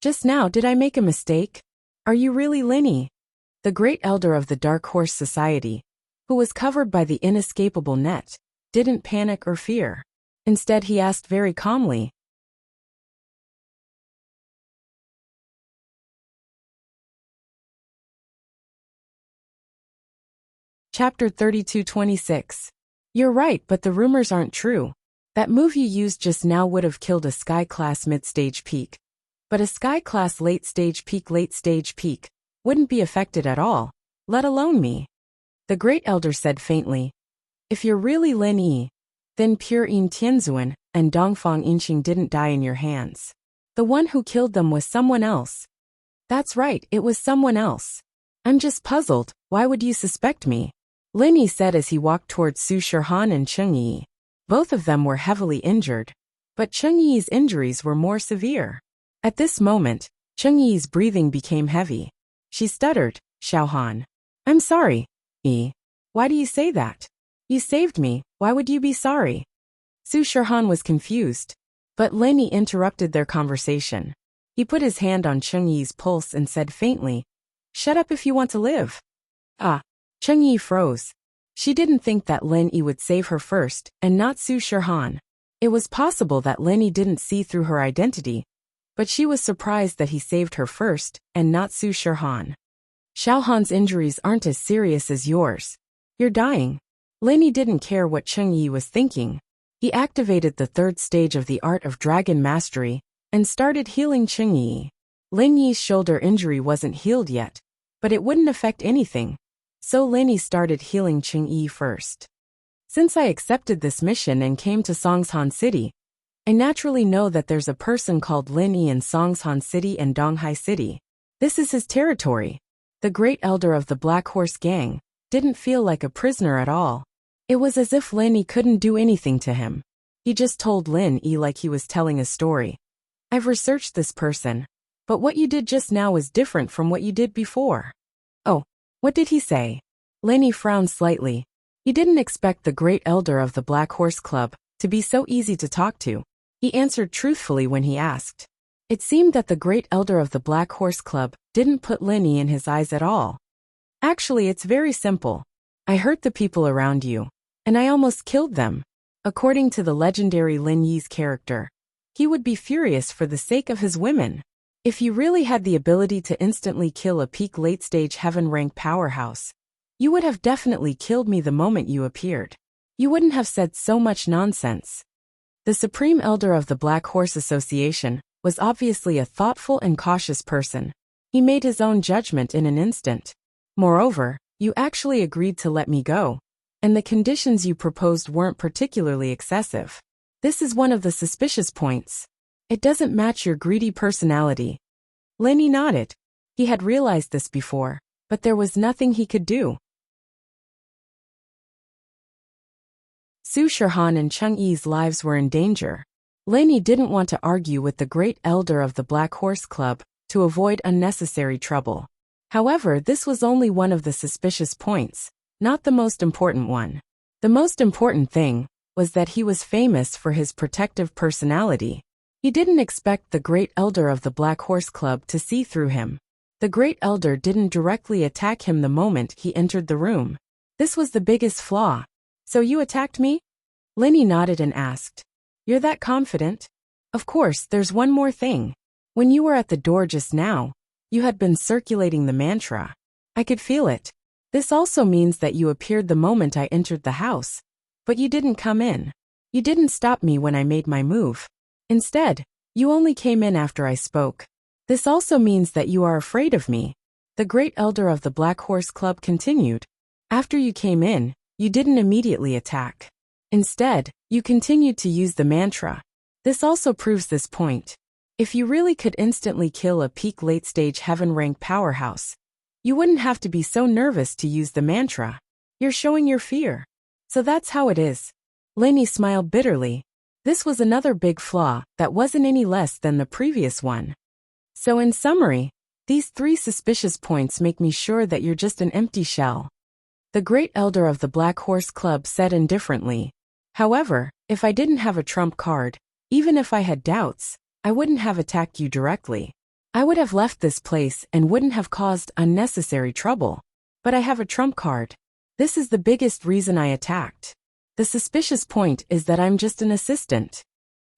Just now, did I make a mistake? Are you really Lin Yi? The Great Elder of the Dark Horse Society, who was covered by the inescapable net, didn't panic or fear. Instead, he asked very calmly, Chapter 32-26. You're right, but the rumors aren't true. That move you used just now would have killed a Sky-class mid-stage peak. But a Sky-class late-stage peak wouldn't be affected at all, let alone me. The Great Elder said faintly, If you're really Lin Yi, then Pure Yin Tianzuan and Dongfang Yinxing didn't die in your hands. The one who killed them was someone else. That's right, it was someone else. I'm just puzzled, why would you suspect me? Lin Yi said as he walked towards Su Shihan and Cheng Yi. Both of them were heavily injured, but Cheng Yi's injuries were more severe. At this moment, Cheng Yi's breathing became heavy. She stuttered, Xiaohan. I'm sorry, Yi. Why do you say that? You saved me, why would you be sorry? Su Shihan was confused, but Lin Yi interrupted their conversation. He put his hand on Cheng Yi's pulse and said faintly, Shut up if you want to live. Ah. Cheng Yi froze. She didn't think that Lin Yi would save her first, and not Su Shihan. It was possible that Lin Yi didn't see through her identity, but she was surprised that he saved her first, and not Su Shihan. Xiaohan's injuries aren't as serious as yours. You're dying. Lin Yi didn't care what Cheng Yi was thinking. He activated the third stage of the Art of Dragon Mastery, and started healing Cheng Yi. Lin Yi's shoulder injury wasn't healed yet, but it wouldn't affect anything. So Lin Yi started healing Cheng Yi first. Since I accepted this mission and came to Songshan City, I naturally know that there's a person called Lin Yi in Songshan City and Donghai City. This is his territory. The Great Elder of the Black Horse Gang didn't feel like a prisoner at all. It was as if Lin Yi couldn't do anything to him. He just told Lin Yi like he was telling a story. I've researched this person, but what you did just now was different from what you did before. Oh. What did he say? Lin Yi frowned slightly. He didn't expect the Great Elder of the Black Horse Club to be so easy to talk to. He answered truthfully when he asked. It seemed that the Great Elder of the Black Horse Club didn't put Lin Yi in his eyes at all. Actually, it's very simple. I hurt the people around you, and I almost killed them. According to the legendary Lin Yi's character, he would be furious for the sake of his women. If you really had the ability to instantly kill a peak late-stage heaven-rank powerhouse, you would have definitely killed me the moment you appeared. You wouldn't have said so much nonsense. The Supreme Elder of the Black Horse Association was obviously a thoughtful and cautious person. He made his own judgment in an instant. Moreover, you actually agreed to let me go, and the conditions you proposed weren't particularly excessive. This is one of the suspicious points. It doesn't match your greedy personality. Lin Yi nodded. He had realized this before, but there was nothing he could do. Su Shihan and Cheng Yi's lives were in danger. Lin Yi didn't want to argue with the Great Elder of the Black Horse Club to avoid unnecessary trouble. However, this was only one of the suspicious points, not the most important one. The most important thing was that he was famous for his protective personality. He didn't expect the Great Elder of the Black Horse Club to see through him. The Great Elder didn't directly attack him the moment he entered the room. This was the biggest flaw. So you attacked me? Lin Yi nodded and asked. You're that confident? Of course, there's one more thing. When you were at the door just now, you had been circulating the mantra. I could feel it. This also means that you appeared the moment I entered the house. But you didn't come in. You didn't stop me when I made my move. Instead, you only came in after I spoke. This also means that you are afraid of me. The Great Elder of the Black Horse Club continued. After you came in, you didn't immediately attack. Instead, you continued to use the mantra. This also proves this point. If you really could instantly kill a peak late-stage heaven-rank powerhouse, you wouldn't have to be so nervous to use the mantra. You're showing your fear. So that's how it is. Lenny smiled bitterly. This was another big flaw that wasn't any less than the previous one. So in summary, these 3 suspicious points make me sure that you're just an empty shell. The great elder of the Black Horse Club said indifferently. However, if I didn't have a trump card, even if I had doubts, I wouldn't have attacked you directly. I would have left this place and wouldn't have caused unnecessary trouble. But I have a trump card. This is the biggest reason I attacked. The suspicious point is that I'm just an assistant.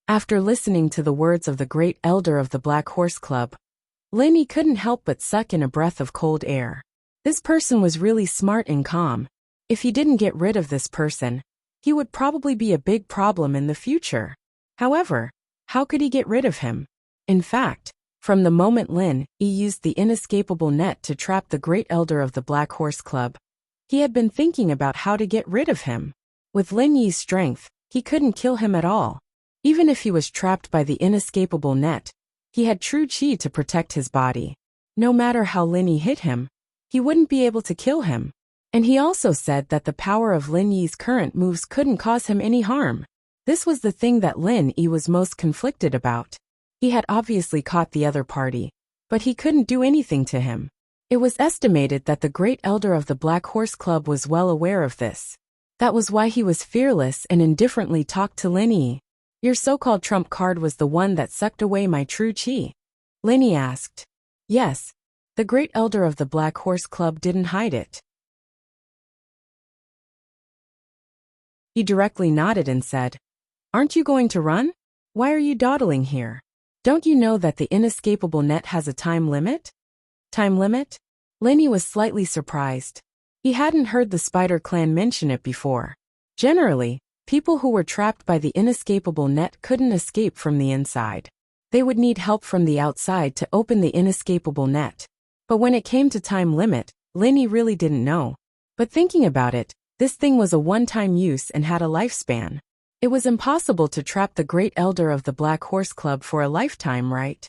After listening to the words of the great elder of the Black Horse Club, Lenny couldn't help but suck in a breath of cold air. This person was really smart and calm. If he didn't get rid of this person, he would probably be a big problem in the future. However, how could he get rid of him? In fact, from the moment Lin Yi used the inescapable net to trap the great elder of the Black Horse Club, he had been thinking about how to get rid of him. With Lin Yi's strength, he couldn't kill him at all. Even if he was trapped by the inescapable net, he had true chi to protect his body. No matter how Lin Yi hit him, he wouldn't be able to kill him. And he also said that the power of Lin Yi's current moves couldn't cause him any harm. This was the thing that Lin Yi was most conflicted about. He had obviously caught the other party, but he couldn't do anything to him. It was estimated that the great elder of the Black Horse Club was well aware of this. That was why he was fearless and indifferently talked to Lin Yi. Your so-called trump card was the one that sucked away my true chi? Lin Yi asked. Yes. The great elder of the Black Horse Club didn't hide it. He directly nodded and said, Aren't you going to run? Why are you dawdling here? Don't you know that the inescapable net has a time limit? Time limit? Lin Yi was slightly surprised. He hadn't heard the Spider Clan mention it before. Generally, people who were trapped by the inescapable net couldn't escape from the inside. They would need help from the outside to open the inescapable net. But when it came to time limit, Lin Yi really didn't know. But thinking about it, this thing was a one-time use and had a lifespan. It was impossible to trap the great elder of the Black Horse Club for a lifetime, right?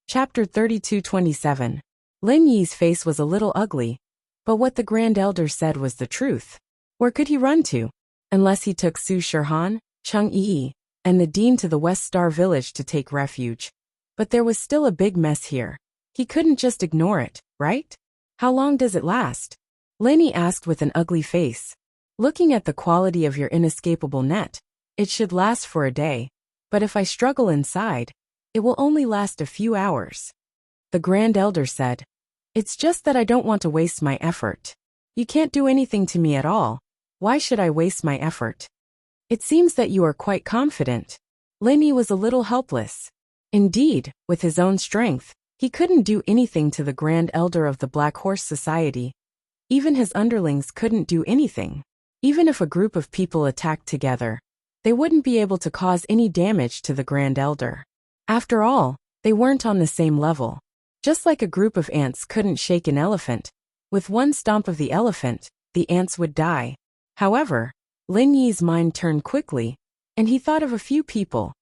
Chapter 32:27. Lin Yi's face was a little ugly, but what the Grand Elder said was the truth. Where could he run to? Unless he took Su Shirhan, Chung Yi, and the Dean to the West Star Village to take refuge. But there was still a big mess here. He couldn't just ignore it, right? How long does it last? Lin Yi asked with an ugly face. Looking at the quality of your inescapable net, it should last for a day, but if I struggle inside, it will only last a few hours. The Grand Elder said, It's just that I don't want to waste my effort. You can't do anything to me at all. Why should I waste my effort? It seems that you are quite confident. Lin Yi was a little helpless. Indeed, with his own strength, he couldn't do anything to the Grand Elder of the Black Horse Society. Even his underlings couldn't do anything. Even if a group of people attacked together, they wouldn't be able to cause any damage to the Grand Elder. After all, they weren't on the same level. Just like a group of ants couldn't shake an elephant, with one stomp of the elephant, the ants would die. However, Lin Yi's mind turned quickly, and he thought of a few people,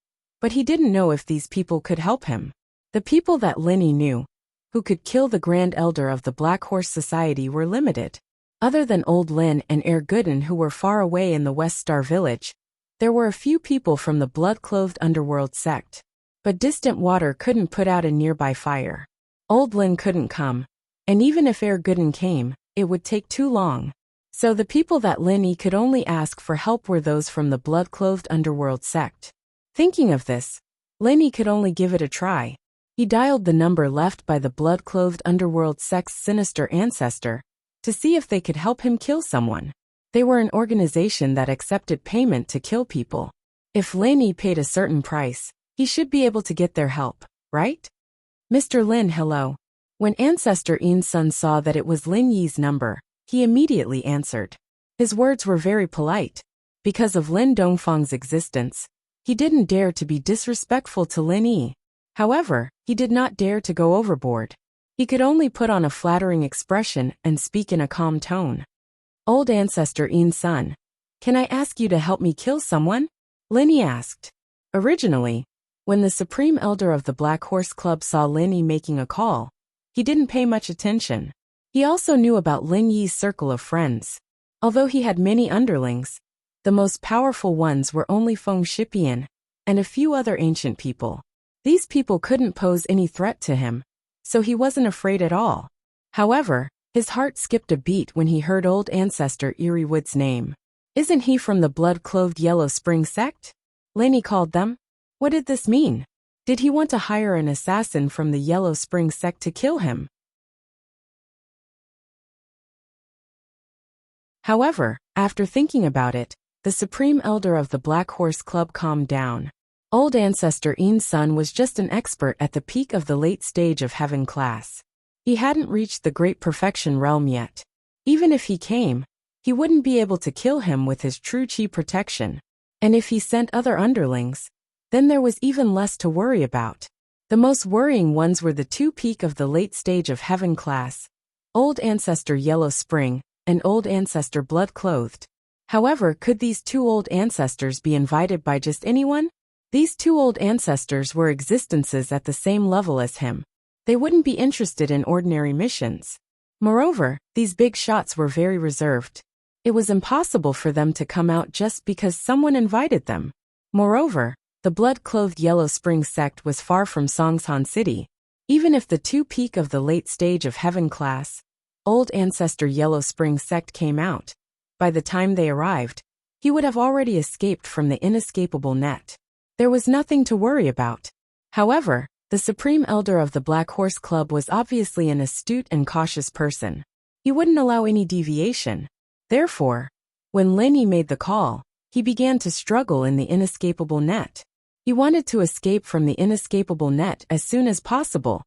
but he didn't know if these people could help him. The people that Lin Yi knew, who could kill the Grand Elder of the Black Horse Society, were limited. Other than Old Lin and Air Gooden, who were far away in the West Star Village, there were a few people from the blood-clothed underworld sect. But distant water couldn't put out a nearby fire. Old Lin couldn't come, and even if Air Gooden came, it would take too long. So the people that Lin Yi could only ask for help were those from the blood-clothed underworld sect. Thinking of this, Lin Yi could only give it a try. He dialed the number left by the blood-clothed underworld sect's sinister ancestor to see if they could help him kill someone. They were an organization that accepted payment to kill people. If Lin Yi paid a certain price, he should be able to get their help, right? Mr. Lin, hello. When Ancestor Yin Sun saw that it was Lin Yi's number, he immediately answered. His words were very polite. Because of Lin Dongfang's existence, he didn't dare to be disrespectful to Lin Yi. However, he did not dare to go overboard. He could only put on a flattering expression and speak in a calm tone. Old ancestor Ian's son, can I ask you to help me kill someone? Linny asked. Originally, when the Supreme Elder of the Black Horse Club saw Lin Yi making a call, he didn't pay much attention. He also knew about Lin Yi's circle of friends. Although he had many underlings, the most powerful ones were only Feng Shipian and a few other ancient people. These people couldn't pose any threat to him, so he wasn't afraid at all. However, his heart skipped a beat when he heard old ancestor Eerie Wood's name. Isn't he from the blood-clothed Yellow Spring sect? Linny called them. What did this mean? Did he want to hire an assassin from the Yellow Spring sect to kill him? However, after thinking about it, the Supreme Elder of the Black Horse Club calmed down. Old ancestor Ian's son was just an expert at the peak of the late stage of heaven class. He hadn't reached the great perfection realm yet. Even if he came, he wouldn't be able to kill him with his true chi protection. And if he sent other underlings, then there was even less to worry about. The most worrying ones were the two peak of the late stage of heaven class, Old Ancestor Yellow Spring and Old Ancestor Blood Clothed. However, could these two old ancestors be invited by just anyone? These two old ancestors were existences at the same level as him. They wouldn't be interested in ordinary missions. Moreover, these big shots were very reserved. It was impossible for them to come out just because someone invited them. Moreover, the blood-clothed Yellow Spring sect was far from Songshan City. Even if the two peak of the late stage of heaven class, Old Ancestor Yellow Spring sect came out, by the time they arrived, he would have already escaped from the inescapable net. There was nothing to worry about. However, the Supreme Elder of the Black Horse Club was obviously an astute and cautious person. He wouldn't allow any deviation. Therefore, when Lin Yi made the call, he began to struggle in the inescapable net. He wanted to escape from the inescapable net as soon as possible,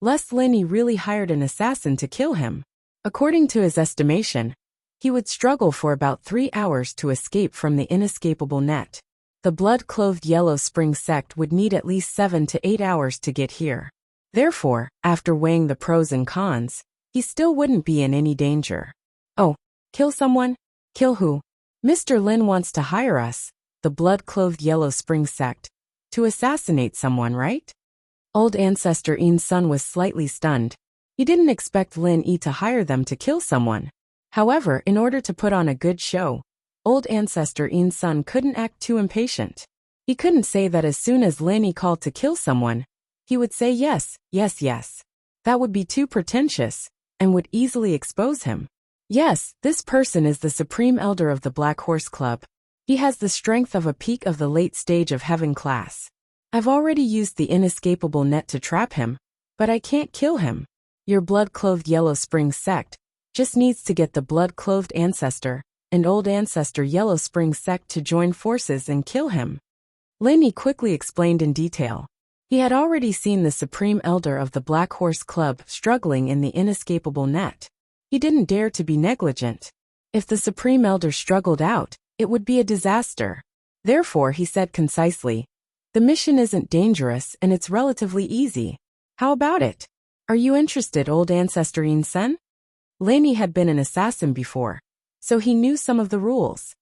lest Lin Yi really hired an assassin to kill him. According to his estimation, he would struggle for about 3 hours to escape from the inescapable net. The blood-clothed Yellow Spring sect would need at least 7 to 8 hours to get here. Therefore, after weighing the pros and cons, he still wouldn't be in any danger. Oh, kill someone? Kill who? Mr. Lin wants to hire us, the blood-clothed Yellow Spring sect, to assassinate someone, right? Old Ancestor Ian's son was slightly stunned. He didn't expect Lin Yi to hire them to kill someone. However, in order to put on a good show, Old Ancestor Ian's son couldn't act too impatient. He couldn't say that as soon as Lin Yi called to kill someone, he would say yes, yes, yes. That would be too pretentious, and would easily expose him. Yes, this person is the Supreme Elder of the Black Horse Club. He has the strength of a peak of the late stage of heaven class. I've already used the inescapable net to trap him, but I can't kill him. Your blood-clothed Yellow Spring sect just needs to get the blood-clothed ancestor and Old Ancestor Yellow Spring sect to join forces and kill him. Lin Yi quickly explained in detail. He had already seen the Supreme Elder of the Black Horse Club struggling in the inescapable net. He didn't dare to be negligent. If the Supreme Elder struggled out, it would be a disaster. Therefore, he said concisely, the mission isn't dangerous and it's relatively easy. How about it? Are you interested, Old Ancestor Ian's son? Lin Yi had been an assassin before, so he knew some of the rules.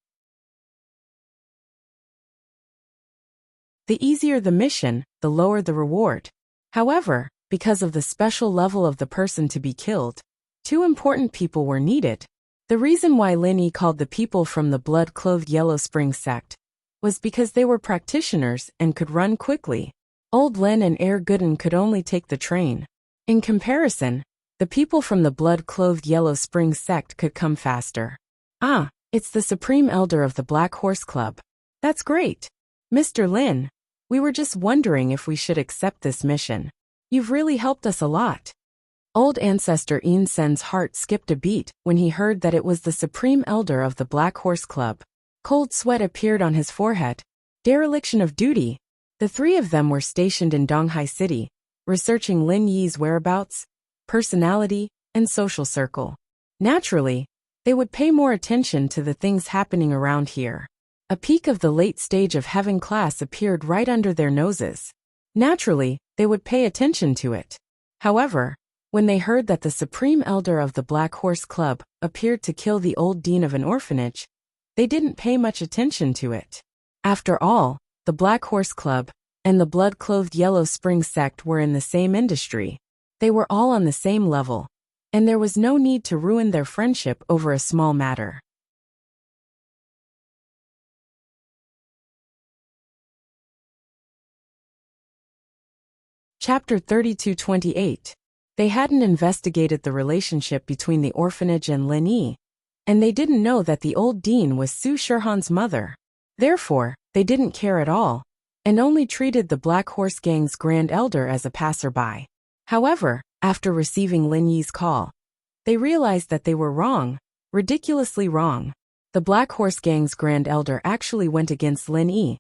The easier the mission, the lower the reward. However, because of the special level of the person to be killed, 2 important people were needed. The reason why Lin Yi called the people from the blood-clothed Yellow Spring sect was because they were practitioners and could run quickly. Old Lin and Air Gooden could only take the train. In comparison, the people from the blood-clothed Yellow Spring sect could come faster. Ah, it's the Supreme Elder of the Black Horse Club. That's great. Mr. Lin, we were just wondering if we should accept this mission. You've really helped us a lot. Old Ancestor Ian Sen's heart skipped a beat when he heard that it was the Supreme Elder of the Black Horse Club. Cold sweat appeared on his forehead. Dereliction of duty. The 3 of them were stationed in Donghai City, researching Lin Yi's whereabouts, personality, and social circle. Naturally, they would pay more attention to the things happening around here. A peak of the late stage of heaven class appeared right under their noses. Naturally, they would pay attention to it. However, when they heard that the Supreme Elder of the Black Horse Club appeared to kill the old dean of an orphanage, they didn't pay much attention to it. After all, the Black Horse Club and the blood-clothed Yellow Spring sect were in the same industry. They were all on the same level, and there was no need to ruin their friendship over a small matter. Chapter 32:28. They hadn't investigated the relationship between the orphanage and Lin Yi, and they didn't know that the old dean was Su Shihan's mother. Therefore, they didn't care at all, and only treated the Black Horse Gang's Grand Elder as a passerby. However, after receiving Lin Yi's call, they realized that they were wrong, ridiculously wrong. The Black Horse Gang's Grand Elder actually went against Lin Yi,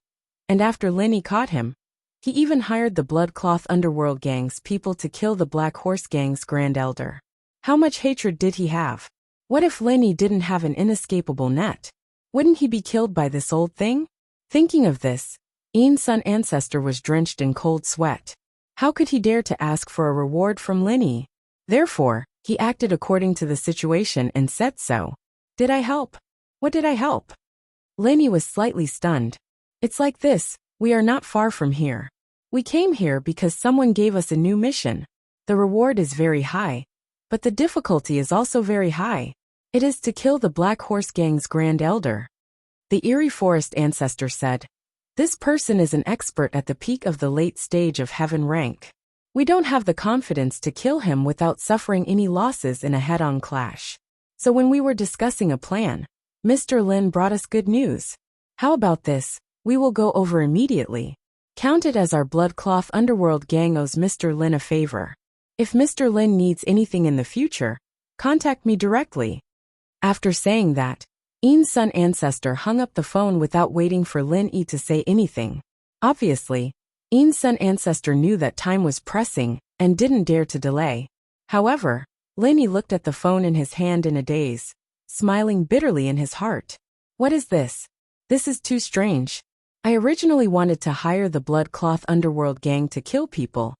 and after Lin Yi caught him, he even hired the Bloodcloth Underworld Gang's people to kill the Black Horse Gang's Grand Elder. How much hatred did he have? What if Lin Yi didn't have an inescapable net? Wouldn't he be killed by this old thing? Thinking of this, Yin's Sun Ancestor was drenched in cold sweat. How could he dare to ask for a reward from Lin Yi? Therefore, he acted according to the situation and said so. Did I help? What did I help? Lin Yi was slightly stunned. It's like this, we are not far from here. We came here because someone gave us a new mission. The reward is very high, but the difficulty is also very high. It is to kill the Black Horse Gang's Grand Elder. The Eerie Forest Ancestor said, "This person is an expert at the peak of the late stage of heaven rank. We don't have the confidence to kill him without suffering any losses in a head-on clash. So when we were discussing a plan, Mr. Lin brought us good news. How about this? We will go over immediately. Count it as our Bloodcloth Underworld gang owes Mr. Lin a favor. If Mr. Lin needs anything in the future, contact me directly." After saying that, Yin's Sun Ancestor hung up the phone without waiting for Lin Yi to say anything. Obviously, Yin's Sun Ancestor knew that time was pressing and didn't dare to delay. However, Lin Yi looked at the phone in his hand in a daze, smiling bitterly in his heart. What is this? This is too strange. I originally wanted to hire the Bloodcloth Underworld gang to kill people,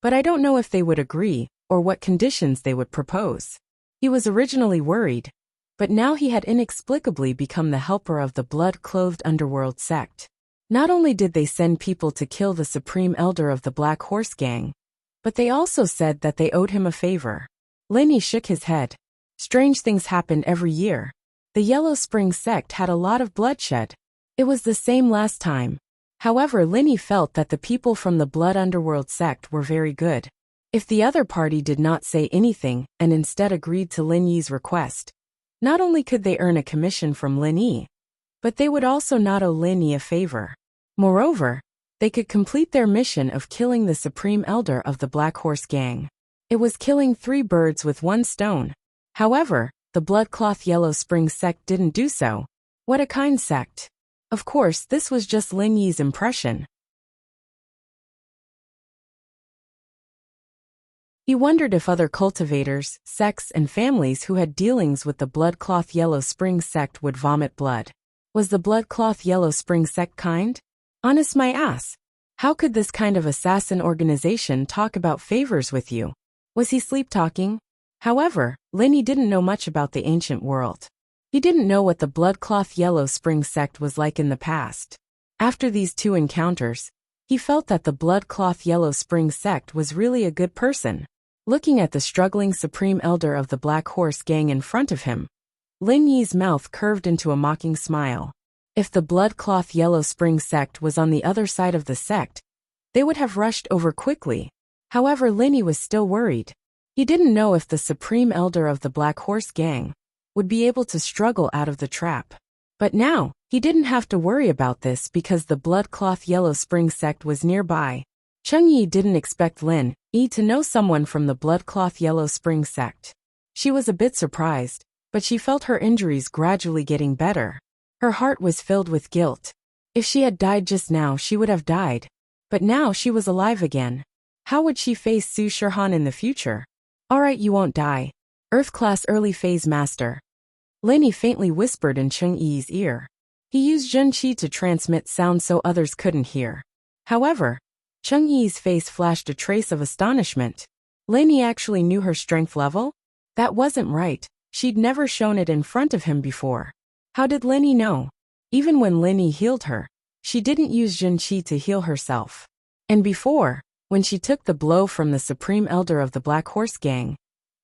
but I don't know if they would agree or what conditions they would propose. He was originally worried, but now he had inexplicably become the helper of the blood-clothed underworld sect. Not only did they send people to kill the Supreme Elder of the Black Horse Gang, but they also said that they owed him a favor. Lin Yi shook his head. Strange things happened every year. The Yellow Spring sect had a lot of bloodshed. It was the same last time. However, Lin Yi felt that the people from the Blood Underworld sect were very good. If the other party did not say anything and instead agreed to Lin Yi's request, not only could they earn a commission from Lin Yi, but they would also not owe Lin Yi a favor. Moreover, they could complete their mission of killing the Supreme Elder of the Black Horse Gang. It was killing 3 birds with 1 stone. However, the Bloodcloth Yellow Spring sect didn't do so. What a kind sect. Of course, this was just Lin Yi's impression. He wondered if other cultivators, sects, and families who had dealings with the Bloodcloth Yellow Spring sect would vomit blood. Was the Bloodcloth Yellow Spring sect kind? Honest my ass. How could this kind of assassin organization talk about favors with you? Was he sleep-talking? However, Lin Yi didn't know much about the ancient world. He didn't know what the Bloodcloth Yellow Spring sect was like in the past. After these 2 encounters, he felt that the Bloodcloth Yellow Spring sect was really a good person. Looking at the struggling Supreme Elder of the Black Horse Gang in front of him, Lin Yi's mouth curved into a mocking smile. If the Bloodcloth Yellow Spring sect was on the other side of the sect, they would have rushed over quickly. However, Lin Yi was still worried. He didn't know if the Supreme Elder of the Black Horse Gang would be able to struggle out of the trap. But now, he didn't have to worry about this because the Bloodcloth Yellow Spring sect was nearby. Cheng Yi didn't expect Lin Yi to know someone from the Bloodcloth Yellow Spring sect. She was a bit surprised, but she felt her injuries gradually getting better. Her heart was filled with guilt. If she had died just now, she would have died. But now she was alive again. How would she face Su Shihan in the future? Alright, you won't die. Earth-class early phase master. Lin Yi faintly whispered in Cheng Yi's ear. He used Zhen Qi to transmit sound so others couldn't hear. However, Chung Yi's face flashed a trace of astonishment. Lin Yi actually knew her strength level? That wasn't right. She'd never shown it in front of him before. How did Lin Yi know? Even when Lin Yi healed her, she didn't use Jin Qi to heal herself. And before, when she took the blow from the Supreme Elder of the Black Horse Gang,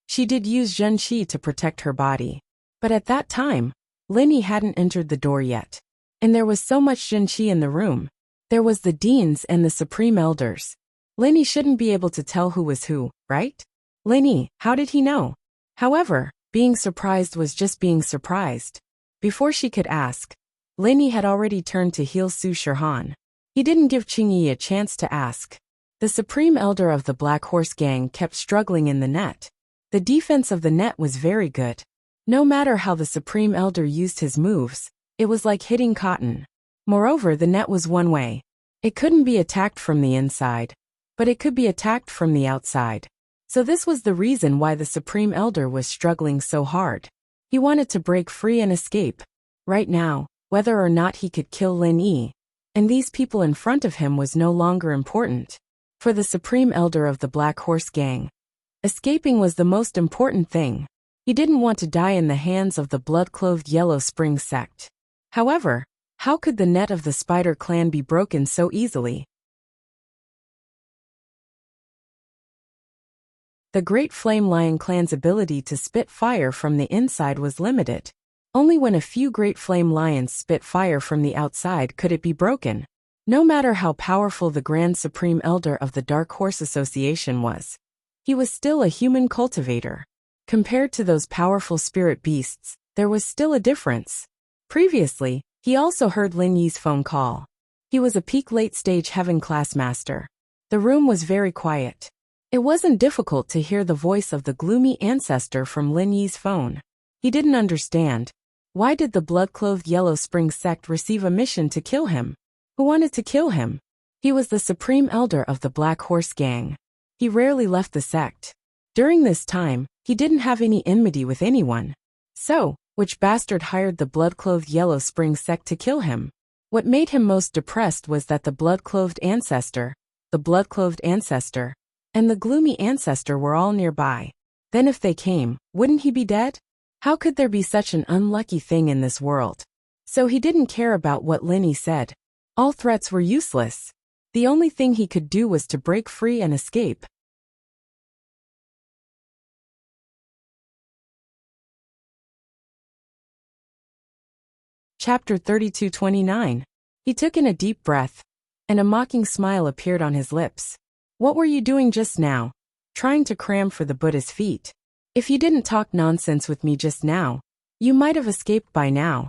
she did use Jin Qi to protect her body. But at that time, Lin Yi hadn't entered the door yet. And there was so much Jin Qi in the room. There was the deans and the Supreme Elders. Lin Yi shouldn't be able to tell who was who, right? Lin Yi, how did he know? However, being surprised was just being surprised. Before she could ask, Lin Yi had already turned to heal Su Shihan. He didn't give Qing Yi a chance to ask. The Supreme Elder of the Black Horse Gang kept struggling in the net. The defense of the net was very good. No matter how the Supreme Elder used his moves, it was like hitting cotton. Moreover, the net was one way. It couldn't be attacked from the inside, but it could be attacked from the outside. So this was the reason why the Supreme Elder was struggling so hard. He wanted to break free and escape. Right now, whether or not he could kill Lin Yi, and these people in front of him was no longer important. For the Supreme Elder of the Black Horse Gang, escaping was the most important thing. He didn't want to die in the hands of the blood-clothed Yellow Spring sect. However, how could the net of the Spider Clan be broken so easily? The Great Flame Lion Clan's ability to spit fire from the inside was limited. Only when a few Great Flame Lions spit fire from the outside could it be broken. No matter how powerful the Grand Supreme Elder of the Dark Horse Association was, he was still a human cultivator. Compared to those powerful spirit beasts, there was still a difference. Previously, he also heard Lin Yi's phone call. He was a peak late-stage heaven class master. The room was very quiet. It wasn't difficult to hear the voice of the gloomy ancestor from Lin Yi's phone. He didn't understand. Why did the blood-clothed Yellow Spring sect receive a mission to kill him? Who wanted to kill him? He was the Supreme Elder of the Black Horse Gang. He rarely left the sect. During this time, he didn't have any enmity with anyone. So, which bastard hired the blood-clothed Yellow Spring sect to kill him? What made him most depressed was that the blood-clothed ancestor, and the gloomy ancestor were all nearby. Then if they came, wouldn't he be dead? How could there be such an unlucky thing in this world? So he didn't care about what Lin Yi said. All threats were useless. The only thing he could do was to break free and escape. Chapter 32-29. He took in a deep breath, and a mocking smile appeared on his lips. What were you doing just now? Trying to cram for the Buddha's feet. If you didn't talk nonsense with me just now, you might have escaped by now.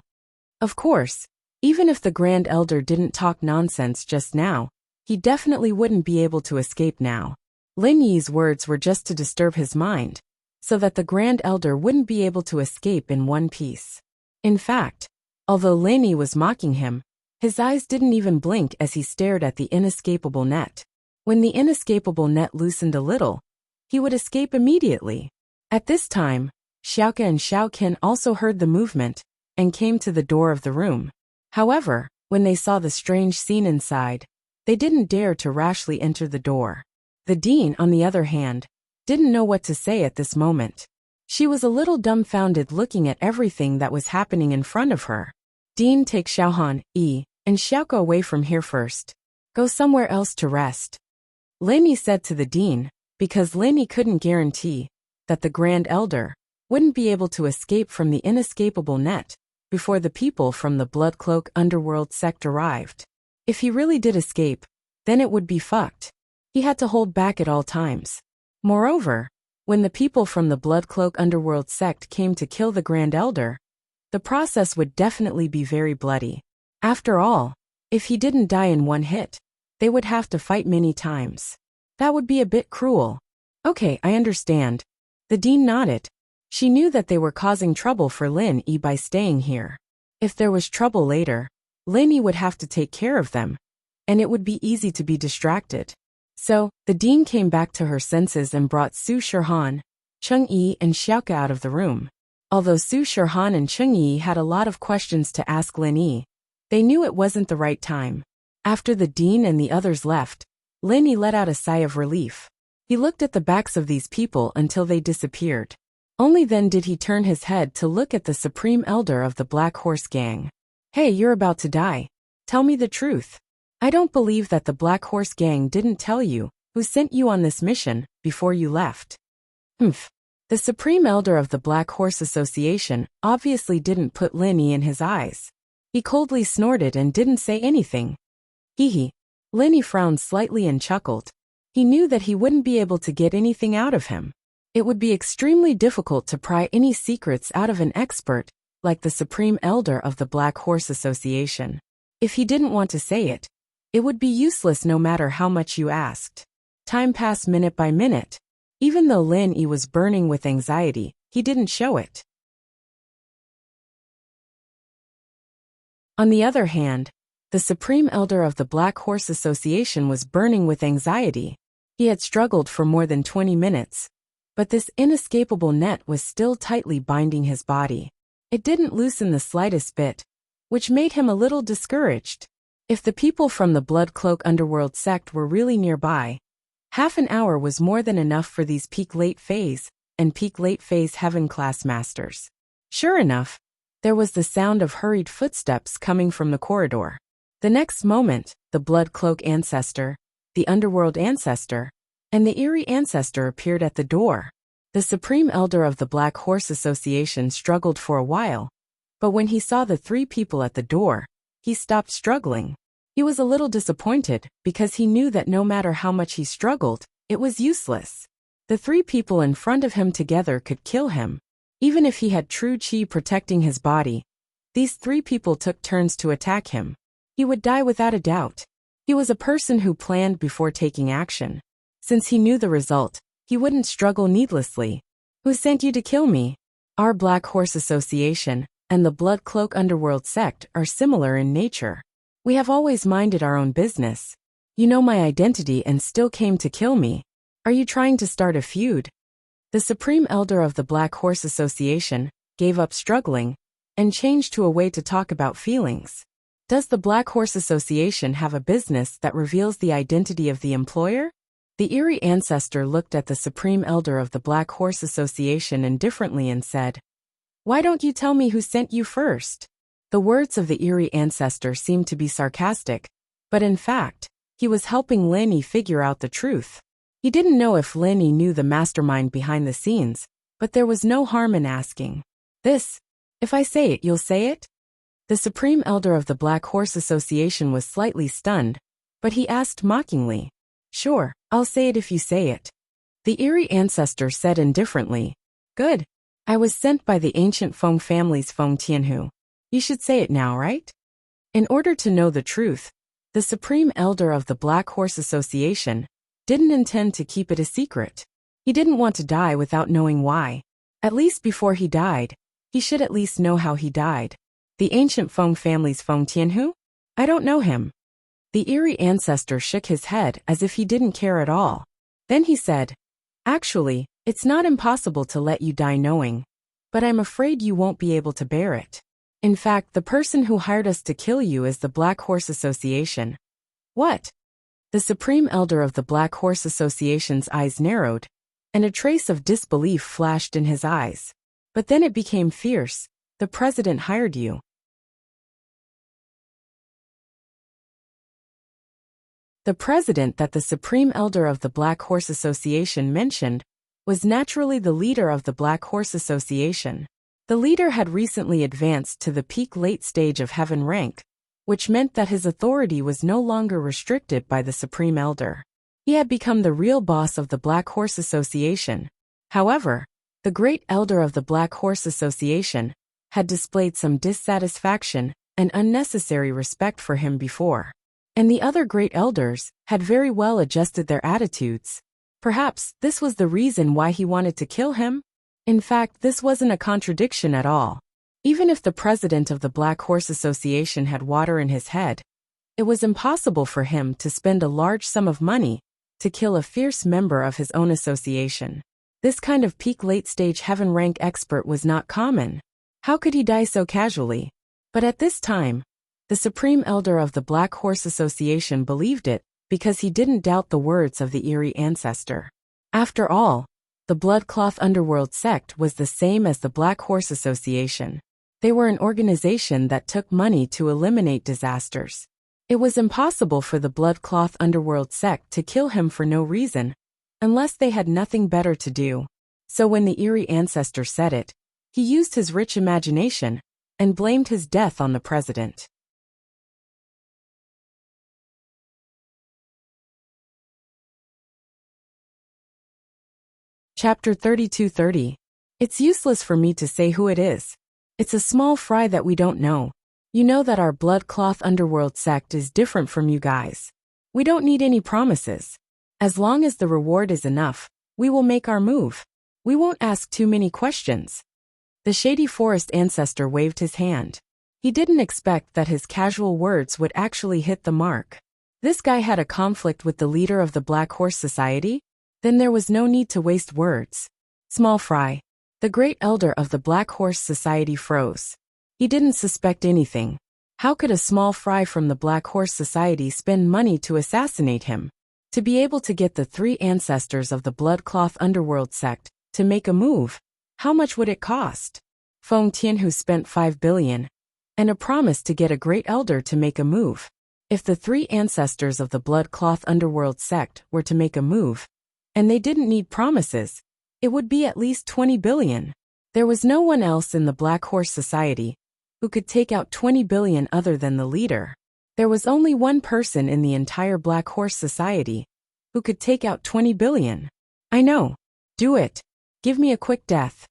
Of course, even if the Grand Elder didn't talk nonsense just now, he definitely wouldn't be able to escape now. Lin Yi's words were just to disturb his mind, so that the Grand Elder wouldn't be able to escape in one piece. In fact, although Lin Yi was mocking him, his eyes didn't even blink as he stared at the inescapable net. When the inescapable net loosened a little, he would escape immediately. At this time, Xiaoke and Xiaoqin also heard the movement and came to the door of the room. However, when they saw the strange scene inside, they didn't dare to rashly enter the door. The dean, on the other hand, didn't know what to say at this moment. She was a little dumbfounded looking at everything that was happening in front of her. Dean, take Xiaohan, Yi, and Xiaoke away from here first. Go somewhere else to rest. Lin Yi said to the dean, because Lin Yi couldn't guarantee that the Grand Elder wouldn't be able to escape from the inescapable net before the people from the Bloodcloak Underworld sect arrived. If he really did escape, then it would be fucked. He had to hold back at all times. Moreover, when the people from the Bloodcloak Underworld sect came to kill the Grand Elder, the process would definitely be very bloody. After all, if he didn't die in one hit, they would have to fight many times. That would be a bit cruel. Okay, I understand. The dean nodded. She knew that they were causing trouble for Lin Yi by staying here. If there was trouble later, Lin Yi would have to take care of them, and it would be easy to be distracted. So, the dean came back to her senses and brought Su Shihan, Cheng Yi, and Xiaoke out of the room. Although Su Shihan and Cheng Yi had a lot of questions to ask Lin Yi, they knew it wasn't the right time. After the dean and the others left, Lenny let out a sigh of relief. He looked at the backs of these people until they disappeared. Only then did he turn his head to look at the Supreme Elder of the Black Horse Gang. Hey, you're about to die. Tell me the truth. I don't believe that the Black Horse Gang didn't tell you who sent you on this mission before you left. Humph. The Supreme Elder of the Black Horse Association obviously didn't put Lenny in his eyes. He coldly snorted and didn't say anything. Hee. Lenny frowned slightly and chuckled. He knew that he wouldn't be able to get anything out of him. It would be extremely difficult to pry any secrets out of an expert like the Supreme Elder of the Black Horse Association. If he didn't want to say it, it would be useless no matter how much you asked. Time passed minute by minute. Even though Lenny was burning with anxiety, he didn't show it. On the other hand, the Supreme Elder of the Black Horse Association was burning with anxiety. He had struggled for more than 20 minutes, but this inescapable net was still tightly binding his body. It didn't loosen the slightest bit, which made him a little discouraged. If the people from the Blood Cloak Underworld sect were really nearby, half an hour was more than enough for these peak late phase and peak late phase heaven class masters. Sure enough, there was the sound of hurried footsteps coming from the corridor. The next moment, the Blood Cloak Ancestor, the Underworld Ancestor, and the Eerie Ancestor appeared at the door. The Supreme Elder of the Black Horse Association struggled for a while, but when he saw the three people at the door, he stopped struggling. He was a little disappointed because he knew that no matter how much he struggled, it was useless. The three people in front of him together could kill him. Even if he had true chi protecting his body, these three people took turns to attack him. He would die without a doubt. He was a person who planned before taking action. Since he knew the result, he wouldn't struggle needlessly. Who sent you to kill me? Our Black Horse Association and the Blood Cloak Underworld sect are similar in nature. We have always minded our own business. You know my identity and still came to kill me. Are you trying to start a feud? The Supreme Elder of the Black Horse Association gave up struggling and changed to a way to talk about feelings. Does the Black Horse Association have a business that reveals the identity of the employer? The Eerie Ancestor looked at the Supreme Elder of the Black Horse Association indifferently and said, "Why don't you tell me who sent you first?" The words of the Eerie Ancestor seemed to be sarcastic, but in fact, he was helping Lenny figure out the truth. He didn't know if Lenny knew the mastermind behind the scenes, but there was no harm in asking. This, if I say it, you'll say it? The Supreme Elder of the Black Horse Association was slightly stunned, but he asked mockingly, "Sure, I'll say it if you say it." The Eerie Ancestor said indifferently, "Good. I was sent by the ancient Feng family's Feng Tianhu. You should say it now, right?" In order to know the truth, the Supreme Elder of the Black Horse Association didn't intend to keep it a secret. He didn't want to die without knowing why. At least before he died, he should at least know how he died. The ancient Feng family's Feng Tianhu? I don't know him. The Eerie Ancestor shook his head as if he didn't care at all. Then he said, "Actually, it's not impossible to let you die knowing, but I'm afraid you won't be able to bear it. In fact, the person who hired us to kill you is the Black Horse Association." What? The Supreme Elder of the Black Horse Association's eyes narrowed, and a trace of disbelief flashed in his eyes. But then it became fierce. The president hired you. The president that the Supreme Elder of the Black Horse Association mentioned was naturally the leader of the Black Horse Association. The leader had recently advanced to the peak late stage of heaven rank, which meant that his authority was no longer restricted by the Supreme Elder. He had become the real boss of the Black Horse Association. However, the Great Elder of the Black Horse Association had displayed some dissatisfaction and unnecessary respect for him before. And the other great elders had very well adjusted their attitudes. Perhaps this was the reason why he wanted to kill him? In fact, this wasn't a contradiction at all. Even if the president of the Black Horse Association had water in his head, it was impossible for him to spend a large sum of money to kill a fierce member of his own association. This kind of peak late-stage heaven rank expert was not common. How could he die so casually? But at this time, the Supreme Elder of the Black Horse Association believed it because he didn't doubt the words of the eerie ancestor. After all, the Bloodcloth Underworld sect was the same as the Black Horse Association. They were an organization that took money to eliminate disasters. It was impossible for the Bloodcloth Underworld sect to kill him for no reason, unless they had nothing better to do. So when the eerie ancestor said it, he used his rich imagination and blamed his death on the president. Chapter 3230. It's useless for me to say who it is. It's a small fry that we don't know. You know that our Bloodcloth Underworld sect is different from you guys. We don't need any promises. As long as the reward is enough, we will make our move. We won't ask too many questions. The Shady Forest ancestor waved his hand. He didn't expect that his casual words would actually hit the mark. This guy had a conflict with the leader of the Black Horse Society? Then there was no need to waste words. Small fry. The great elder of the Black Horse Society froze. He didn't suspect anything. How could a small fry from the Black Horse Society spend money to assassinate him? To be able to get the 3 ancestors of the Bloodcloth Underworld sect to make a move, how much would it cost? Feng Tianhu spent 5 billion. And a promise to get a great elder to make a move. If the 3 ancestors of the Bloodcloth Underworld sect were to make a move, and they didn't need promises, it would be at least 20 billion. There was no one else in the Black Horse Society who could take out 20 billion other than the leader. There was only one person in the entire Black Horse Society who could take out 20 billion. I know. Do it. Give me a quick death.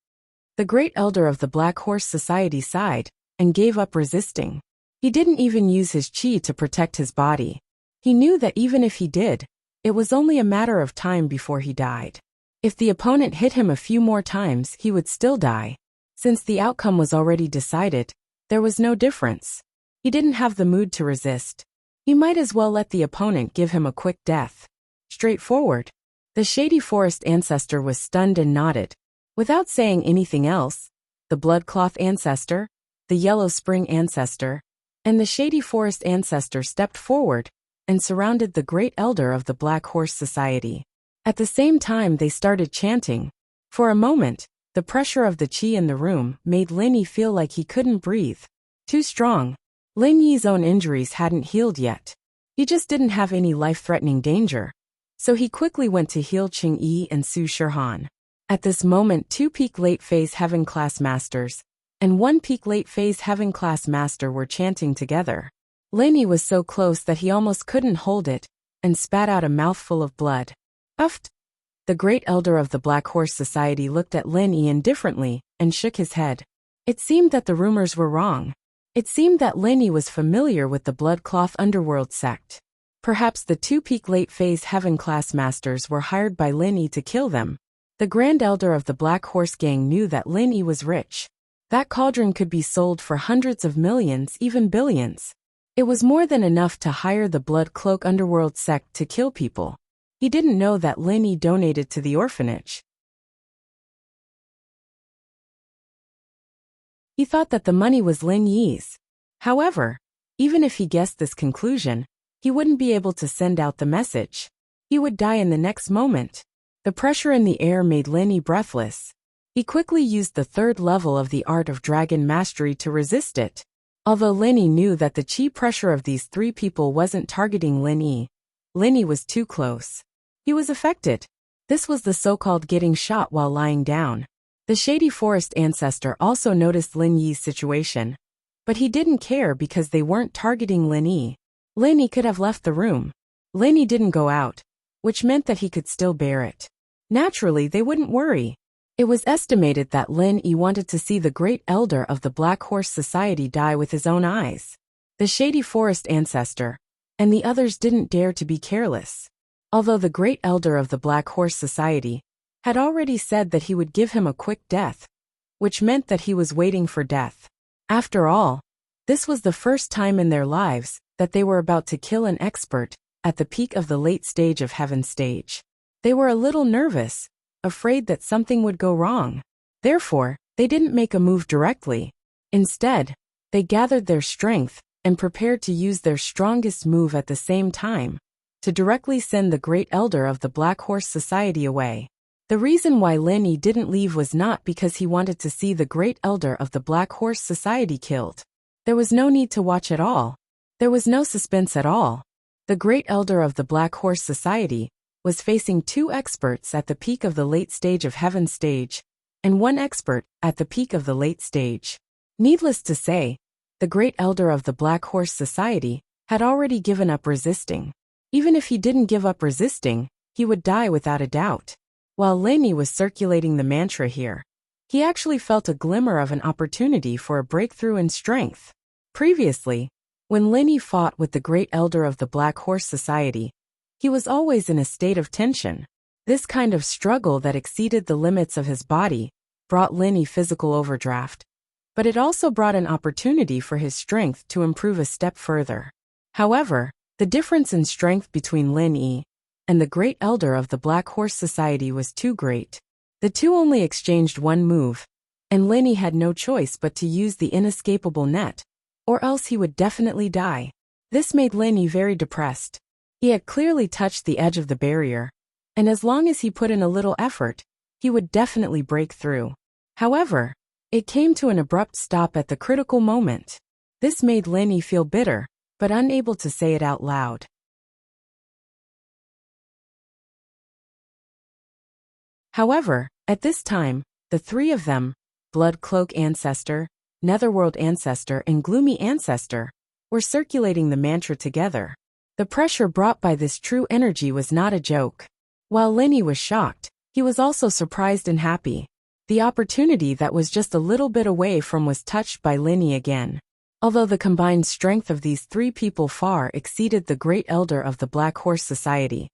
The great elder of the Black Horse Society sighed and gave up resisting. He didn't even use his chi to protect his body. He knew that even if he did, it was only a matter of time before he died. If the opponent hit him a few more times, he would still die. Since the outcome was already decided, there was no difference. He didn't have the mood to resist. He might as well let the opponent give him a quick death. Straightforward. The Shady Forest ancestor was stunned and nodded. Without saying anything else, the Bloodcloth ancestor, the Yellow Spring ancestor, and the Shady Forest ancestor stepped forward and surrounded the great elder of the Black Horse Society. At the same time they started chanting. For a moment, the pressure of the chi in the room made Lin Yi feel like he couldn't breathe. Too strong. Lin Yi's own injuries hadn't healed yet. He just didn't have any life-threatening danger. So he quickly went to heal Qing Yi and Su Shihan. At this moment 2 peak late phase heaven class masters and 1 peak late phase heaven class master were chanting together. Lin Yi was so close that he almost couldn't hold it and spat out a mouthful of blood. Uffed. The great elder of the Black Horse Society looked at Lin Yi indifferently and shook his head. It seemed that the rumors were wrong. It seemed that Lin Yi was familiar with the Bloodcloth Underworld sect. Perhaps the 2 peak late phase heaven class masters were hired by Lin Yi to kill them. The grand elder of the Black Horse gang knew that Lin Yi was rich. That cauldron could be sold for hundreds of millions, even billions. It was more than enough to hire the Blood Cloak Underworld sect to kill people. He didn't know that Lin Yi donated to the orphanage. He thought that the money was Lin Yi's. However, even if he guessed this conclusion, he wouldn't be able to send out the message. He would die in the next moment. The pressure in the air made Lin Yi breathless. He quickly used the 3rd level of the Art of Dragon Mastery to resist it. Although Lin Yi knew that the chi pressure of these 3 people wasn't targeting Lin Yi was too close. He was affected. This was the so-called getting shot while lying down. The Shady Forest ancestor also noticed Lin Yi's situation. But he didn't care because they weren't targeting Lin Yi. Lin Yi could have left the room. Lin Yi didn't go out, which meant that he could still bear it. Naturally, they wouldn't worry. It was estimated that Lin Yi wanted to see the great elder of the Black Horse Society die with his own eyes. The Shady Forest ancestor and the others didn't dare to be careless. Although the great elder of the Black Horse Society had already said that he would give him a quick death, which meant that he was waiting for death. After all, this was the first time in their lives that they were about to kill an expert at the peak of the late stage of Heaven stage. They were a little nervous, afraid that something would go wrong. Therefore, they didn't make a move directly. Instead, they gathered their strength and prepared to use their strongest move at the same time, to directly send the great elder of the Black Horse Society away. The reason why Lin Yi didn't leave was not because he wanted to see the great elder of the Black Horse Society killed. There was no need to watch at all. There was no suspense at all. The great elder of the Black Horse Society was facing 2 experts at the peak of the late stage of Heaven stage, and 1 expert at the peak of the late stage. Needless to say, the great elder of the Black Horse Society had already given up resisting. Even if he didn't give up resisting, he would die without a doubt. While Lin Yi was circulating the mantra here, he actually felt a glimmer of an opportunity for a breakthrough in strength. Previously, when Lin Yi fought with the great elder of the Black Horse Society, he was always in a state of tension. This kind of struggle that exceeded the limits of his body brought Lin Yi physical overdraft, but it also brought an opportunity for his strength to improve a step further. However, the difference in strength between Lin Yi and the great elder of the Black Horse Society was too great. The two only exchanged 1 move, and Lin Yi had no choice but to use the inescapable net, or else he would definitely die. This made Lin Yi very depressed. He had clearly touched the edge of the barrier, and as long as he put in a little effort, he would definitely break through. However, it came to an abrupt stop at the critical moment. This made Lin Yi feel bitter, but unable to say it out loud. However, at this time, the 3 of them, Blood Cloak Ancestor, Netherworld Ancestor and Gloomy Ancestor, were circulating the mantra together. The pressure brought by this true energy was not a joke. While Lin Yi was shocked, he was also surprised and happy. The opportunity that was just a little bit away from was touched by Lin Yi again. Although the combined strength of these 3 people far exceeded the great elder of the Black Horse Society,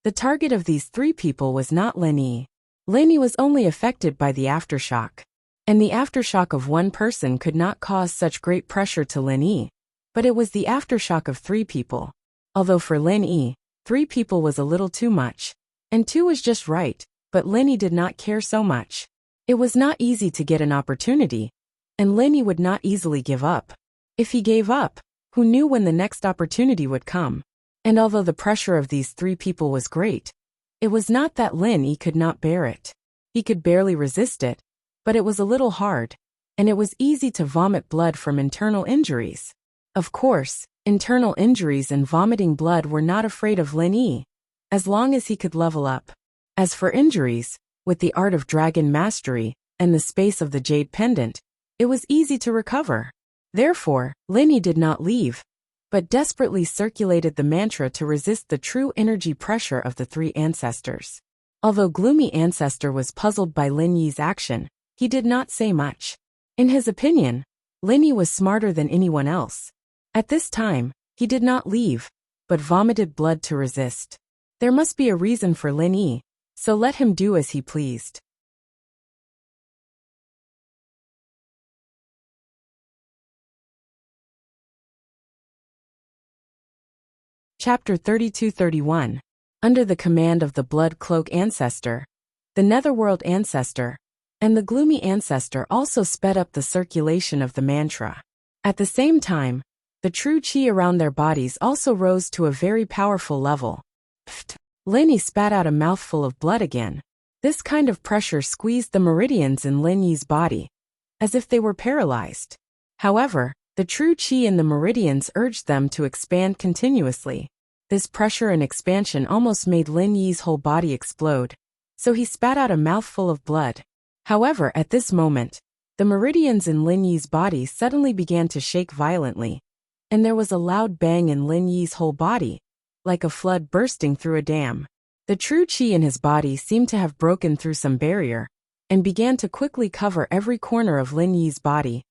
the target of these 3 people was not Lin Yi. Lin Yi was only affected by the aftershock. And the aftershock of 1 person could not cause such great pressure to Lin Yi, but it was the aftershock of 3 people. Although for Lin Yi, 3 people was a little too much, and 2 was just right, but Lin Yi did not care so much. It was not easy to get an opportunity, and Lin Yi would not easily give up. If he gave up, who knew when the next opportunity would come? And although the pressure of these 3 people was great, it was not that Lin Yi could not bear it. He could barely resist it, but it was a little hard, and it was easy to vomit blood from internal injuries. Of course, internal injuries and vomiting blood were not afraid of Lin Yi, as long as he could level up. As for injuries, with the art of dragon mastery and the space of the jade pendant, it was easy to recover. Therefore, Lin Yi did not leave, but desperately circulated the mantra to resist the true energy pressure of the 3 ancestors. Although Gloomy Ancestor was puzzled by Lin Yi's action, he did not say much. In his opinion, Lin Yi was smarter than anyone else. At this time, he did not leave, but vomited blood to resist. There must be a reason for Lin Yi, so let him do as he pleased. Chapter 32-31. Under the command of the Blood Cloak Ancestor, the Netherworld Ancestor, and the Gloomy Ancestor also sped up the circulation of the mantra. At the same time, the true chi around their bodies also rose to a very powerful level. Pfft! Lin Yi spat out a mouthful of blood again. This kind of pressure squeezed the meridians in Lin Yi's body, as if they were paralyzed. However, the true chi in the meridians urged them to expand continuously. This pressure and expansion almost made Lin Yi's whole body explode, so he spat out a mouthful of blood. However, at this moment, the meridians in Lin Yi's body suddenly began to shake violently, and there was a loud bang in Lin Yi's whole body, like a flood bursting through a dam. The true chi in his body seemed to have broken through some barrier, and began to quickly cover every corner of Lin Yi's body.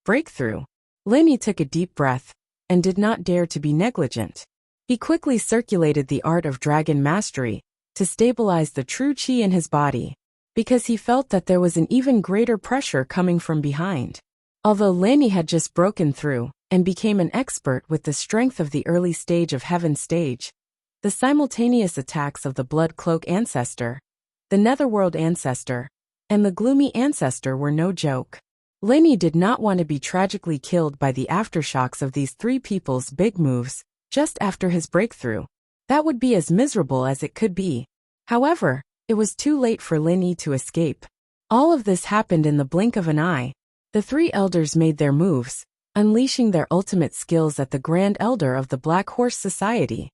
Breakthrough. Lin Yi took a deep breath, and did not dare to be negligent. He quickly circulated the art of dragon mastery to stabilize the true chi in his body, because he felt that there was an even greater pressure coming from behind. Although Lin Yi had just broken through and became an expert with the strength of the early stage of Heaven stage, the simultaneous attacks of the Blood Cloak Ancestor, the Netherworld Ancestor, and the Gloomy Ancestor were no joke. Lin Yi did not want to be tragically killed by the aftershocks of these 3 people's big moves just after his breakthrough. That would be as miserable as it could be. However, it was too late for Lin Yi to escape. All of this happened in the blink of an eye. The three elders made their moves, unleashing their ultimate skills at the Grand Elder of the Black Horse Society.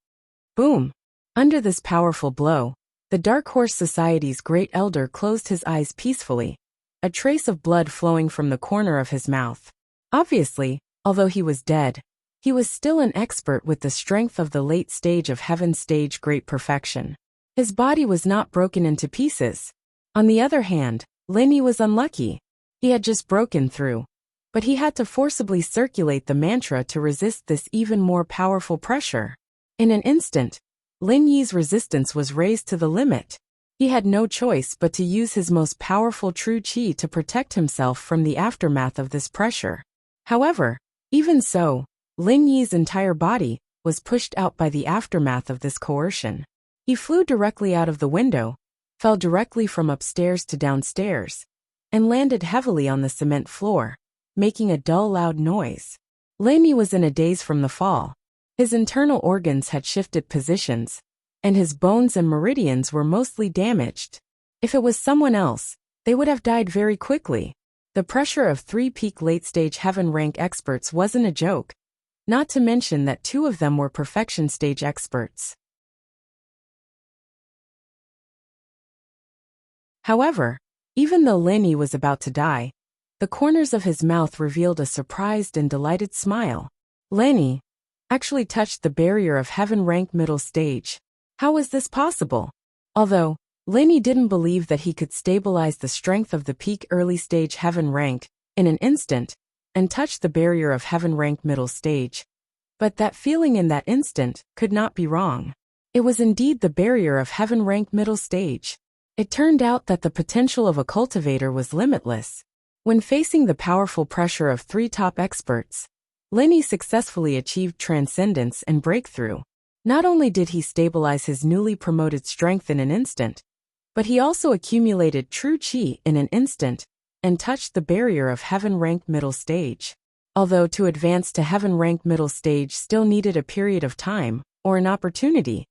Boom! Under this powerful blow, the Dark Horse Society's Great Elder closed his eyes peacefully, a trace of blood flowing from the corner of his mouth. Obviously, although he was dead, he was still an expert with the strength of the late stage of Heaven Stage Great Perfection. His body was not broken into pieces. On the other hand, Lin Yi was unlucky. He had just broken through. But he had to forcibly circulate the mantra to resist this even more powerful pressure. In an instant, Lin Yi's resistance was raised to the limit. He had no choice but to use his most powerful true qi to protect himself from the aftermath of this pressure. However, even so, Lin Yi's entire body was pushed out by the aftermath of this coercion. He flew directly out of the window, fell directly from upstairs to downstairs, and landed heavily on the cement floor, making a dull loud noise. Lin Yi was in a daze from the fall. His internal organs had shifted positions, and his bones and meridians were mostly damaged. If it was someone else, they would have died very quickly. The pressure of three peak late-stage heaven rank experts wasn't a joke, not to mention that two of them were perfection stage experts. However, even though Lin Yi was about to die, the corners of his mouth revealed a surprised and delighted smile. Lin Yi actually touched the barrier of heaven rank middle stage. How was this possible? Although Lin Yi didn't believe that he could stabilize the strength of the peak early stage heaven rank in an instant and touch the barrier of heaven rank middle stage, but that feeling in that instant could not be wrong. It was indeed the barrier of heaven rank middle stage. It turned out that the potential of a cultivator was limitless. When facing the powerful pressure of three top experts, Lin Yi successfully achieved transcendence and breakthrough. Not only did he stabilize his newly promoted strength in an instant, but he also accumulated true qi in an instant and touched the barrier of heaven rank middle stage. Although to advance to heaven rank middle stage still needed a period of time or an opportunity,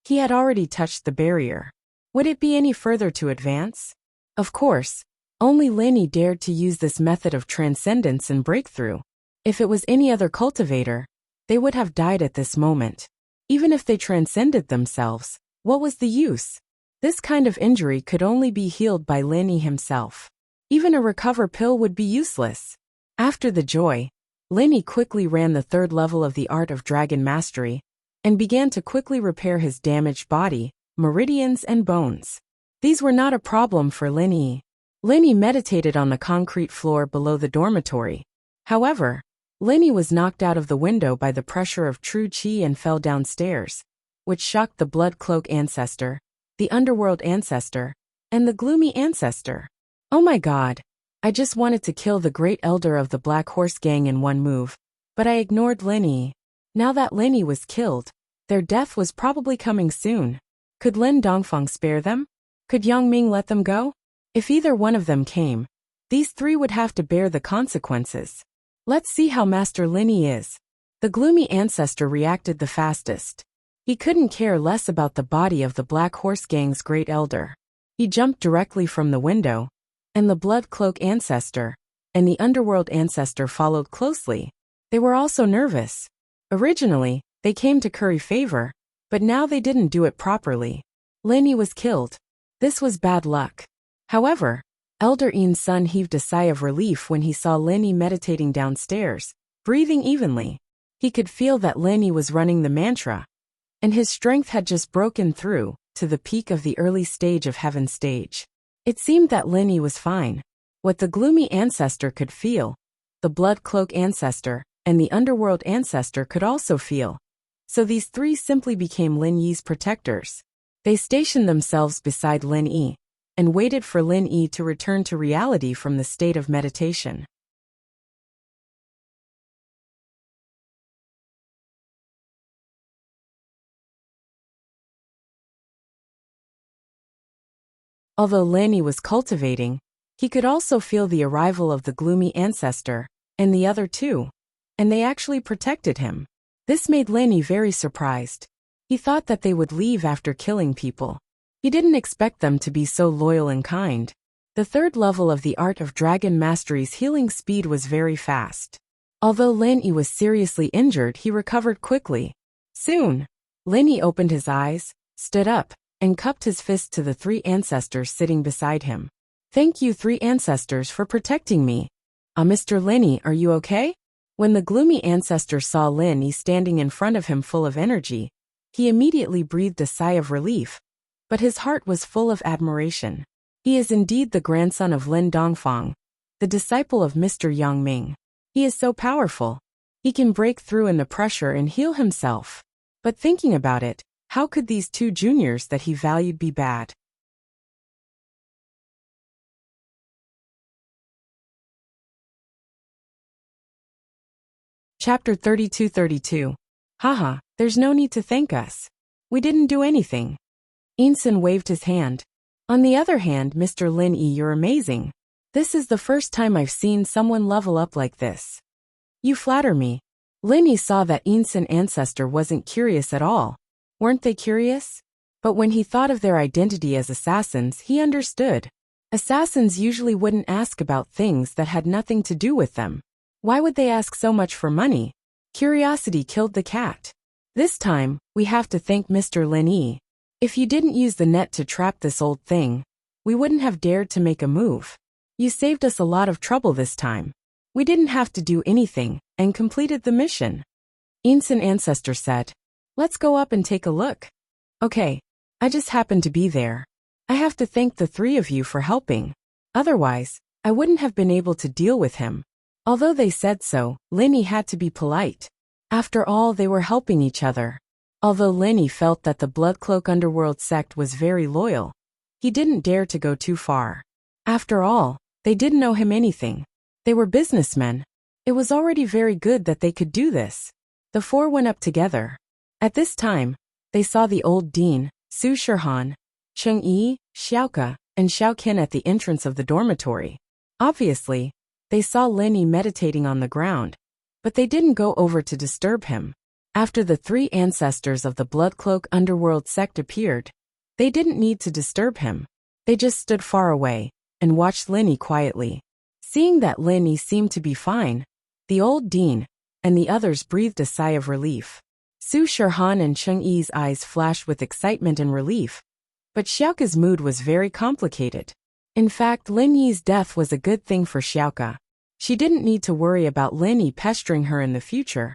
he had already touched the barrier. Would it be any further to advance? Of course, only Lin Yi dared to use this method of transcendence and breakthrough. If it was any other cultivator, they would have died at this moment. Even if they transcended themselves, what was the use? This kind of injury could only be healed by Lin Yi himself. Even a recover pill would be useless. After the joy, Lin Yi quickly ran the third level of the art of dragon mastery and began to quickly repair his damaged body, meridians and bones. These were not a problem for Lin Yi. Lin Yi meditated on the concrete floor below the dormitory. However, Lin Yi was knocked out of the window by the pressure of true qi and fell downstairs, which shocked the Blood Cloak Ancestor, the Underworld Ancestor, and the Gloomy Ancestor. Oh my god, I just wanted to kill the Great Elder of the Black Horse Gang in one move, but I ignored Lin Yi. Now that Lin Yi was killed, their death was probably coming soon. Could Lin Dongfang spare them? Could Yang Ming let them go? If either one of them came, these three would have to bear the consequences. Let's see how Master Lin Yi is. The Gloomy Ancestor reacted the fastest. He couldn't care less about the body of the Black Horse Gang's Great Elder. He jumped directly from the window, and the Blood Cloak Ancestor and the Underworld Ancestor followed closely. They were also nervous. Originally, they came to curry favor, but now they didn't do it properly. Lin Yi was killed. This was bad luck. However, Elder Yin's son heaved a sigh of relief when he saw Lin Yi meditating downstairs, breathing evenly. He could feel that Lin Yi was running the mantra, and his strength had just broken through to the peak of the early stage of Heaven Stage. It seemed that Lin Yi was fine. What the Gloomy Ancestor could feel, the Blood Cloak Ancestor and the Underworld Ancestor could also feel. So these three simply became Lin Yi's protectors. They stationed themselves beside Lin Yi and waited for Lin Yi to return to reality from the state of meditation. Although Lin Yi was cultivating, he could also feel the arrival of the Gloomy Ancestor and the other two, and they actually protected him. This made Lin Yi very surprised. He thought that they would leave after killing people. He didn't expect them to be so loyal and kind. The third level of the Art of Dragon Mastery's healing speed was very fast. Although Lin Yi was seriously injured, he recovered quickly. Soon, Lin Yi opened his eyes, stood up, and cupped his fist to the three ancestors sitting beside him. Thank you, three ancestors, for protecting me. Mr. Lin Yi, are you okay? When the gloomy ancestor saw Lin Yi standing in front of him full of energy, he immediately breathed a sigh of relief, but his heart was full of admiration. He is indeed the grandson of Lin Dongfang, the disciple of Mr. Yang Ming. He is so powerful. He can break through in the pressure and heal himself. But thinking about it, how could these two juniors that he valued be bad? Chapter 32. Haha, there's no need to thank us. We didn't do anything. Inson waved his hand. On the other hand, Mr. Lin Yi, you're amazing. This is the first time I've seen someone level up like this. You flatter me. Lin Yi saw that Inson ancestor wasn't curious at all. Weren't they curious? But when he thought of their identity as assassins, he understood. Assassins usually wouldn't ask about things that had nothing to do with them. Why would they ask so much for money? Curiosity killed the cat. This time, we have to thank Mr. Lin Yi. If you didn't use the net to trap this old thing, we wouldn't have dared to make a move. You saved us a lot of trouble this time. We didn't have to do anything, and completed the mission. Inson ancestor said. Let's go up and take a look. Okay. I just happened to be there. I have to thank the three of you for helping. Otherwise, I wouldn't have been able to deal with him. Although they said so, Lin Yi had to be polite. After all, they were helping each other. Although Lin Yi felt that the Bloodcloak Underworld sect was very loyal, he didn't dare to go too far. After all, they didn't owe him anything. They were businessmen. It was already very good that they could do this. The four went up together. At this time, they saw the old dean, Su Shihan, Cheng Yi, Xiaoke, and Xiao Qin at the entrance of the dormitory. Obviously, they saw Lin Yi meditating on the ground, but they didn't go over to disturb him. After the three ancestors of the Bloodcloak Underworld sect appeared, they didn't need to disturb him. They just stood far away and watched Lin Yi quietly. Seeing that Lin Yi seemed to be fine, the old dean and the others breathed a sigh of relief. Su Shihan and Cheng Yi's eyes flashed with excitement and relief, but Xiaoke's mood was very complicated. In fact, Lin Yi's death was a good thing for Xiaoke. She didn't need to worry about Lin Yi pestering her in the future,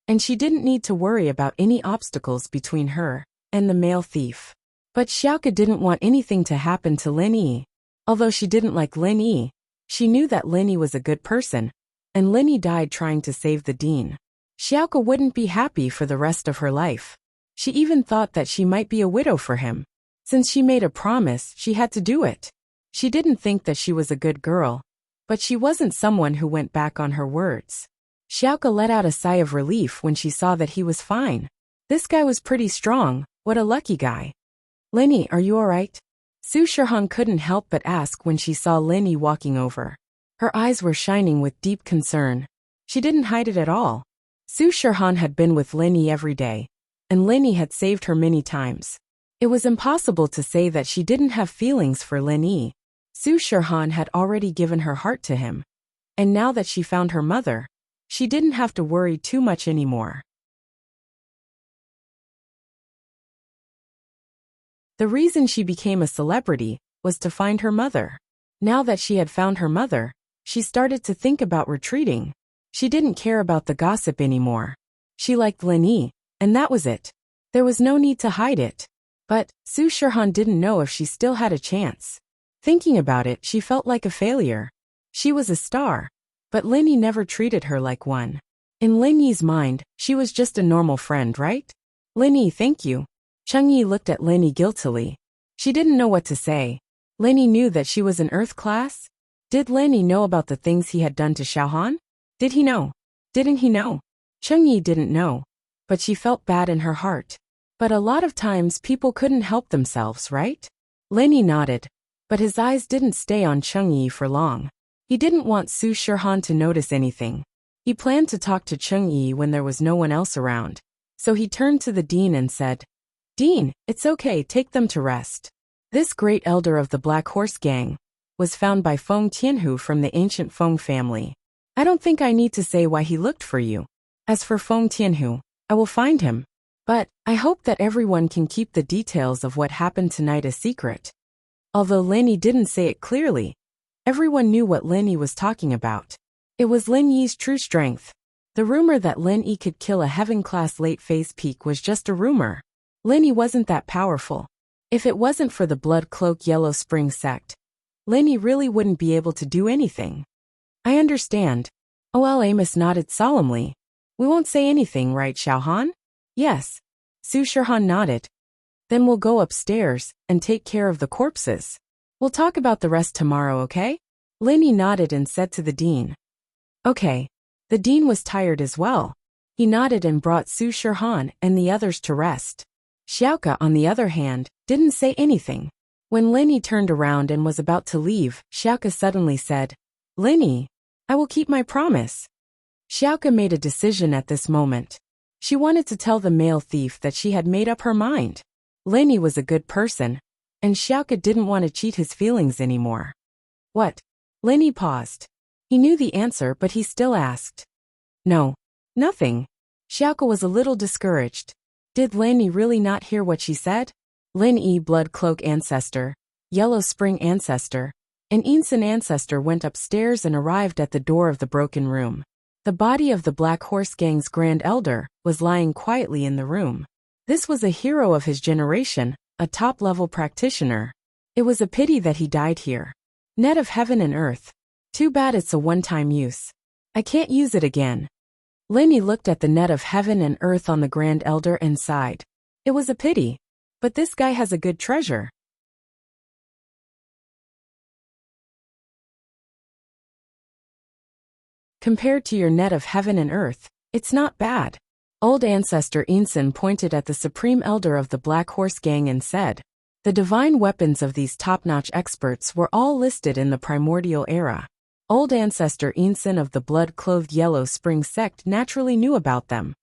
and she didn't need to worry about any obstacles between her and the male thief. But Xiaoke didn't want anything to happen to Lin Yi. Although she didn't like Lin Yi, she knew that Lin Yi was a good person, and Lin Yi died trying to save the dean. Xiaoke wouldn't be happy for the rest of her life. She even thought that she might be a widow for him. Since she made a promise, she had to do it. She didn't think that she was a good girl, but she wasn't someone who went back on her words. Xiaoke let out a sigh of relief when she saw that he was fine. This guy was pretty strong. What a lucky guy. Lin Yi, are you alright? Su Shihan couldn't help but ask when she saw Lin Yi walking over. Her eyes were shining with deep concern. She didn't hide it at all. Su Shihan had been with Lin Yi every day, and Lin Yi had saved her many times. It was impossible to say that she didn't have feelings for Lin Yi. Su Shihan had already given her heart to him, and now that she found her mother, she didn't have to worry too much anymore. The reason she became a celebrity was to find her mother. Now that she had found her mother, she started to think about retreating. She didn't care about the gossip anymore. She liked Lin Yi, and that was it. There was no need to hide it. But Su Shihan didn't know if she still had a chance. Thinking about it, she felt like a failure. She was a star, but Lin Yi never treated her like one. In Lin Yi's mind, she was just a normal friend, right? Lin Yi, thank you. Cheng Yi looked at Lin Yi guiltily. She didn't know what to say. Lin Yi knew that she was an Earth class? Did Lin Yi know about the things he had done to Xiaohan? Did he know? Didn't he know? Cheng Yi didn't know, but she felt bad in her heart. But a lot of times people couldn't help themselves, right? Lin Yi nodded, but his eyes didn't stay on Cheng Yi for long. He didn't want Su Shihan to notice anything. He planned to talk to Cheng Yi when there was no one else around. So he turned to the dean and said, Dean, it's okay, take them to rest. This great elder of the Black Horse Gang was found by Feng Tianhu from the ancient Feng family. I don't think I need to say why he looked for you. As for Feng Tianhu, I will find him. But I hope that everyone can keep the details of what happened tonight a secret. Although Lin Yi didn't say it clearly, everyone knew what Lin Yi was talking about. It was Lin Yi's true strength. The rumor that Lin Yi could kill a heaven-class late-phase peak was just a rumor. Lin Yi wasn't that powerful. If it wasn't for the Blood Cloak Yellow Spring sect, Lin Yi really wouldn't be able to do anything. I understand. O.L. Amos nodded solemnly. We won't say anything, right, Xiaohan? Yes. Su Shihan nodded. Then we'll go upstairs and take care of the corpses. We'll talk about the rest tomorrow, okay? Lin Yi nodded and said to the dean. Okay. The dean was tired as well. He nodded and brought Su Shihan and the others to rest. Xiaoke, on the other hand, didn't say anything. When Lin Yi turned around and was about to leave, Xiaoke suddenly said, Lin Yi, I will keep my promise. Xiaoke made a decision at this moment. She wanted to tell the male thief that she had made up her mind. Lin Yi was a good person, and Xiaoke didn't want to cheat his feelings anymore. What? Lin Yi paused. He knew the answer, but he still asked. No. Nothing. Xiaoke was a little discouraged. Did Lin Yi really not hear what she said? Lin Yi, Blood Cloak Ancestor, Yellow Spring Ancestor, and Insun Ancestor went upstairs and arrived at the door of the broken room. The body of the Black Horse Gang's Grand Elder was lying quietly in the room. This was a hero of his generation, a top-level practitioner. It was a pity that he died here. Net of heaven and earth. Too bad it's a one-time use. I can't use it again. Lin Yi looked at the net of heaven and earth on the Grand Elder and sighed. It was a pity. But this guy has a good treasure. Compared to your net of heaven and earth, it's not bad. Old Ancestor Insun pointed at the Supreme Elder of the Black Horse Gang and said, the divine weapons of these top-notch experts were all listed in the primordial era. Old Ancestor Insun of the blood-clothed Yellow Spring sect naturally knew about them.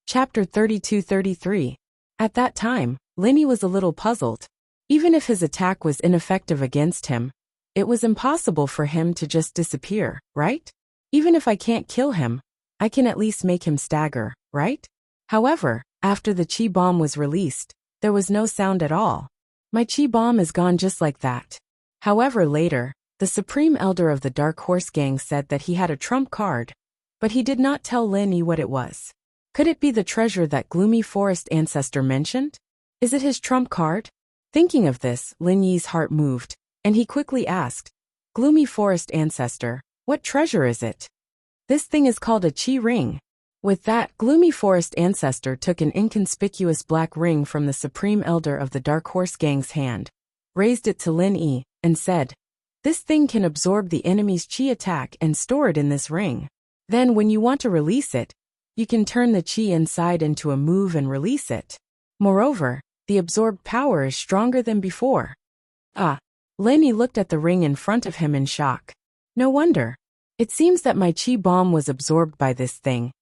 Chapter 32-33. At that time, Lin Yi was a little puzzled. Even if his attack was ineffective against him, it was impossible for him to just disappear, right? Even if I can't kill him, I can at least make him stagger, right? However, after the Qi bomb was released, there was no sound at all. My Qi bomb is gone just like that. However, later, the Supreme Elder of the Dark Horse Gang said that he had a trump card, but he did not tell Lin Yi what it was. Could it be the treasure that Gloomy Forest Ancestor mentioned? Is it his trump card? Thinking of this, Lin Yi's heart moved, and he quickly asked, Gloomy Forest Ancestor, what treasure is it? This thing is called a Qi ring. With that, Gloomy Forest Ancestor took an inconspicuous black ring from the Supreme Elder of the Dark Horse Gang's hand, raised it to Lin Yi, and said, this thing can absorb the enemy's Qi attack and store it in this ring. Then when you want to release it, you can turn the Qi inside into a move and release it. Moreover, the absorbed power is stronger than before. Ah! Lin Yi looked at the ring in front of him in shock. No wonder. It seems that my Qi bomb was absorbed by this thing.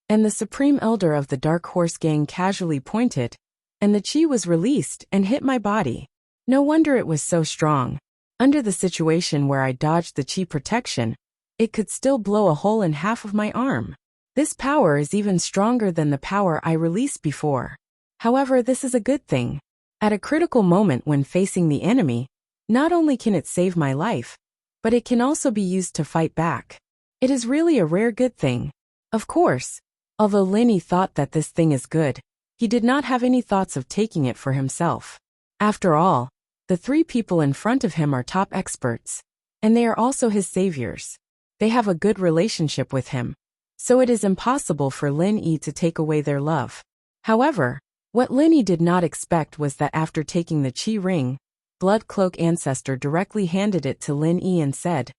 And the Supreme Elder of the Dark Horse Gang casually pointed, and the Qi was released and hit my body. No wonder it was so strong. Under the situation where I dodged the Qi protection, it could still blow a hole in half of my arm. This power is even stronger than the power I released before. However, this is a good thing. At a critical moment when facing the enemy, not only can it save my life, but it can also be used to fight back. It is really a rare good thing. Of course, although Lin Yi thought that this thing is good, he did not have any thoughts of taking it for himself. After all, the three people in front of him are top experts, and they are also his saviors. They have a good relationship with him. So it is impossible for Lin Yi to take away their love. However, what Lin Yi did not expect was that after taking the Qi ring, Blood Cloak Ancestor directly handed it to Lin Yi and said,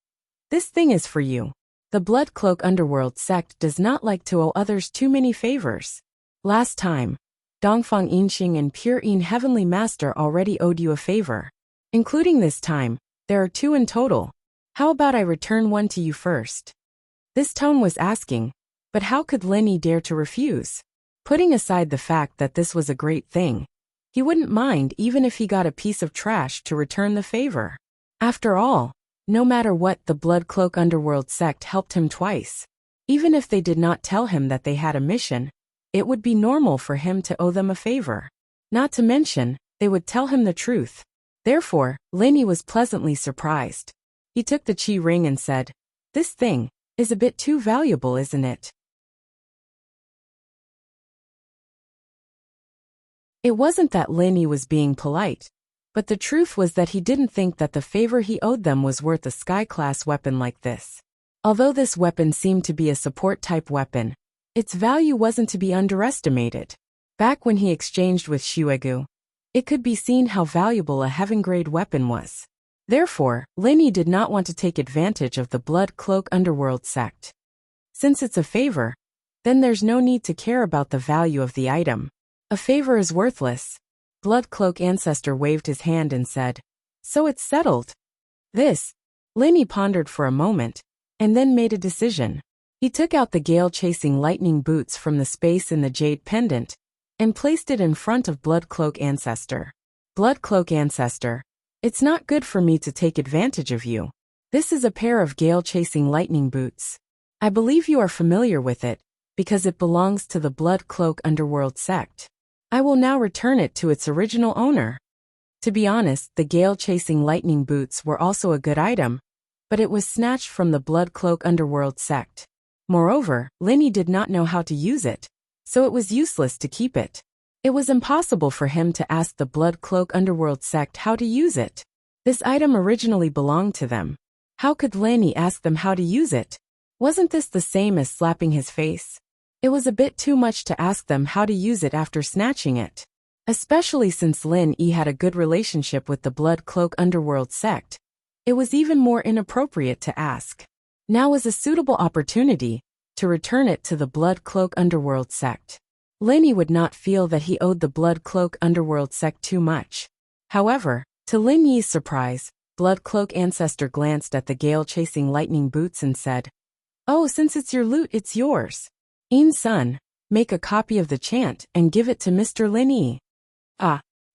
this thing is for you. The Blood Cloak Underworld sect does not like to owe others too many favors. Last time, Dongfang Yinxing and Pure Yin Heavenly Master already owed you a favor. Including this time, There are 2 in total. How about I return one to you first? This tone was asking, but how could Lenny dare to refuse? Putting aside the fact that this was a great thing, he wouldn't mind even if he got a piece of trash to return the favor. After all, no matter what, the Blood Cloak Underworld sect helped him twice. Even if they did not tell him that they had a mission, it would be normal for him to owe them a favor. Not to mention, they would tell him the truth. Therefore, Lenny was pleasantly surprised. He took the chi ring and said, "This thing is a bit too valuable, isn't it?" It wasn't that Lenny was being polite, but the truth was that he didn't think that the favor he owed them was worth a sky-class weapon like this. Although this weapon seemed to be a support-type weapon, its value wasn't to be underestimated. Back when he exchanged with Shuegu, it could be seen how valuable a heaven-grade weapon was. Therefore, Lenny did not want to take advantage of the Blood Cloak Underworld sect. Since it's a favor, then there's no need to care about the value of the item. A favor is worthless. Blood Cloak Ancestor waved his hand and said, "So it's settled." Lenny pondered for a moment, and then made a decision. He took out the gale-chasing lightning boots from the space in the jade pendant, and placed it in front of Blood Cloak Ancestor. "Blood Cloak Ancestor, it's not good for me to take advantage of you. This is a pair of gale-chasing lightning boots. I believe you are familiar with it, because it belongs to the Blood Cloak Underworld sect. I will now return it to its original owner." To be honest, the gale-chasing lightning boots were also a good item, but it was snatched from the Blood Cloak Underworld sect. Moreover, Lenny did not know how to use it, so it was useless to keep it. It was impossible for him to ask the Blood Cloak Underworld sect how to use it. This item originally belonged to them. How could Lenny ask them how to use it? Wasn't this the same as slapping his face? It was a bit too much to ask them how to use it after snatching it. Especially since Lin Yi had a good relationship with the Blood Cloak Underworld sect, it was even more inappropriate to ask. Now was a suitable opportunity to return it to the Blood Cloak Underworld sect. Lenny would not feel that he owed the Blood Cloak Underworld sect too much. However, to Lin Yi's surprise, Blood Cloak Ancestor glanced at the gale-chasing lightning boots and said, "Oh, since it's your loot, it's yours. In-sun, make a copy of the chant and give it to Mr. Lin Yi."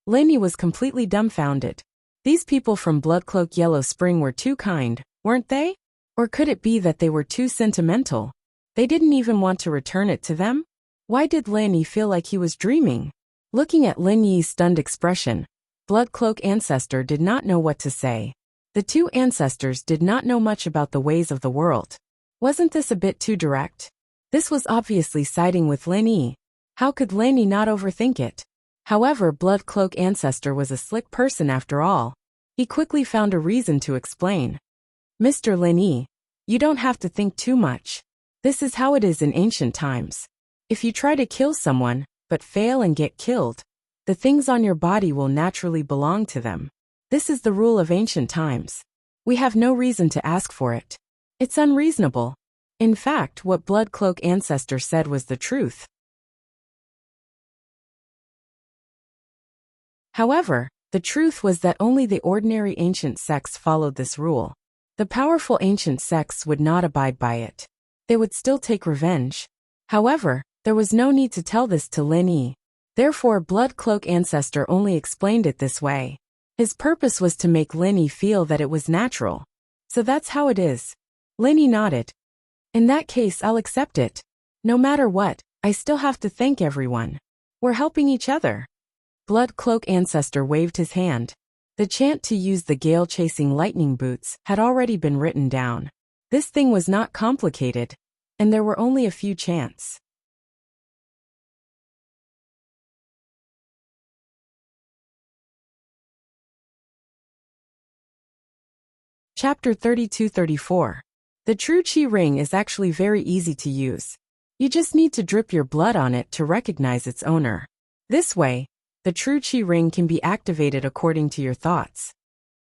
Lin Yi was completely dumbfounded. These people from Bloodcloak Yellow Spring were too kind, weren't they? Or could it be that they were too sentimental? They didn't even want to return it to them? Why did Lin Yi feel like he was dreaming? Looking at Lin Yi's stunned expression, Bloodcloak Ancestor did not know what to say. The two ancestors did not know much about the ways of the world. Wasn't this a bit too direct? This was obviously siding with Lin Yi. How could Lin Yi not overthink it? However, Bloodcloak Ancestor was a slick person after all. He quickly found a reason to explain. "Mr. Lin Yi, you don't have to think too much. This is how it is in ancient times. If you try to kill someone, but fail and get killed, the things on your body will naturally belong to them. This is the rule of ancient times. We have no reason to ask for it. It's unreasonable." In fact, what Bloodcloak Ancestor said was the truth. However, the truth was that only the ordinary ancient sects followed this rule. The powerful ancient sects would not abide by it. They would still take revenge. However, there was no need to tell this to Lin Yi. Therefore, Bloodcloak Ancestor only explained it this way. His purpose was to make Lin Yi feel that it was natural. "So that's how it is." Lin Yi nodded. "In that case, I'll accept it. No matter what, I still have to thank everyone. We're helping each other." Bloodcloak Ancestor waved his hand. The chant to use the gale-chasing lightning boots had already been written down. This thing was not complicated, and there were only a few chants. Chapter 32-34. The true chi ring is actually very easy to use. You just need to drip your blood on it to recognize its owner. This way, the true chi ring can be activated according to your thoughts.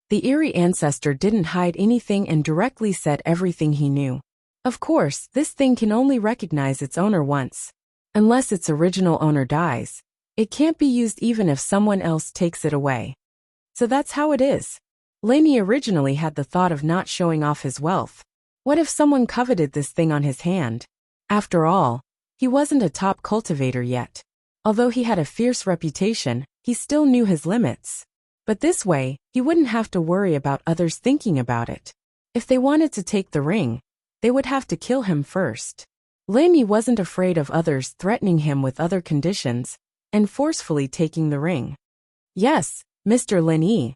The eerie ancestor didn't hide anything and directly said everything he knew. Of course, this thing can only recognize its owner once. Unless its original owner dies, it can't be used even if someone else takes it away. So that's how it is. Laney originally had the thought of not showing off his wealth. What if someone coveted this thing on his hand? After all, he wasn't a top cultivator yet. Although he had a fierce reputation, he still knew his limits. But this way, he wouldn't have to worry about others thinking about it. If they wanted to take the ring, they would have to kill him first. Laney wasn't afraid of others threatening him with other conditions and forcefully taking the ring. Yes, Mr. Lin,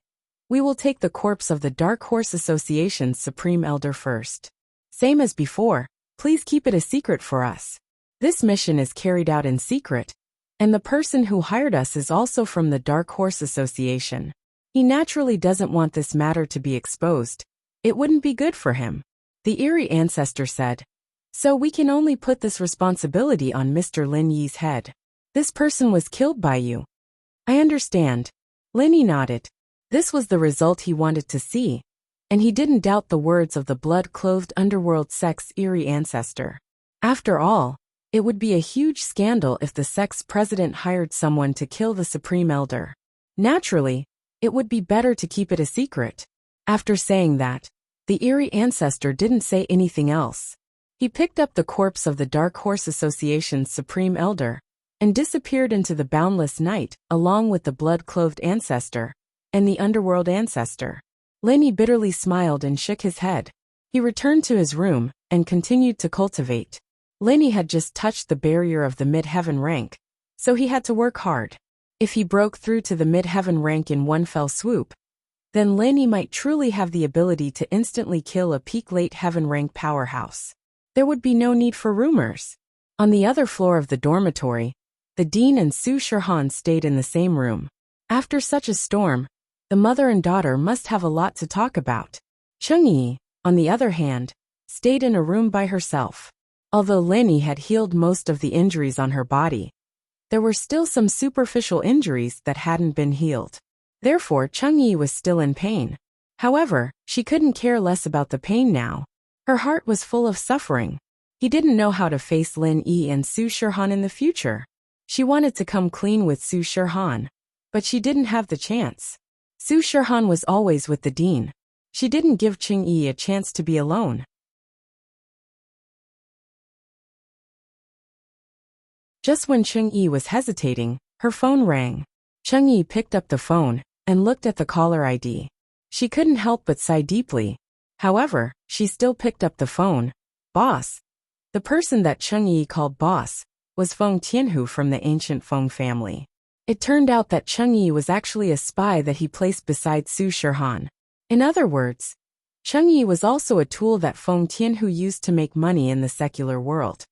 we will take the corpse of the Dark Horse Association's Supreme Elder first. Same as before, please keep it a secret for us. This mission is carried out in secret, and the person who hired us is also from the Dark Horse Association. He naturally doesn't want this matter to be exposed. It wouldn't be good for him. The eerie ancestor said. So we can only put this responsibility on Mr. Lin Yi's head. This person was killed by you. I understand. Lin Yi nodded. This was the result he wanted to see, and he didn't doubt the words of the blood-clothed underworld sect's eerie ancestor. After all, it would be a huge scandal if the sect's president hired someone to kill the Supreme Elder. Naturally, it would be better to keep it a secret. After saying that, the eerie ancestor didn't say anything else. He picked up the corpse of the Dark Horse Association's Supreme Elder and disappeared into the boundless night along with the blood-clothed ancestor and the underworld ancestor. Laney bitterly smiled and shook his head. He returned to his room and continued to cultivate. Laney had just touched the barrier of the mid-heaven rank, so he had to work hard. If he broke through to the mid-heaven rank in one fell swoop, then Laney might truly have the ability to instantly kill a peak late heaven rank powerhouse. There would be no need for rumors. On the other floor of the dormitory, the dean and Su Shirhan stayed in the same room. After such a storm, the mother and daughter must have a lot to talk about. Cheng Yi, on the other hand, stayed in a room by herself. Although Laney had healed most of the injuries on her body, there were still some superficial injuries that hadn't been healed. Therefore, Cheng Yi was still in pain. However, she couldn't care less about the pain now. Her heart was full of suffering. He didn't know how to face Lin Yi and Su Shirhan in the future. She wanted to come clean with Su Shirhan, but she didn't have the chance. Su Shirhan was always with the dean. She didn't give Cheng Yi a chance to be alone. Just when Cheng Yi was hesitating, her phone rang. Cheng Yi picked up the phone and looked at the caller ID. She couldn't help but sigh deeply. However, she still picked up the phone. Boss. The person that Cheng Yi called boss was Feng Tianhu from the ancient Feng family. It turned out that Cheng Yi was actually a spy that he placed beside Su Shirhan. In other words, Cheng Yi was also a tool that Feng Tianhu used to make money in the secular world.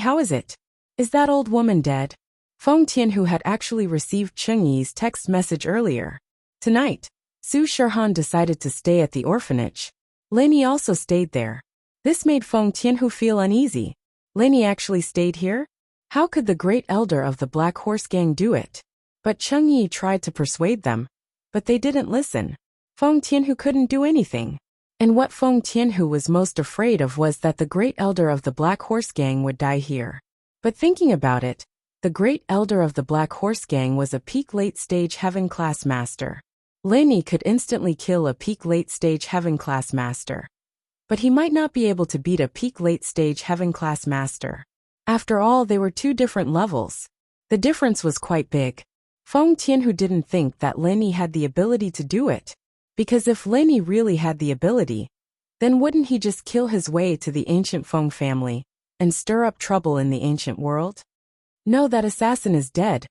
How is it? Is that old woman dead? Feng Tianhu had actually received Cheng Yi's text message earlier. Tonight, Su Shirhan decided to stay at the orphanage. Laney also stayed there. This made Feng Tianhu feel uneasy. Laney actually stayed here? How could the great elder of the Black Horse Gang do it? But Cheng Yi tried to persuade them, but they didn't listen. Feng Tianhu couldn't do anything. And what Feng Tianhu was most afraid of was that the great elder of the Black Horse Gang would die here. But thinking about it, the great elder of the Black Horse Gang was a peak late-stage heaven-class master. Laney could instantly kill a peak late-stage heaven-class master. But he might not be able to beat a peak late-stage heaven-class master. After all, they were two different levels. The difference was quite big. Feng Tianhu didn't think that Laney had the ability to do it. Because if Laney really had the ability, then wouldn't he just kill his way to the ancient Feng family and stir up trouble in the ancient world? No, that assassin is dead.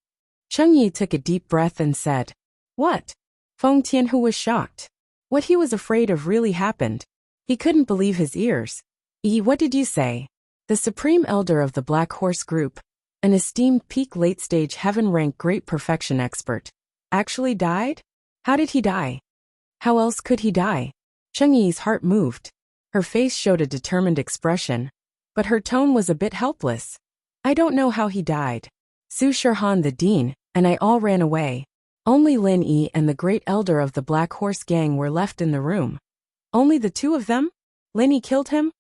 Cheng Yi took a deep breath and said, What? Feng Tianhu was shocked. What he was afraid of really happened. He couldn't believe his ears. What did you say? The Supreme Elder of the Black Horse Group, an esteemed peak late-stage heaven-rank great perfection expert, actually died? How did he die? How else could he die? Cheng Yi's heart moved. Her face showed a determined expression, but her tone was a bit helpless. I don't know how he died. Su Shirhan the dean and I all ran away. Only Lin Yi and the great elder of the Black Horse Gang were left in the room. Only the two of them? Lin Yi killed him?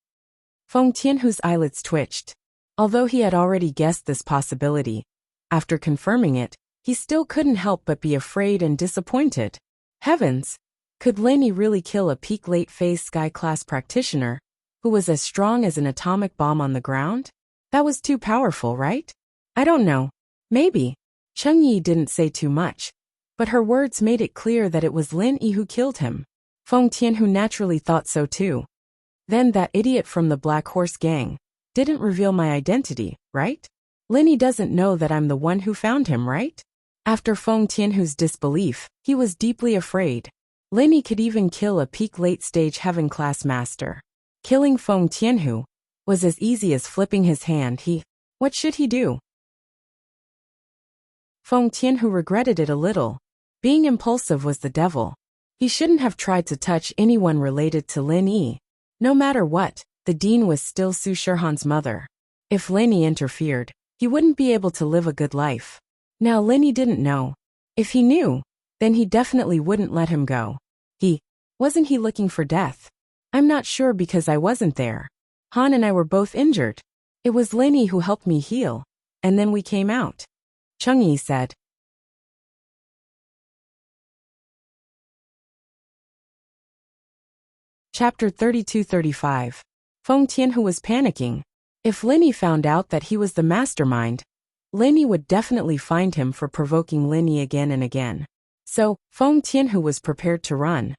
Feng Tianhu's eyelids twitched. Although he had already guessed this possibility, after confirming it, he still couldn't help but be afraid and disappointed. Heavens! Could Lin Yi really kill a peak late phase sky class practitioner who was as strong as an atomic bomb on the ground? That was too powerful, right? I don't know. Maybe. Cheng Yi didn't say too much, but her words made it clear that it was Lin Yi who killed him. Feng Tianhu naturally thought so too. Then that idiot from the Black Horse gang didn't reveal my identity, right? Lin Yi doesn't know that I'm the one who found him, right? After Feng Tianhu's disbelief, he was deeply afraid. Lin Yi could even kill a peak late-stage heaven class master. Killing Feng Tianhu was as easy as flipping his hand. What should he do? Feng Tianhu regretted it a little. Being impulsive was the devil. He shouldn't have tried to touch anyone related to Lin Yi. No matter what, the dean was still Su Shihan's mother. If Lin Yi interfered, he wouldn't be able to live a good life. Now Lin Yi didn't know. If he knew, then he definitely wouldn't let him go. Wasn't he looking for death? I'm not sure because I wasn't there. Han and I were both injured. It was Lin Yi who helped me heal, and then we came out. Cheng Yi said. Chapter 32-35. Feng Tianhu was panicking. If Lin Yi found out that he was the mastermind, Lin Yi would definitely find him for provoking Lin Yi again and again. So, Feng Tianhu was prepared to run.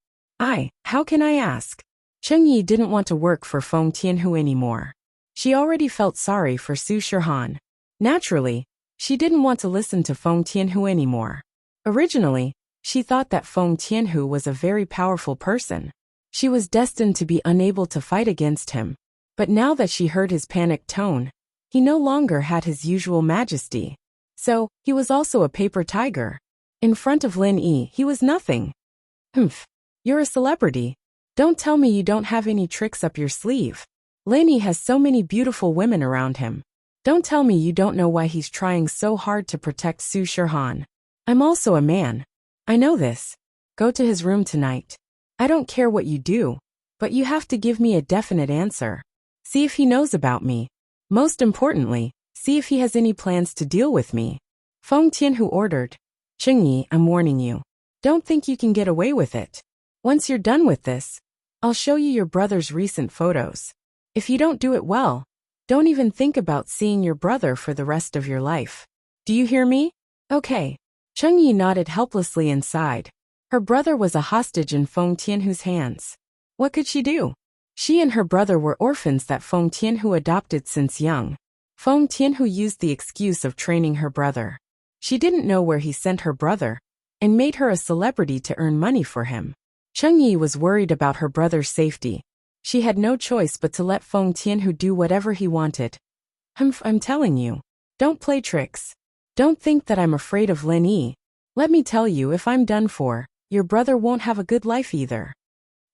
How can I ask? Cheng Yi didn't want to work for Feng Tianhu anymore. She already felt sorry for Su Shihan. Naturally, she didn't want to listen to Feng Tianhu anymore. Originally, she thought that Feng Tianhu was a very powerful person. She was destined to be unable to fight against him. But now that she heard his panicked tone, he no longer had his usual majesty. So, he was also a paper tiger. In front of Lin Yi, he was nothing. You're a celebrity. Don't tell me you don't have any tricks up your sleeve. Lin Yi has so many beautiful women around him. Don't tell me you don't know why he's trying so hard to protect Su Shihan. I'm also a man. I know this. Go to his room tonight. I don't care what you do, but you have to give me a definite answer. See if he knows about me. Most importantly, see if he has any plans to deal with me. Feng Tianhu ordered. Cheng Yi, I'm warning you. Don't think you can get away with it. Once you're done with this, I'll show you your brother's recent photos. If you don't do it well, don't even think about seeing your brother for the rest of your life. Do you hear me? Okay. Cheng Yi nodded helplessly inside. Her brother was a hostage in Feng Tianhu's hands. What could she do? She and her brother were orphans that Feng Tianhu adopted since young. Feng Tianhu used the excuse of training her brother. She didn't know where he sent her brother, and made her a celebrity to earn money for him. Cheng Yi was worried about her brother's safety. She had no choice but to let Feng Tianhu do whatever he wanted. I'm telling you. Don't play tricks. Don't think that I'm afraid of Lin Yi. Let me tell you, if I'm done for, your brother won't have a good life either.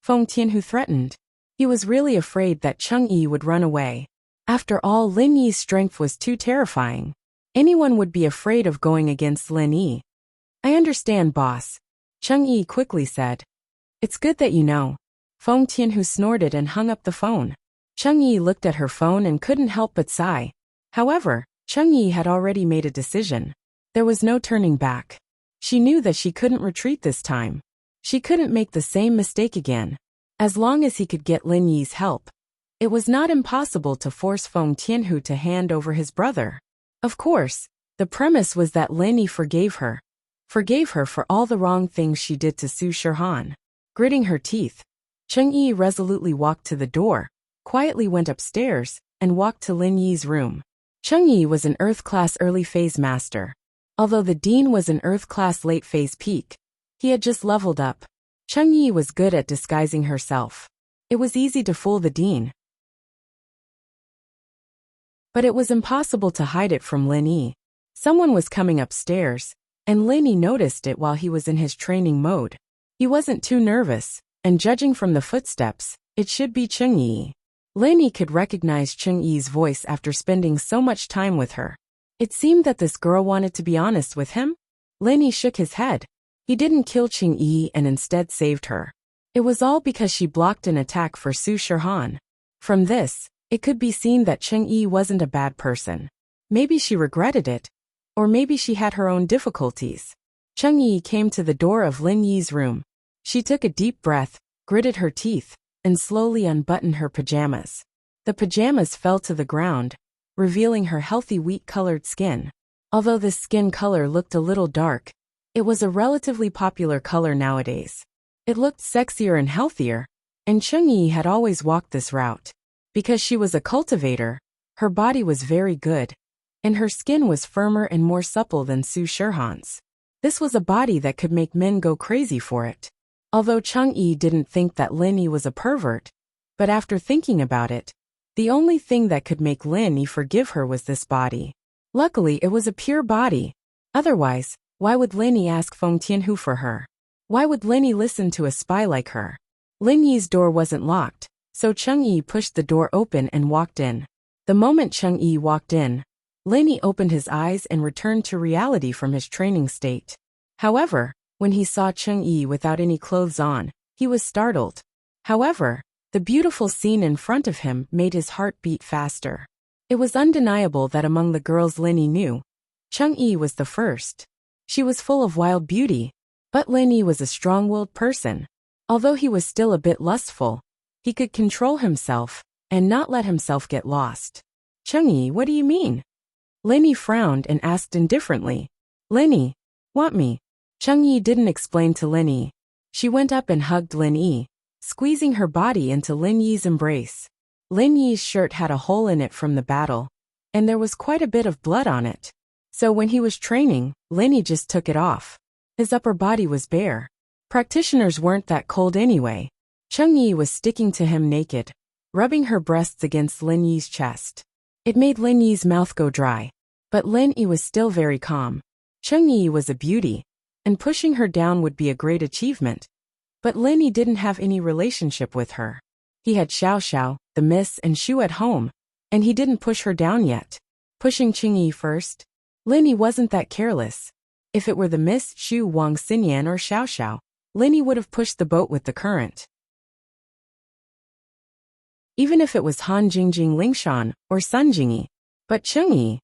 Feng Tianhu threatened. He was really afraid that Cheng Yi would run away. After all, Lin Yi's strength was too terrifying. Anyone would be afraid of going against Lin Yi. I understand, boss. Cheng Yi quickly said. It's good that you know. Feng Tianhu snorted and hung up the phone. Cheng Yi looked at her phone and couldn't help but sigh. However, Cheng Yi had already made a decision. There was no turning back. She knew that she couldn't retreat this time. She couldn't make the same mistake again. As long as he could get Lin Yi's help, it was not impossible to force Feng Tianhu to hand over his brother. Of course, the premise was that Lin Yi forgave her for all the wrong things she did to Su Shihan. Gritting her teeth, Cheng Yi resolutely walked to the door, quietly went upstairs, and walked to Lin Yi's room. Cheng Yi was an Earth-class early-phase master. Although the dean was an Earth-class late-phase peak, he had just leveled up. Cheng Yi was good at disguising herself. It was easy to fool the dean. But it was impossible to hide it from Lin Yi. Someone was coming upstairs, and Lin Yi noticed it while he was in his training mode. He wasn't too nervous, and judging from the footsteps, it should be Cheng Yi. Lin Yi could recognize Cheng Yi's voice after spending so much time with her. It seemed that this girl wanted to be honest with him. Lin Yi shook his head. He didn't kill Cheng Yi and instead saved her. It was all because she blocked an attack for Su Shihan. From this, it could be seen that Cheng Yi wasn't a bad person. Maybe she regretted it, or maybe she had her own difficulties. Cheng Yi came to the door of Lin Yi's room. She took a deep breath, gritted her teeth, and slowly unbuttoned her pajamas. The pajamas fell to the ground, revealing her healthy wheat-colored skin. Although this skin color looked a little dark, it was a relatively popular color nowadays. It looked sexier and healthier, and Changyi had always walked this route. Because she was a cultivator, her body was very good, and her skin was firmer and more supple than Su Shirhan's. This was a body that could make men go crazy for it. Although Changyi didn't think that Lin Yi was a pervert, but after thinking about it, the only thing that could make Lin Yi forgive her was this body. Luckily, it was a pure body. Otherwise, why would Lin Yi ask Feng Tianhu for her? Why would Lin Yi listen to a spy like her? Lin Yi's door wasn't locked, so Changyi pushed the door open and walked in. The moment Changyi walked in, Lin Yi opened his eyes and returned to reality from his training state. However, when he saw Changyi without any clothes on, he was startled. However, the beautiful scene in front of him made his heart beat faster. It was undeniable that among the girls Lin Yi knew, Changyi was the first. She was full of wild beauty, but Lin Yi was a strong-willed person. Although he was still a bit lustful, he could control himself and not let himself get lost. Changyi, what do you mean? Lin Yi frowned and asked indifferently. Lin Yi, want me? Changyi didn't explain to Lin Yi. She went up and hugged Lin Yi, squeezing her body into Lin Yi's embrace. Lin Yi's shirt had a hole in it from the battle, and there was quite a bit of blood on it. So when he was training, Lin Yi just took it off. His upper body was bare. Practitioners weren't that cold anyway. Changyi was sticking to him naked, rubbing her breasts against Lin Yi's chest. It made Lin Yi's mouth go dry, but Lin Yi was still very calm. Changyi was a beauty, and pushing her down would be a great achievement. But Lin Yi didn't have any relationship with her. He had Xiao Xiao, the Miss, and Shu at home, and he didn't push her down yet. Pushing Changyi first? Lin Yi wasn't that careless. If it were the Miss, Shu, Wang Xinyan, or Xiao Xiao, Lin Yi would have pushed the boat with the current. Even if it was Han Jingjing Lingshan or Sun Jingyi. But Changyi,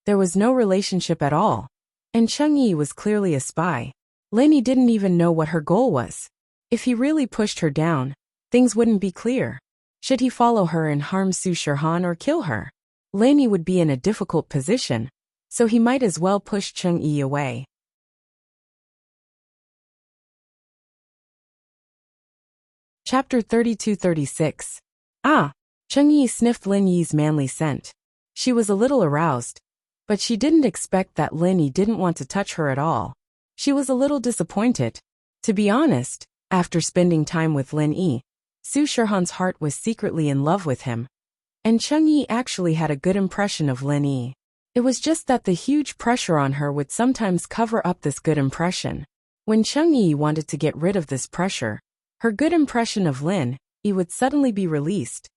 there was no relationship at all. And Changyi was clearly a spy. Lin Yi didn't even know what her goal was. If he really pushed her down, things wouldn't be clear. Should he follow her and harm Su Shirhan or kill her? Lin Yi would be in a difficult position, so he might as well push Changyi away. Chapter 32-36. Changyi sniffed Lin Yi's manly scent. She was a little aroused, but she didn't expect that Lin Yi didn't want to touch her at all. She was a little disappointed. To be honest, after spending time with Lin Yi, Su Shirhan's heart was secretly in love with him, and Changyi actually had a good impression of Lin Yi. It was just that the huge pressure on her would sometimes cover up this good impression. When Changyi wanted to get rid of this pressure, her good impression of Lin Yi would suddenly be released,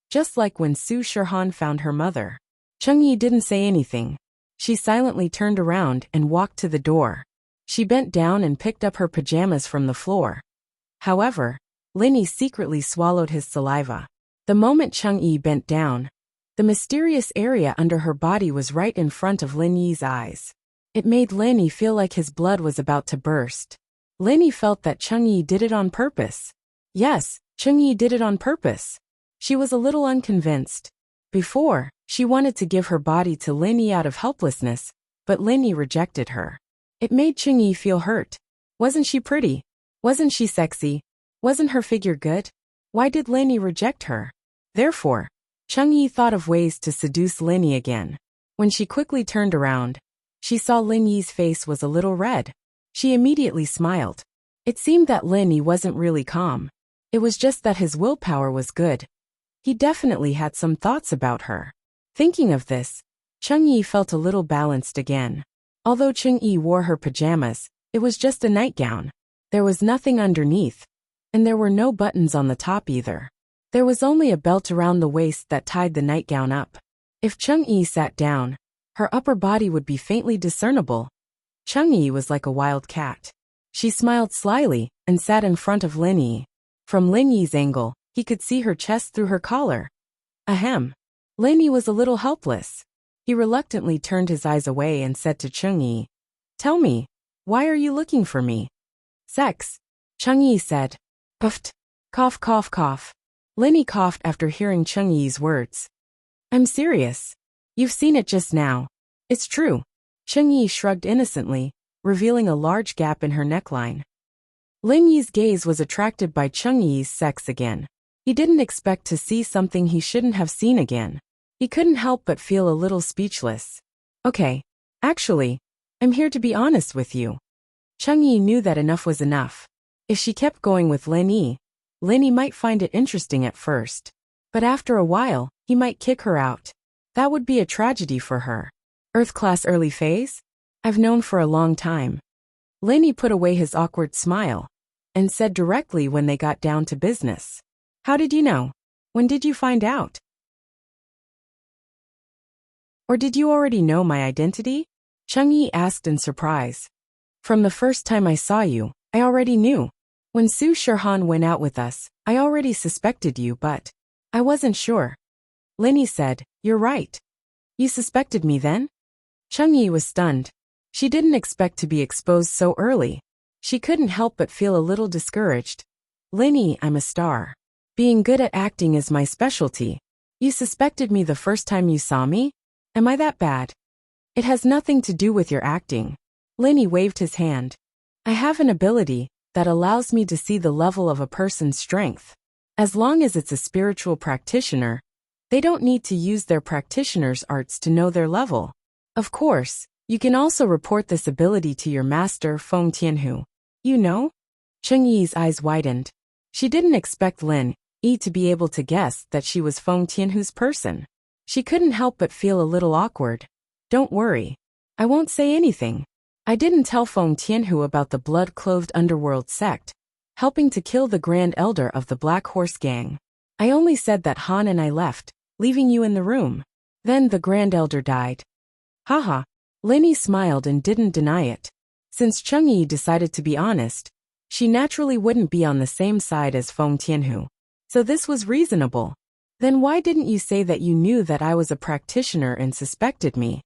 just like when Su Shirhan found her mother. Changyi didn't say anything. She silently turned around and walked to the door. She bent down and picked up her pajamas from the floor. However, Lin Yi secretly swallowed his saliva. The moment Changyi bent down, the mysterious area under her body was right in front of Lin Yi's eyes. It made Lin Yi feel like his blood was about to burst. Lin Yi felt that Changyi did it on purpose. Yes, Changyi did it on purpose. She was a little unconvinced. Before, she wanted to give her body to Lin Yi out of helplessness, but Lin Yi rejected her. It made Changyi feel hurt. Wasn't she pretty? Wasn't she sexy? Wasn't her figure good? Why did Lin Yi reject her? Therefore, Changyi thought of ways to seduce Lin Yi again. When she quickly turned around, she saw Lin Yi's face was a little red. She immediately smiled. It seemed that Lin Yi wasn't really calm. It was just that his willpower was good. He definitely had some thoughts about her. Thinking of this, Changyi felt a little balanced again. Although Changyi wore her pajamas, it was just a nightgown. There was nothing underneath, and there were no buttons on the top either. There was only a belt around the waist that tied the nightgown up. If Changyi sat down, her upper body would be faintly discernible. Changyi was like a wild cat. She smiled slyly and sat in front of Lin Yi. From Lin Yi's angle, he could see her chest through her collar. Ahem. Lin Yi was a little helpless. He reluctantly turned his eyes away and said to Changyi, "Tell me, why are you looking for me?" "Sex," Changyi said. Puffed. Cough, cough, cough. Linny coughed after hearing Changyi's words. I'm serious. You've seen it just now. It's true. Changyi shrugged innocently, revealing a large gap in her neckline. Lin Yi's gaze was attracted by Changyi's sex again. He didn't expect to see something he shouldn't have seen again. He couldn't help but feel a little speechless. Okay. Actually, I'm here to be honest with you. Changyi knew that enough was enough. If she kept going with Lin Yi might find it interesting at first. But after a while, he might kick her out. That would be a tragedy for her. Earth class early phase? I've known for a long time. Lin Yi put away his awkward smile and said directly when they got down to business. How did you know? When did you find out? Or did you already know my identity? Changyi asked in surprise. From the first time I saw you, I already knew. When Su Shirhan went out with us, I already suspected you, but I wasn't sure. Lin Yi said, You're right. You suspected me then? Changyi was stunned. She didn't expect to be exposed so early. She couldn't help but feel a little discouraged. Lin Yi, I'm a star. Being good at acting is my specialty. You suspected me the first time you saw me? Am I that bad? It has nothing to do with your acting. Lin Yi waved his hand. I have an ability that allows me to see the level of a person's strength. As long as it's a spiritual practitioner, they don't need to use their practitioner's arts to know their level. Of course, you can also report this ability to your master Feng Tianhu. You know? Changyi's eyes widened. She didn't expect Lin Yi to be able to guess that she was Feng Tianhu's person. She couldn't help but feel a little awkward. Don't worry. I won't say anything. I didn't tell Feng Tianhu about the blood-clothed underworld sect, helping to kill the Grand Elder of the Black Horse Gang. I only said that Han and I left, leaving you in the room. Then the Grand Elder died. Haha. Lin Yi smiled and didn't deny it. Since Changyi decided to be honest, she naturally wouldn't be on the same side as Feng Tianhu. So this was reasonable. Then why didn't you say that you knew that I was a practitioner and suspected me?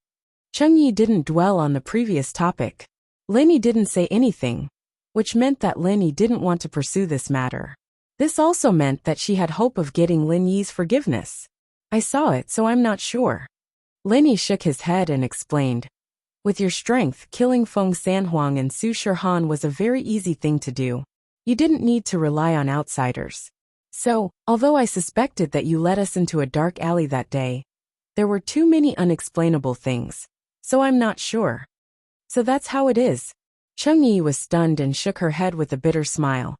Changyi didn't dwell on the previous topic. Lin Yi didn't say anything, which meant that Lin Yi didn't want to pursue this matter. This also meant that she had hope of getting Lin Yi's forgiveness. I saw it, so I'm not sure. Lin Yi shook his head and explained. With your strength, killing Feng Sanhuang and Su Shirhan was a very easy thing to do. You didn't need to rely on outsiders. So, although I suspected that you led us into a dark alley that day, there were too many unexplainable things. So I'm not sure. So that's how it is. Changyi was stunned and shook her head with a bitter smile.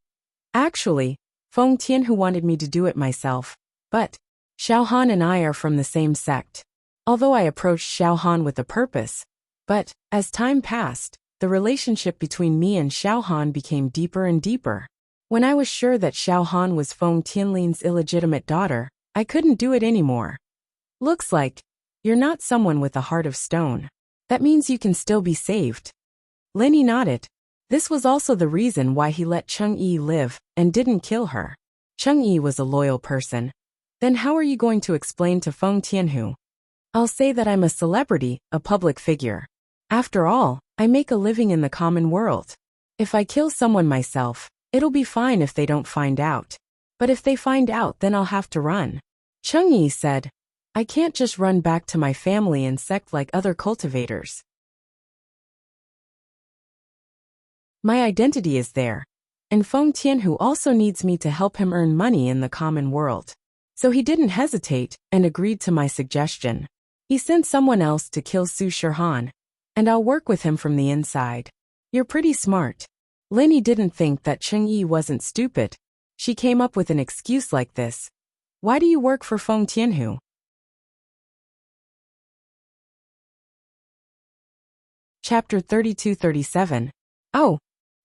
Actually, Feng Tianhu wanted me to do it myself, but Xiao Han and I are from the same sect. Although I approached Xiao Han with a purpose, but as time passed, the relationship between me and Xiao Han became deeper and deeper. When I was sure that Xiao Han was Feng Tianlin's illegitimate daughter, I couldn't do it anymore. Looks like you're not someone with a heart of stone. That means you can still be saved. Lin Yi nodded. This was also the reason why he let Changyi live and didn't kill her. Changyi was a loyal person. Then how are you going to explain to Feng Tianhu? I'll say that I'm a celebrity, a public figure. After all, I make a living in the common world. If I kill someone myself, it'll be fine if they don't find out. But if they find out, then I'll have to run. Changyi said, I can't just run back to my family and sect like other cultivators. My identity is there. And Feng Tianhu also needs me to help him earn money in the common world. So he didn't hesitate and agreed to my suggestion. He sent someone else to kill Su Shirhan, and I'll work with him from the inside. You're pretty smart. Lin Yi didn't think that Changyi wasn't stupid. She came up with an excuse like this. Why do you work for Feng Tianhu? Chapter 32-37. Oh.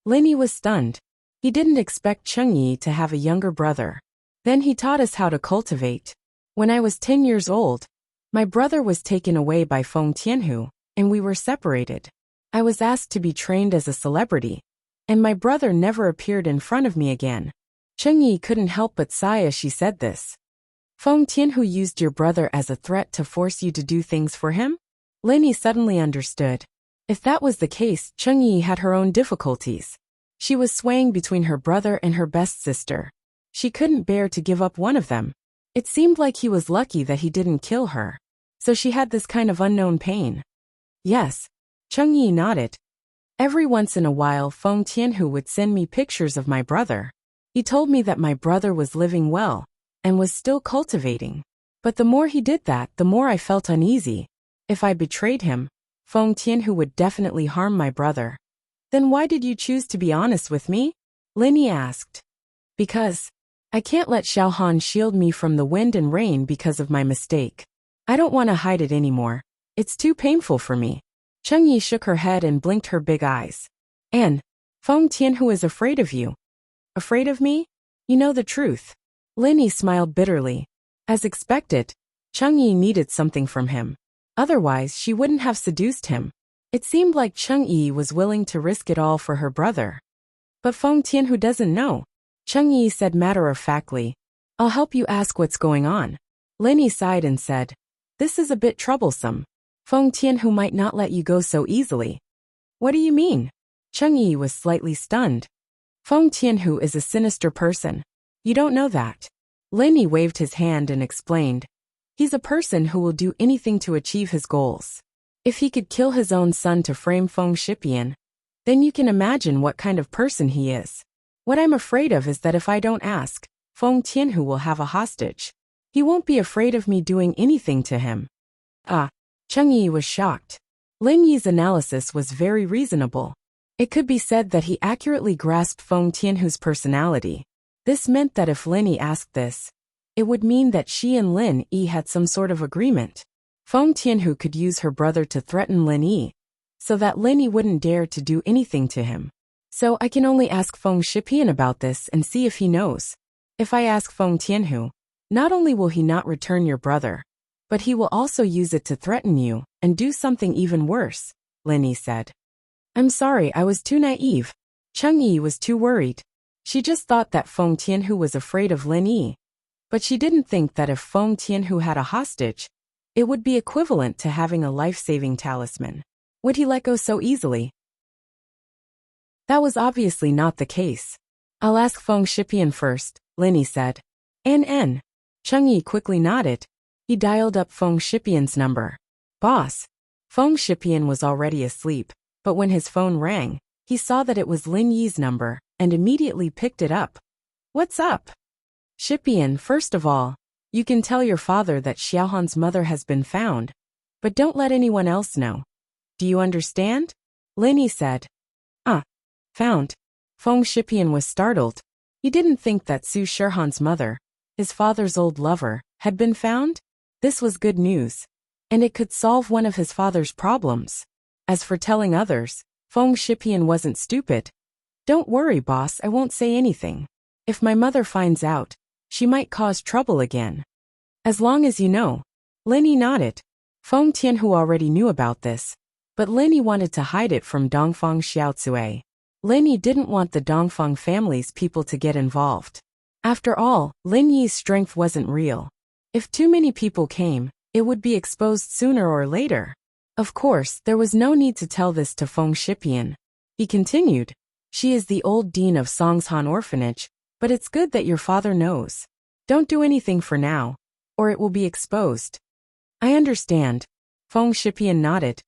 Lin Yi was stunned. He didn't expect Changyi to have a younger brother. Then he taught us how to cultivate. When I was 10 years old, my brother was taken away by Feng Tianhu, and we were separated. I was asked to be trained as a celebrity, and my brother never appeared in front of me again. Changyi couldn't help but sigh as she said this. Feng Tianhu used your brother as a threat to force you to do things for him? Lin Yi suddenly understood. If that was the case, Changyi had her own difficulties. She was swaying between her brother and her best sister. She couldn't bear to give up one of them. It seemed like he was lucky that he didn't kill her. So she had this kind of unknown pain. Yes. Changyi nodded. Every once in a while Feng Tianhu would send me pictures of my brother. He told me that my brother was living well, and was still cultivating. But the more he did that, the more I felt uneasy. If I betrayed him, Feng Tianhu would definitely harm my brother. Then why did you choose to be honest with me? Linny asked. Because I can't let Xiaohan shield me from the wind and rain because of my mistake. I don't want to hide it anymore. It's too painful for me. Changyi shook her head and blinked her big eyes. And Feng Tianhu is afraid of you. Afraid of me? You know the truth. Linny smiled bitterly. As expected, Changyi needed something from him. Otherwise, she wouldn't have seduced him. It seemed like Changyi was willing to risk it all for her brother. But Feng Tianhu doesn't know. Changyi said matter-of-factly, I'll help you ask what's going on. Linny sighed and said, this is a bit troublesome. Feng Tianhu might not let you go so easily. What do you mean? Changyi was slightly stunned. Feng Tianhu is a sinister person. You don't know that. Linny waved his hand and explained. He's a person who will do anything to achieve his goals. If he could kill his own son to frame Feng Shipian, then you can imagine what kind of person he is. What I'm afraid of is that if I don't ask, Feng Tianhu will have a hostage. He won't be afraid of me doing anything to him. Changyi was shocked. Lin Yi's analysis was very reasonable. It could be said that he accurately grasped Feng Tianhu's personality. This meant that if Lin Yi asked this, it would mean that she and Lin Yi had some sort of agreement. Feng Tianhu could use her brother to threaten Lin Yi, so that Lin Yi wouldn't dare to do anything to him. So I can only ask Feng Shipian about this and see if he knows. If I ask Feng Tianhu, not only will he not return your brother, but he will also use it to threaten you and do something even worse, Lin Yi said. I'm sorry, I was too naive. Changyi was too worried. She just thought that Feng Tianhu was afraid of Lin Yi. But she didn't think that if Feng Tianhu had a hostage, it would be equivalent to having a life-saving talisman. Would he let go so easily? That was obviously not the case. I'll ask Feng Shipian first, Lin Yi said. N. Changyi quickly nodded. He dialed up Feng Shipian's number. Boss. Feng Shipian was already asleep, but when his phone rang, he saw that it was Lin Yi's number, and immediately picked it up. What's up? Shipian, first of all, you can tell your father that Xiaohan's mother has been found, but don't let anyone else know. Do you understand? Lin Yi said. Found. Feng Shipian was startled. He didn't think that Su Shihan's mother, his father's old lover, had been found. This was good news, and it could solve one of his father's problems. As for telling others, Feng Shipian wasn't stupid. Don't worry, boss, I won't say anything. If my mother finds out, she might cause trouble again. As long as you know. Lin Yi nodded. Feng Tianhu already knew about this, but Lin Yi wanted to hide it from Dongfang Xiaocui. Lin Yi didn't want the Dongfang family's people to get involved. After all, Lin Yi's strength wasn't real. If too many people came, it would be exposed sooner or later. Of course, there was no need to tell this to Feng Shipian. He continued, she is the old dean of Songshan Orphanage, but it's good that your father knows. Don't do anything for now, or it will be exposed. I understand. Feng Shipian nodded.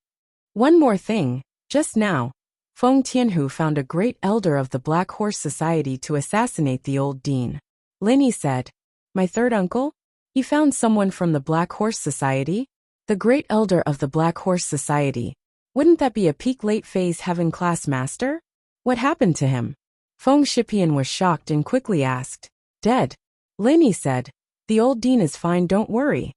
One more thing, just now, Feng Tianhu found a great elder of the Black Horse Society to assassinate the old dean. Lin Yi said, my third uncle? He found someone from the Black Horse Society? The great elder of the Black Horse Society. Wouldn't that be a peak late phase heaven class master? What happened to him? Feng Shipian was shocked and quickly asked. Dead. Lin Yi said, the old dean is fine, don't worry.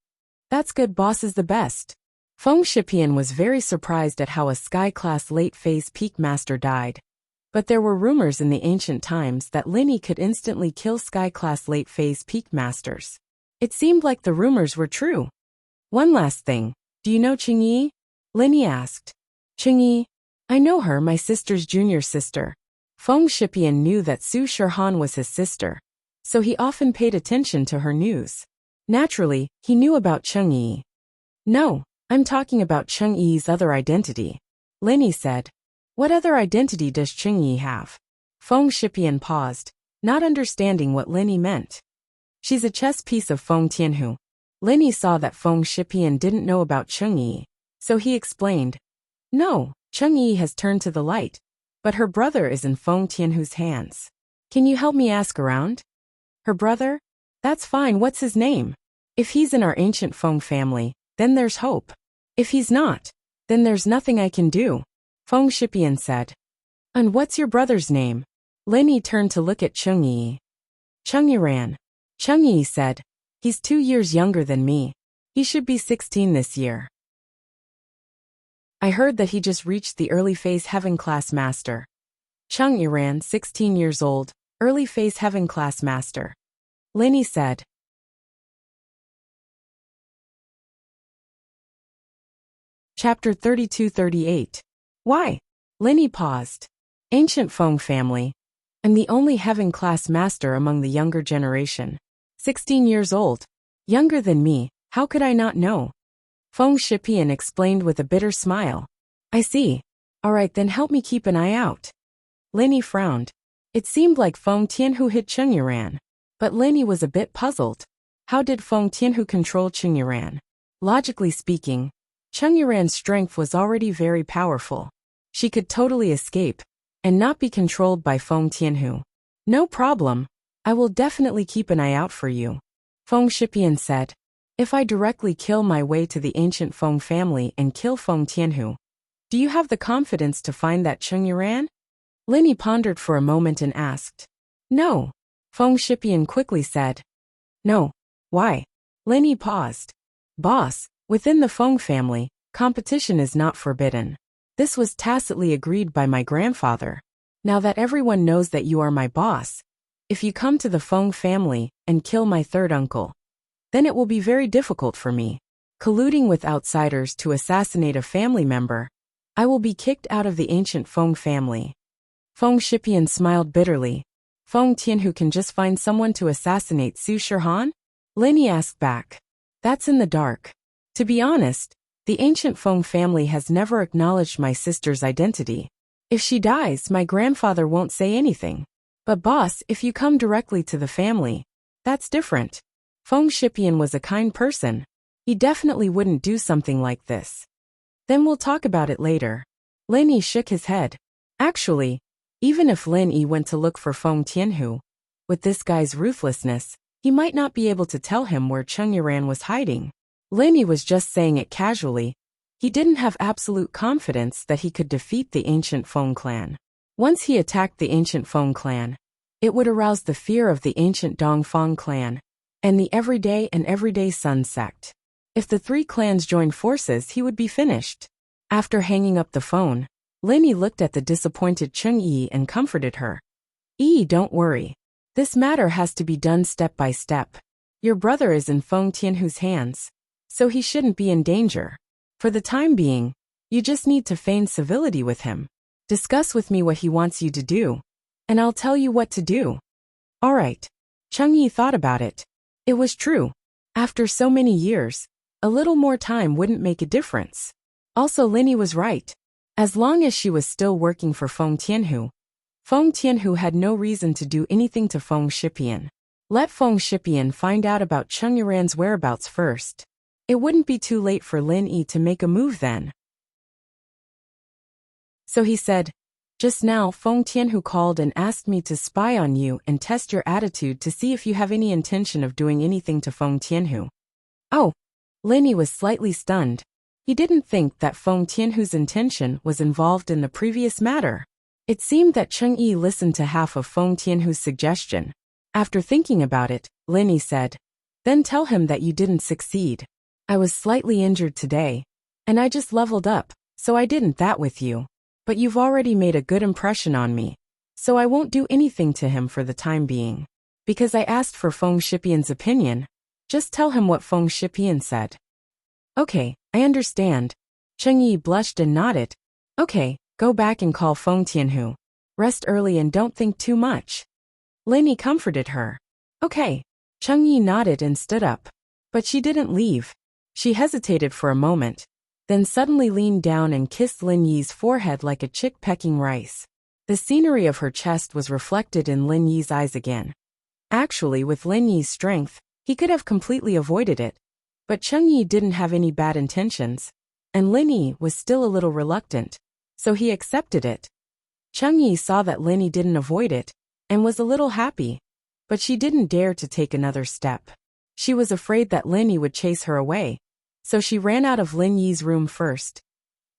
That's good, boss is the best. Feng Shipian was very surprised at how a sky-class late-phase peak master died. But there were rumors in the ancient times that Lin Yi could instantly kill sky-class late-phase peak masters. It seemed like the rumors were true. One last thing, do you know Changyi? Lin Yi asked. Changyi? I know her, my sister's junior sister. Feng Shipian knew that Su Shihan was his sister, so he often paid attention to her news. Naturally, he knew about Changyi. No. I'm talking about Changyi's other identity. Lin Yi said. What other identity does Changyi have? Feng Shipian paused, not understanding what Lin Yi meant. She's a chess piece of Feng Tianhu. Lin Yi saw that Feng Shipian didn't know about Cheng Yi, so he explained. No, Cheng Yi has turned to the light, but her brother is in Feng Tianhu's hands. Can you help me ask around? Her brother? That's fine, what's his name? If he's in our ancient Feng family, then there's hope. If he's not, then there's nothing I can do, Feng Shipian said. And what's your brother's name? Lin Yi turned to look at Cheng Yi. Cheng Yiran. Cheng Yi said. He's 2 years younger than me. He should be 16 this year. I heard that he just reached the early phase heaven class master. Cheng Yiran, 16 years old, early phase heaven class master. Lin Yi said. Chapter 32-38. Why? Lin Yi paused. Ancient Feng family. I'm the only heaven class master among the younger generation. 16 years old. Younger than me, how could I not know? Feng Shipian explained with a bitter smile. I see. Alright, then help me keep an eye out. Lin Yi frowned. It seemed like Feng Tianhu hid Cheng Yiran. But Lin Yi was a bit puzzled. How did Feng Tianhu control Cheng Yiran? Logically speaking, Cheng Yiran's strength was already very powerful. She could totally escape and not be controlled by Feng Tianhu. No problem. I will definitely keep an eye out for you, Feng Shipian said. If I directly kill my way to the ancient Feng family and kill Feng Tianhu, do you have the confidence to find that Cheng Yiran? Lin Yi pondered for a moment and asked. No, Feng Shipian quickly said. No. Why? Lin Yi paused. Boss, within the Feng family, competition is not forbidden. This was tacitly agreed by my grandfather. Now that everyone knows that you are my boss, if you come to the Feng family and kill my third uncle, then it will be very difficult for me. Colluding with outsiders to assassinate a family member, I will be kicked out of the ancient Feng family. Feng Shipian smiled bitterly. Feng Tianhu can just find someone to assassinate Su Shihan? Lin Yi asked back. That's in the dark. To be honest, the ancient Feng family has never acknowledged my sister's identity. If she dies, my grandfather won't say anything. But boss, if you come directly to the family, that's different. Feng Shipian was a kind person. He definitely wouldn't do something like this. Then we'll talk about it later. Lin Yi shook his head. Actually, even if Lin Yi went to look for Feng Tianhu, with this guy's ruthlessness, he might not be able to tell him where Cheng Yiran was hiding. Lin Yi was just saying it casually. He didn't have absolute confidence that he could defeat the ancient Feng clan. Once he attacked the ancient Feng clan, it would arouse the fear of the ancient Dongfang clan and the Everyday Sun sect. If the 3 clans joined forces, he would be finished. After hanging up the phone, Lin Yi looked at the disappointed Cheng Yi and comforted her. Don't worry. This matter has to be done step by step. Your brother is in Feng Tianhu's hands, so he shouldn't be in danger. For the time being, you just need to feign civility with him. Discuss with me what he wants you to do, and I'll tell you what to do. Alright. Cheng Yi thought about it. It was true. After so many years, a little more time wouldn't make a difference. Also, Lin Yi was right. As long as she was still working for Feng Tianhu had no reason to do anything to Feng Shipian. Let Feng Shipian find out about Cheng Yiran's whereabouts first. It wouldn't be too late for Lin Yi to make a move then. So he said, just now Feng Tianhu called and asked me to spy on you and test your attitude to see if you have any intention of doing anything to Feng Tianhu. Oh. Lin Yi was slightly stunned. He didn't think that Feng Tianhu's intention was involved in the previous matter. It seemed that Cheng Yi listened to half of Feng Tianhu's suggestion. After thinking about it, Lin Yi said, then tell him that you didn't succeed. I was slightly injured today, and I just leveled up, so I didn't that with you. But you've already made a good impression on me, so I won't do anything to him for the time being. Because I asked for Feng Shipian's opinion, just tell him what Feng Shipian said. Okay, I understand. Cheng Yi blushed and nodded. Okay, go back and call Feng Tianhu. Rest early and don't think too much. Lin Yi comforted her. Okay. Cheng Yi nodded and stood up. But she didn't leave. She hesitated for a moment, then suddenly leaned down and kissed Lin Yi's forehead like a chick pecking rice. The scenery of her chest was reflected in Lin Yi's eyes again. Actually, with Lin Yi's strength, he could have completely avoided it. But Cheng Yi didn't have any bad intentions, and Lin Yi was still a little reluctant, so he accepted it. Cheng Yi saw that Lin Yi didn't avoid it, and was a little happy, but she didn't dare to take another step. She was afraid that Lin Yi would chase her away, so she ran out of Lin Yi's room first.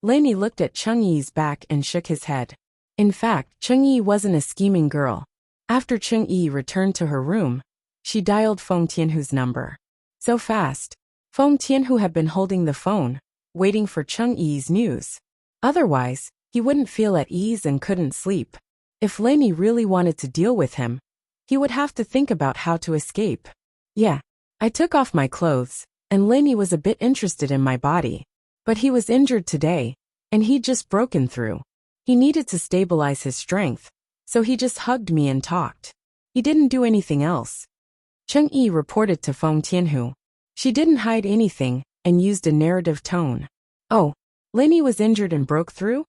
Lin Yi looked at Cheng Yi's back and shook his head. In fact, Cheng Yi wasn't a scheming girl. After Cheng Yi returned to her room, she dialed Feng Tianhu's number. So fast. Feng Tianhu had been holding the phone, waiting for Cheng Yi's news. Otherwise, he wouldn't feel at ease and couldn't sleep. If Lin Yi really wanted to deal with him, he would have to think about how to escape. Yeah, I took off my clothes, and Lin Yi was a bit interested in my body. But he was injured today, and he'd just broken through. He needed to stabilize his strength, so he just hugged me and talked. He didn't do anything else. Cheng Yi reported to Feng Tianhu. She didn't hide anything and used a narrative tone. Oh, Lin Yi was injured and broke through?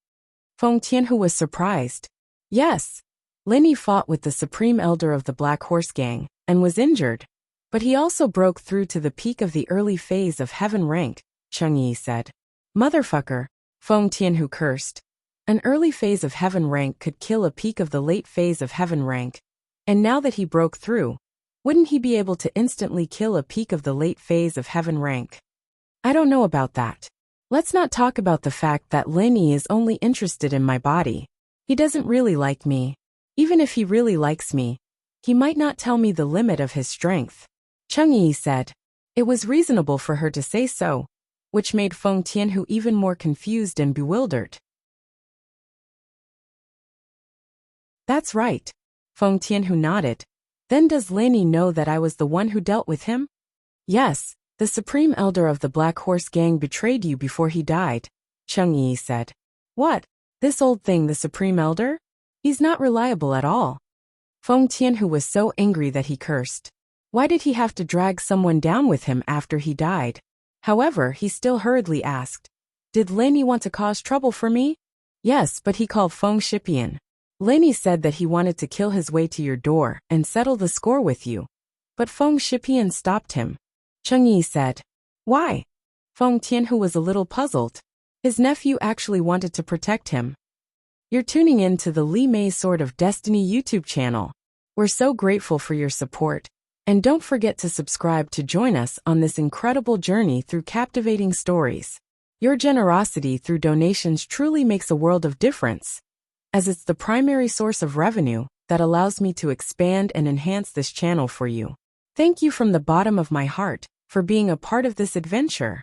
Feng Tianhu was surprised. Yes, Lin Yi fought with the supreme elder of the Black Horse Gang and was injured. But he also broke through to the peak of the early phase of heaven rank, Cheng Yi said. Motherfucker, Feng Tianhu cursed. An early phase of heaven rank could kill a peak of the late phase of heaven rank. And now that he broke through, wouldn't he be able to instantly kill a peak of the late phase of heaven rank? I don't know about that. Let's not talk about the fact that Lin Yi is only interested in my body. He doesn't really like me. Even if he really likes me, he might not tell me the limit of his strength. Cheng Yi said. It was reasonable for her to say so, which made Feng Tianhu even more confused and bewildered. That's right. Feng Tianhu nodded. Then does Lin Yi know that I was the one who dealt with him? Yes, the supreme elder of the Black Horse Gang betrayed you before he died, Cheng Yi said. What? This old thing, the supreme elder? He's not reliable at all. Feng Tianhu was so angry that he cursed. Why did he have to drag someone down with him after he died? However, he still hurriedly asked, did Lin Yi want to cause trouble for me? Yes, but he called Feng Shipian. Lin Yi said that he wanted to kill his way to your door and settle the score with you. But Feng Shipian stopped him. Cheng Yi said. Why? Feng Tianhu was a little puzzled. His nephew actually wanted to protect him. You're tuning in to the Li Mei Sword of Destiny YouTube channel. We're so grateful for your support. And don't forget to subscribe to join us on this incredible journey through captivating stories. Your generosity through donations truly makes a world of difference, as it's the primary source of revenue that allows me to expand and enhance this channel for you. Thank you from the bottom of my heart for being a part of this adventure.